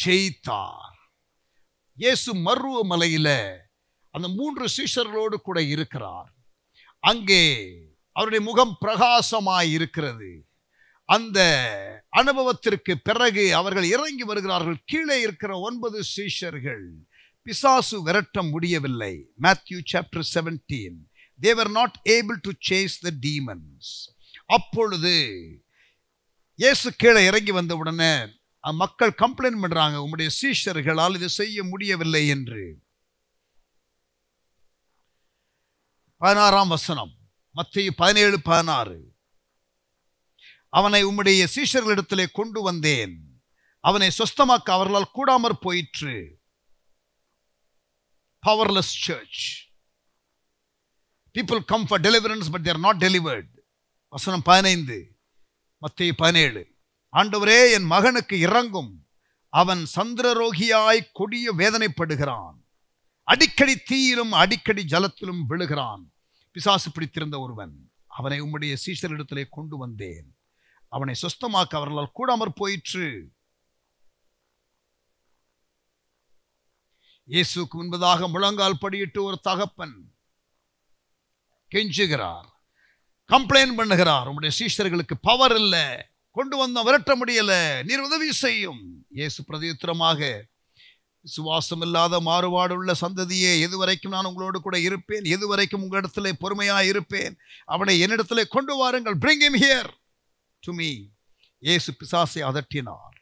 ஜெயித்தார். இயேசு மருவ மலையில அந்த 3 சீஷர்களோடு கூட இருக்கிறார். அங்கே அவருடைய முகம் பிரகாசமாய் இருக்கிறது. அந்த அனுபவத்திற்கு பிறகு அவர்கள் இறங்கி வருகிறார்கள். கீழே இருக்கிற 9 சீஷர்கள் பிசாசு விரட்ட முடியவில்லை. Matthew chapter 17. They were not able to chase the demons. அப்பொழுது இயேசு கீழே இறங்கி வந்த உடனே மக்கள் கம்ப்ளைண்ட் பண்றாங்க, உம்முடைய சீஷர்களால் இதை செய்ய முடியவில்லை என்று. 16ஆம் வசனம், மத்தேயு 17:16. அவனை உம்முடைய சீஷர்களிடத்திலே கொண்டு வந்தேன், அவனை சொஸ்தமாக்க அவர்களால் கூடாமற் போயிற்று. Powerless church. People come for deliverance but they are not delivered. வசனம் 15, மத்தேயு 17. ஆண்டவரே, என் மகனுக்கு இறங்கும், அவன் சந்திரரோகியாய் கொடிய வேதனைப்படுகிறான், அடிக்கடி தீயிலும் அடிக்கடி ஜலத்திலும் விழுகிறான். பிசாசு பிடித்திருந்த ஒருவன், அவனை உம்முடைய சீஷரிடத்திலே கொண்டு வந்தேன், அவனை சொஸ்தமாக்க அவர்களால் கூடாமற் போயிற்று. இயேசுக்கு முன்பதாக முழங்கால் படியிட்டு ஒரு தகப்பன் கெஞ்சுகிறார், கம்ப்ளைண்ட் பண்ணுகிறார், உம்முடைய சீஷர்களுக்கு பவர் இல்லை, கொண்டு வந்த விரட்ட முடியல, நீர் உதவி செய்யும். இயேசு பிரதியுத்தரமாக, விசுவாசம் இல்லாத மாறுபாடுள்ள சந்ததியே, எதுவரைக்கும் நான் உங்களோடு கூட இருப்பேன், எதுவரைக்கும் உங்களிடத்திலே பொறுமையாக இருப்பேன், அவனை என்னிடத்திலே கொண்டு வாருங்கள், bring him here to me. இயேசு பிசாசை அதட்டினார்.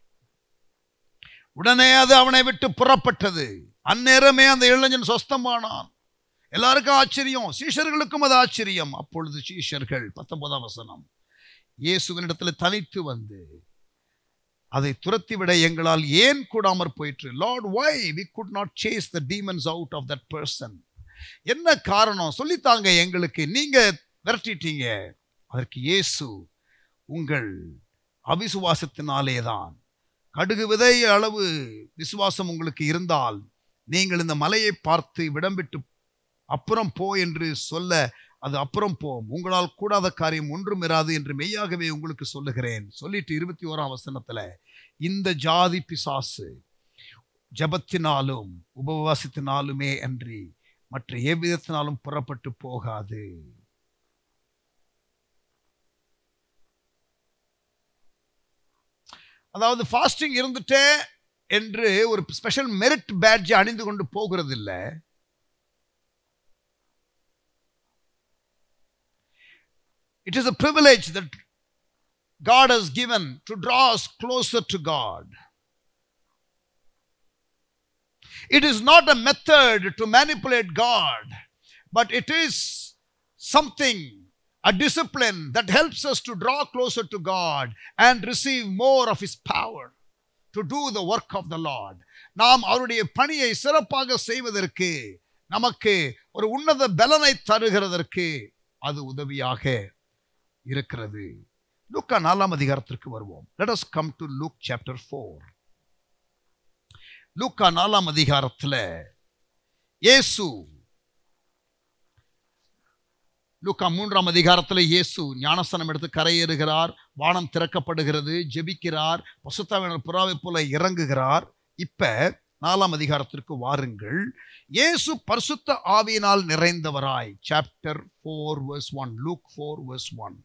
உடனே அது அவனை விட்டு புறப்பட்டது. அந்நேரமே அந்த இளைஞன் சொஸ்தமானான். எல்லாருக்கும் ஆச்சரியம், சீஷர்களுக்கும் அது ஆச்சரியம். அப்பொழுது சீஷர்கள் 19ஆம் வசனம், இயேசுவினிடத்தில் தனித்து வந்து, அதை துரத்திவிட எங்களால் ஏன் கூடாமற் போயிற்று? Lord, why we could not chase the demons out of that person? என்ன காரணம் சொல்லித்தாங்க எங்களுக்கு, நீங்க விரட்டிட்டீங்க. அதற்கு இயேசு, உங்கள் அவிசுவாசத்தினாலே தான். கடுகு விதை அளவு விசுவாசம் உங்களுக்கு இருந்தால் நீங்கள் இந்த மலையை பார்த்து விடம்பிட்டு அப்புறம் போ என்று சொல்ல அது அப்புறம் போம். உங்களால் கூடாத காரியம் ஒன்றும் இராது என்று மெய்யாகவே உங்களுக்கு சொல்லுகிறேன். சொல்லிட்டு 21ஆம் வசனத்துல, இந்த ஜாதி பிசாசு ஜபத்தினாலும் உபவாசத்தினாலுமே அன்றி மற்ற எவ்விதத்தினாலும் புறப்பட்டு போகாது. அதாவது ஃபாஸ்டிங் இருந்துட்டே என்று ஒரு ஸ்பெஷல் மெரிட் பேட்ஜ் அணிந்து கொண்டு போகிறது இல்லை. It is a privilege that God has given to draw us closer to God. It is not a method to manipulate God, but it is something, a discipline that helps us to draw closer to God and receive more of His power to do the work of the Lord. நாம் அவருடைய பணியை சிறப்பாக செய்வதற்கு, நமக்கு ஒரு உன்னத பலனை தருகிறதற்கு அது உதவியாக இருக்கிறது. லூக்கா 4ஆம் அதிகாரத்திற்கு வருவோம். Let us come to Luke chapter 4. லூக்கா 4ஆம் அதிகாரத்தில் இயேசு, லூக்கா 3ஆம் அதிகாரத்தில் இயேசு ஞானஸ்நானம் எடுத்து கரையேறுகிறார், வானம் திறக்கப்படுகிறது, ஜெபிக்கிறார், பசுத்தாவியானவர் புறாவை போல இறங்குகிறார். இப்ப 4ஆம் அதிகாரத்திற்கு வாருங்கள். இயேசு பரிசுத்த ஆவியினால் நிறைந்தவராய், சாப்டர் 4 verse 1, லூக் 4 verse 1.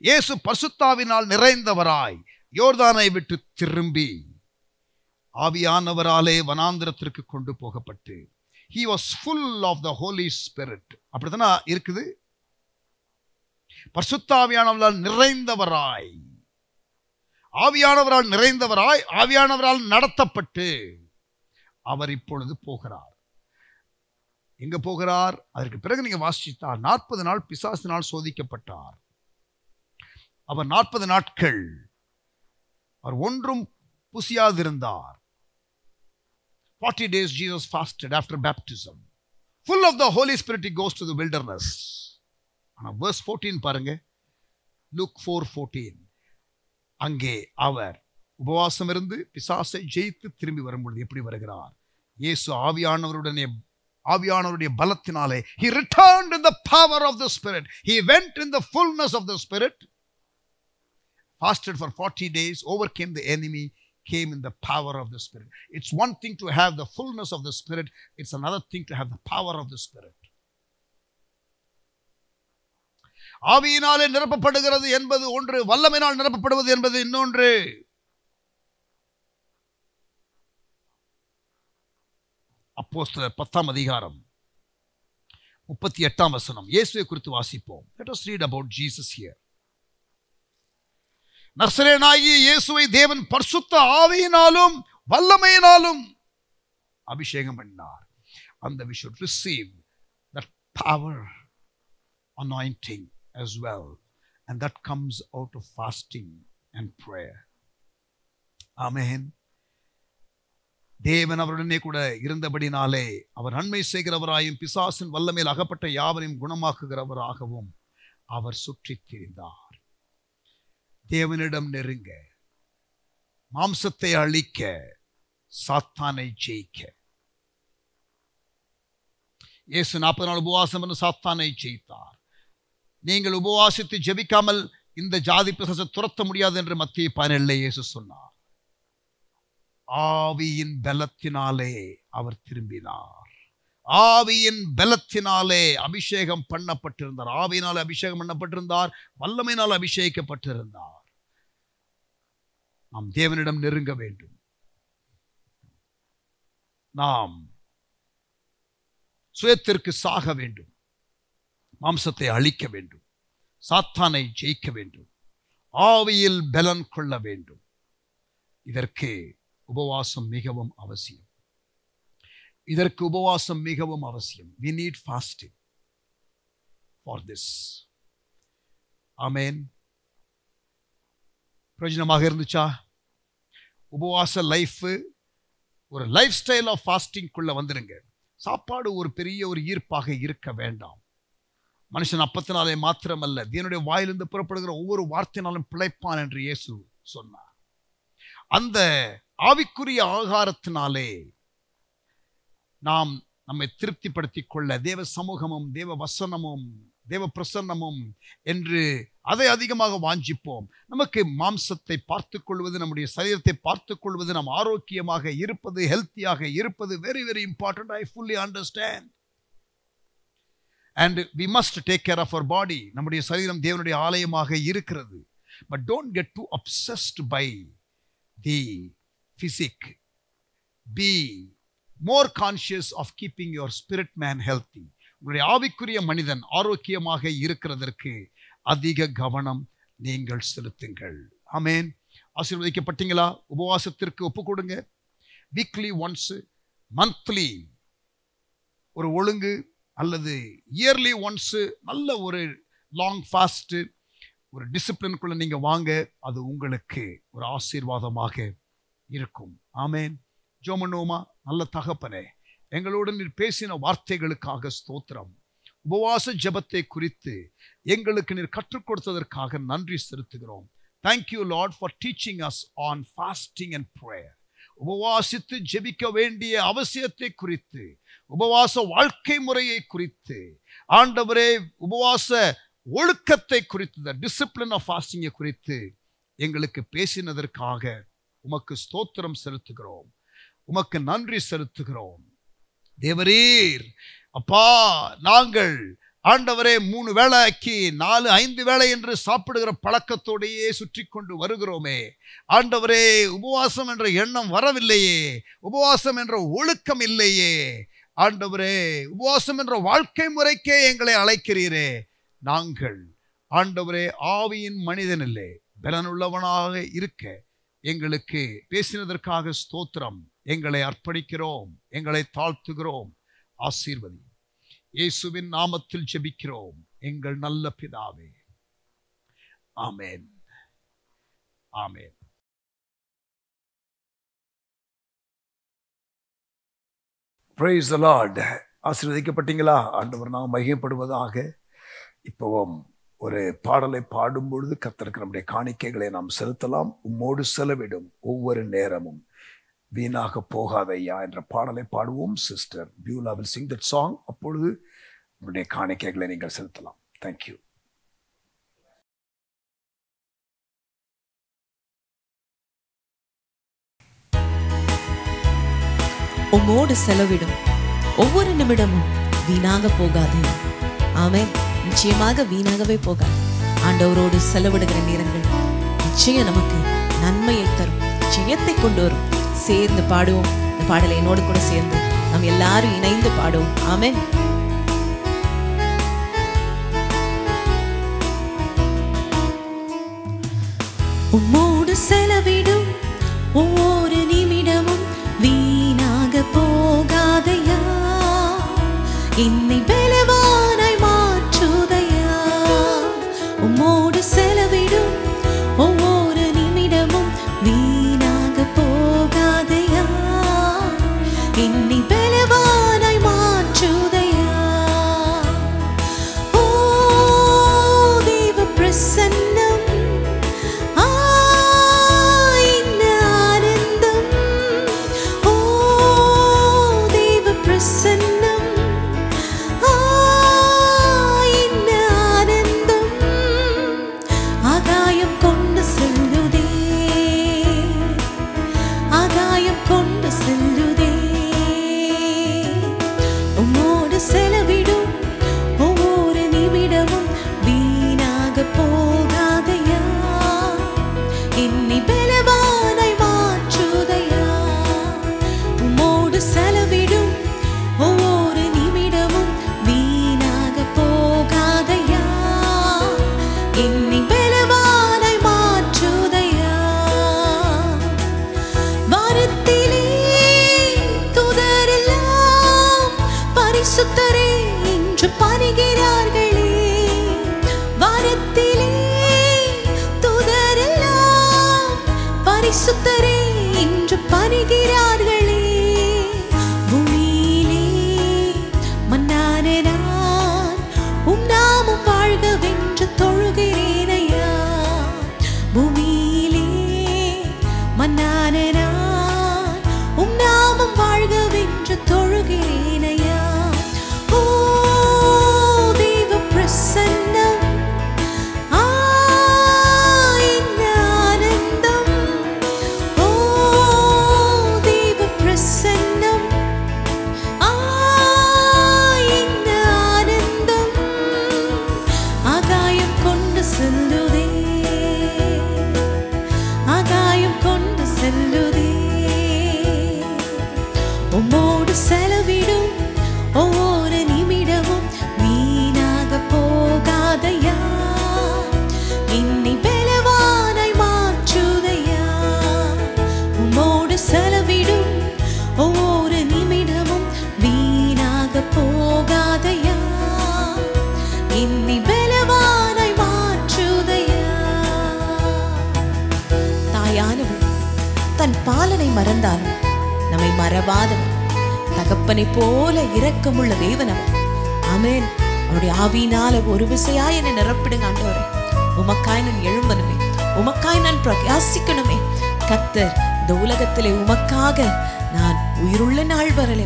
இயேசு பரிசுத்த ஆவியினால் நிறைந்தவராய் யோர்தானை விட்டு திரும்பி ஆவியானவராலே வனாந்திரத்திற்கு கொண்டு போகப்பட்டு, he was full of the Holy Spirit. அப்படித்தானே இருக்குது. பரிசுத்த ஆவியானவரால் நிறைந்தவராய், ஆவியானவரால் நிறைந்தவராய், ஆவியானவரால் நடத்தப்பட்டு அவர் இப்பொழுது போகிறார். எங்க போகிறார்? அதற்கு பிறகு நீங்க வாசித்தார், 40 நாள் பிசாசினால் சோதிக்கப்பட்டார். அவர் 40 நாட்கள் அவர் ஒன்றும் புசியாதிருந்தார். 40 days Jesus fasted after baptism. Full of the Holy Spirit, he goes to the wilderness. ஆனா verse 14 பாருங்க, Luke 4:14. அங்கே அவர் உபவாசம் இருந்து பிசாசை ஜெயித்து திரும்பி வரும்பொழுது எப்படி வருகிறார்? இயேசு ஆவியானவருடைய பலத்தினாலே he returned in the power of the Spirit. He went in the fullness of the Spirit, fasted for 40 days, overcame the enemy, came in the power of the Spirit. It's one thing to have the fullness of the Spirit, it's another thing to have the power of the Spirit. ஆவியினாலே நிரப்பப்படுகிறது என்பது ஒன்று, வல்லமையினால் நிரப்பப்படுவது என்பது இன்னொன்று. அப்போஸ்தலர் 10ஆம் அதிகாரம் 38ஆம் வசனம் இயேசுவை குறித்து வாசிப்போம். Let us read about Jesus here. நசரேயனாகிய இயேசுவை தேவன் பரிசுத்த ஆவியினாலும் வல்லமையினாலும் அபிஷேகம் பண்ணினார். And we should receive that power, anointing as well, and that comes out of fasting and prayer. Amen. தேவன் அவருடனே கூட இருந்தபடினாலே அவர் நன்மை செய்கிறவராயும் பிசாசின் வல்லமையில் அகப்பட்ட யாவரையும் குணமாக்குகிறவராகவும் அவர் சுற்றித் திரிந்தார். தேவனிடம் நெருங்க, மாம்சத்தை அழிக்க, சாத்தானை ஜெயிக்க. இயேசு 40 நாள் உபவாசம் என்று சாத்தானை ஜெயித்தார். நீங்கள் உபவாசித்து ஜெபிக்காமல் இந்த ஜாதி பிசாசை துரத்த முடியாது என்று மத்திய 17 இயேசு சொன்னார். ஆவியின் பலத்தினாலே அவர் திரும்பினார். ஆவியின் பலத்தினாலே அபிஷேகம் பண்ணப்பட்டிருந்தார். ஆவியினாலே அபிஷேகம் பண்ணப்பட்டிருந்தார், வல்லமையினால் அபிஷேகிக்கப்பட்டிருந்தார். நாம் தேவனிடம் நெருங்க வேண்டும். நாம் சுயத்திற்கு சாக வேண்டும், மாம்சத்தை அழிக்க வேண்டும், சாத்தானை ஜெயிக்க வேண்டும், ஆவியில் பலன் கொள்ள வேண்டும். இதற்கு உபவாசம் மிகவும் அவசியம். இதற்கு உபவாசம் மிகவும் அவசியம். We need fasting for this. Amen. பிரயோஜனமாக இருந்துச்சா? உபவாச லைஃப், ஒரு லைஃப் ஸ்டைல் ஆஃப் ஃபாஸ்டிங் குள்ள வந்துருங்க. சாப்பாடு ஒரு பெரிய ஒரு ஈர்ப்பாக இருக்க வேண்டாம். மனுஷன் அப்பத்தினாலே மாத்திரமல்ல, தேவனுடைய வாயிலிருந்து புறப்படுகிற ஒவ்வொரு வார்த்தையினாலும் பிழைப்பான் என்று இயேசு சொன்னார். அந்த ஆவிக்குரிய ஆகாரத்தினாலே நாம் நம்மை திருப்திப்படுத்திக் கொள்ள தேவ சமூகமும் தேவ வசனமும் தேவ பிரசன்னமும் என்று அதை அதிகமாக வாஞ்சிப்போம். நமக்கு மாம்சத்தை பார்த்துக் கொள்வது, நம்முடைய சரீரத்தை பார்த்துக் கொள்வது, நாம் ஆரோக்கியமாக இருப்பது, ஹெல்த்தியாக இருப்பது very very important. I fully understand. And we must take care of our body. நம்முடைய சரீரம் தேவனுடைய ஆலயமாக இருக்கிறது. But don't get too obsessed by the physique. Be more conscious of keeping your spirit man healthy. உங்களுடைய ஆவிக்குரிய மனிதன் ஆரோக்கியமாக இருக்கிறதற்கு அதிக கவனம் நீங்கள் செலுத்துங்கள். ஆமென். ஆசீர்வதிக்கப்பட்டீங்களா? உபவாசத்திற்கு ஒப்பு கொடுங்க. வீக்லி ஒன்ஸ், மந்த்லி ஒரு ஒழுங்கு, அல்லது இயர்லி ஒன்ஸ் நல்ல ஒரு லாங் ஃபாஸ்ட், ஒரு டிசிப்ளினுக்குள்ள நீங்க வாங்க. அது உங்களுக்கு ஒரு ஆசீர்வாதமாக இருக்கும். ஆமென். ஜெபம் பண்ணுவோமா? நல்ல தகப்பனே, எங்களோடு நீர் பேசின வார்த்தைகளுக்காக ஸ்தோத்திரம். உபவாச ஜெபத்தை குறித்து எங்களுக்கு நீர் கற்றுக் கொடுத்ததற்காக நன்றி செலுத்துகிறோம். Thank you, Lord, for teaching us on fasting and prayer. உபவாசித்து ஜெபிக்க வேண்டிய அவசியத்தை குறித்து, உபவாச வாழ்க்கை முறையை குறித்து, ஆண்டவரே உபவாச ஒழுக்கத்தை குறித்து, the discipline of fasting குறித்து எங்களுக்கு பேசினதற்காக உமக்கு ஸ்தோத்திரம் செலுத்துகிறோம், உமக்கு நன்றி செலுத்துகிறோம். தேவரீர் அப்பா, நாங்கள் ஆண்டவரே 3 வேளைக்கு 4-5 வேளை என்று சாப்பிடுகிற பழக்கத்தோடையே சுற்றி கொண்டு வருகிறோமே. ஆண்டவரே, உபவாசம் என்ற எண்ணம் வரவில்லையே, உபவாசம் என்ற ஒழுக்கம் இல்லையே. ஆண்டவரே, உபவாசம் என்ற வாழ்க்கை முறைக்கே எங்களை அழைக்கிறீரே. நாங்கள் ஆண்டவரே ஆவியின் மனிதன் இல்லை, பலனுள்ளவனாக இருக்க எங்களுக்கு பேசினதற்காக ஸ்தோத்திரம். எங்களை அர்ப்பணிக்கிறோம், எங்களை தாழ்த்துகிறோம். ஆசீர்வதி. இயேசுவின் நாமத்தில் ஜெபிக்கிறோம் எங்கள் நல்ல பிதாவே. ஆமென், ஆமென். Praise the Lord. ஆசீர்வதிக்கப்பட்டீங்களா? ஆண்டவர் நாம் மகிமைப்படுவதாக. இப்போவும் ஒரு பாடலை பாடும் பொழுது கர்த்தருக்கு நம்முடைய காணிக்கைகளை நாம் செலுத்தலாம். உம்மோடு செலவிடும் ஒவ்வொரு நேரமும் வீணாக போகாதையா என்ற பாடலை பாடுவோம். Sister Beulah will sing that song. அப்பொழுது நம்முடைய காணிக்கைகளை நீங்கள் செலுத்தலாம். தேங்க்யூ. உம்மோடு செலவிடும் ஒவ்வொரு நிமிடமும் வீணாக போகாது. ஆமென். நிச்சயமாக வீணாகவே போகாது. ஆண்டவரோடு செலவிடுகிற நேரங்கள் நிச்சயம் நமக்கு நன்மையை தரும், ஜெயத்தை கொண்டு வரும். சேர்ந்து பாடுவோம். இந்த பாடலை என்னோடு கூட சேர்ந்து நாம் எல்லாரும் இணைந்து பாடுவோம். ஆமென். உம்மோடு செலவிடும் ஒவ்வொரு நிமிடமும் வீணாக போகாதையா, என்னை பலவானாய் மாற்றுதையா. உம்மோடு செலவிடும் ஒவ்வொரு நிமிடமும் வீணாக போகாதையா, என்னை பலவானாய் மாற்றுதையா. ஓ தேவ பிரசன்னம், என்ன ஆனந்தம். ஓ தேவ பிரசன்னம், என்ன ஆனந்தம். ஆகாயம் கொண்டு செல்லுதே, ஆகாயம் கொண்டு செல்லுதே. உம்மோடு செலவிடும் ஒவ்வொரு நிமிடமும் வீணாக போகாதையா, என்னை பலவானாய் மாற்றுதையா. உம்மோடு செலவிடும் ஒவ்வொரு நிமிடமும் வீணாக போகாதையா, என்னை பலவானாய் மாற்றுதையா. வானத்திலே தூதரெல்லாம் பரிசுத்தரே என்று பணிகிறார்களே. வானத்திலே தூதரெல்லாம் பரிசுத்தரே என்று பணிகிறார்களே. பூமியிலே மன்னான நான் உம் நாமம் வாழ்கவென்று தொழுகிறேனையா. பூமியிலே மன்னான நான் உம் நாமம் வாழ்கவென்று தொழுகிறேனையா. ஓ தேவ பிரசன்னம், என்ன ஆனந்தம். ஓ தேவ பிரசன்னம், என்ன ஆனந்தம். ஆகாயம் கொண்டு செல்லுதே, ஆகாயம் கொண்டு செல்லுதே. உம்மோடு செலவிடும் ஒவ்வொரு நிமிடமும் வீணாக போகாதையா, என்னை பலவானாய் மாற்றுதையா. உம்மோடு செலவிடும் ஒவ்வொரு நிமிடமும் வீணாக போகாதையா, என்னை பலவானாய் மாற்றுதையா. தாயானவள் தன் பாலனை மறந்தாலும் நம்மை மறவாதவர், தகப்பனை போல இரக்கமுள்ள தேவன் அவர். ஆமென். அவருடைய ஆவியினால ஒரு விசையாய் என்னை நிரப்பிடுங்க ஆண்டவரே. உமக்காய் நான் எழும்பணுமே, உமக்காய் நான் பிரகாசிக்கணுமே. கர்த்தர் இந்த உலகத்திலே உமக்காக நான் உயிருள்ள நாள் வரல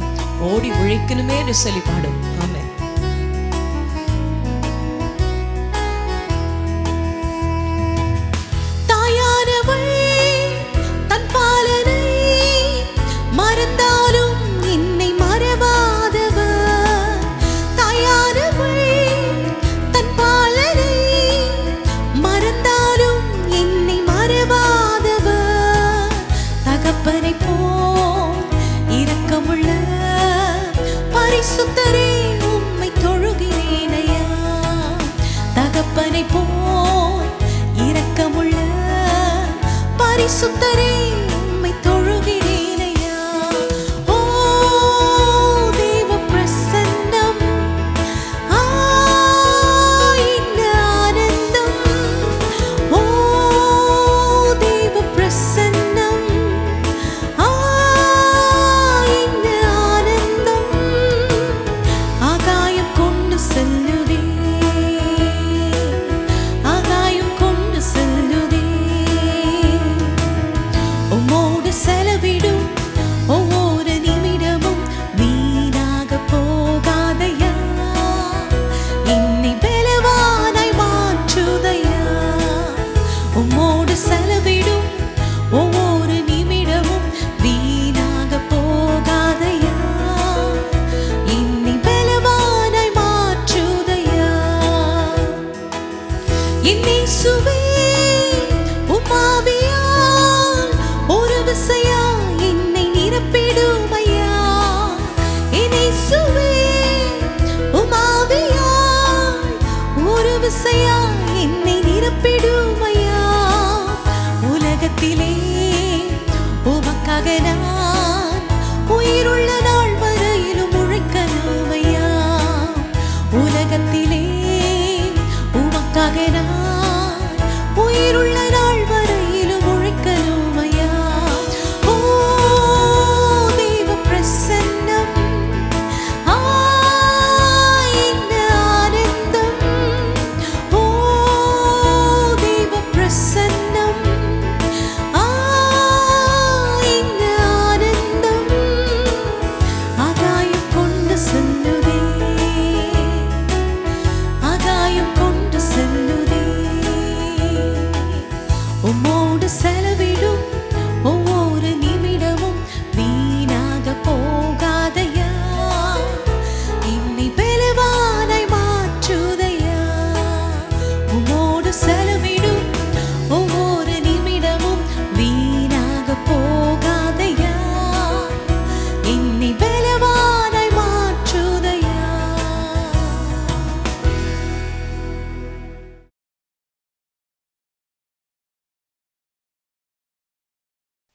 ஓடி உழைக்கணுமே என்று சொல்லி பாடும். ஆமென். தாயானவள் தன் பாலனை மறந்தாலும் என்னை மறவாதவர். தாயானவள் தன் பாலனை மறந்தாலும் என்னை மறவாதவர். தகப்பனை போல் இரக்கமுள்ள பரிசுத்தரே உம்மை தொழுகிறேன் ஐயா. தகப்பனை போல் இரக்கமுள்ள பரிசுத்தரே உம்மை தொழுகிறேன் ஐயா. ஓ தேவ பிரசன்னம், இந்த ஆனந்தம். ஓ தேவ பிரசன்னம், இந்த ஆனந்தம். ஆகாயம் கொண்டு செல்லுதே, ஆகாயம் கொண்டு செல்லுதே. உம்மோடு செலவிடும் ஒவ்வொரு நிமிடமும் வீணாக போகாதையா. என்னை பலவானாய் மாற்றுதையா. உம்மோடு செலவிடும் ஒவ்வொரு நிமிடமும் வீணாக போகாதையா. என்னை பலவானாய் மாற்றுதையா. என் இயேசுவே உம் ஆவியால் ஒரு விசையா என்னை நிரப்பிடும் ஐயா. என் இயேசுவே உம் ஆவியால் ஒரு விசையா என்னை நிரப்பிடும் ஐயா. உலகத்திலே உமக்காக நான் உயிருள்ள நாள் வரையிலும் உழைக்கணும் ஐயா. உலகத்திலே உமக்காக நான் உயிருள்ள நாள் வரையிலும் உழைக்கணும் ஐயா. ஓ தேவ பிரசன்னம், இந்த ஆனந்தம். ஓ தேவ பிரசன்னம், இந்த ஆனந்தம். ஆகாயம் கொண்டு செல்லுதே, ஆகாயம் கொண்டு செல்லுதே. உம்மோடு செலவிடும் ஒவ்வொரு நிமிடமும் வீணாக போகாதையா. என்னை பலவானாய் மாற்றுதையா. உம்மோடு செலவிடும் ஒவ்வொரு நிமிடமும் வீணாக போகாதையா. என்னை பலவானாய் மாற்றுதையா.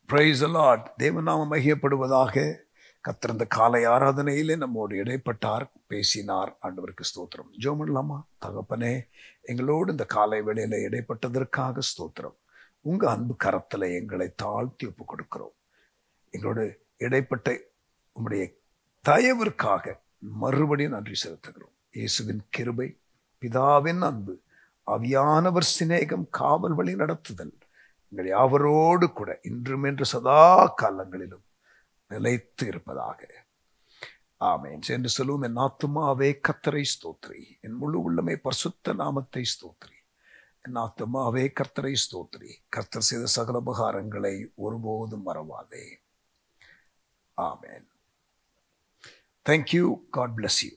Praise the Lord. தேவநாமம் மகிமைப்படுவதாக. கர்த்தர் இந்த காலை ஆராதனையிலே நம்மோடு இடைப்பட்டார், பேசினார். ஆண்டவருக்கு ஸ்தோத்திரம். ஜெபம் பண்ணலாமா? தகப்பனே, எங்களோடு இந்த காலை வேளையில இடைப்பட்டதற்காக ஸ்தோத்திரம். உங்க அன்பு கரத்துல எங்களை தாழ்த்தி ஒப்பு கொடுக்கிறோம். எங்களோடு இடைப்பட்ட உம்முடைய தயவிற்காக மறுபடியும் நன்றி செலுத்துகிறோம். இயேசுவின் கிருபை, பிதாவின் அன்பு, ஆவியானவர் சிநேகம், காவல் வழி நடத்துதல் எங்கள் யாவரோடு கூட இன்றும் என்று சதா காலங்களிலும் நிலைத்து இருப்பதாக. ஆமென். சென்று சொல்லுவோம். என் ஆத்துமாவே கர்த்தரை ஸ்தோத்திரி, என் முழு உள்ளமே பரிசுத்த நாமத்தை ஸ்தோத்திரி. என் ஆத்துமாவே கர்த்தரை ஸ்தோத்திரி, கர்த்தர் செய்த சகல உபகாரங்களை ஒருபோதும் மறவாதே. ஆமென். Thank you. God bless you.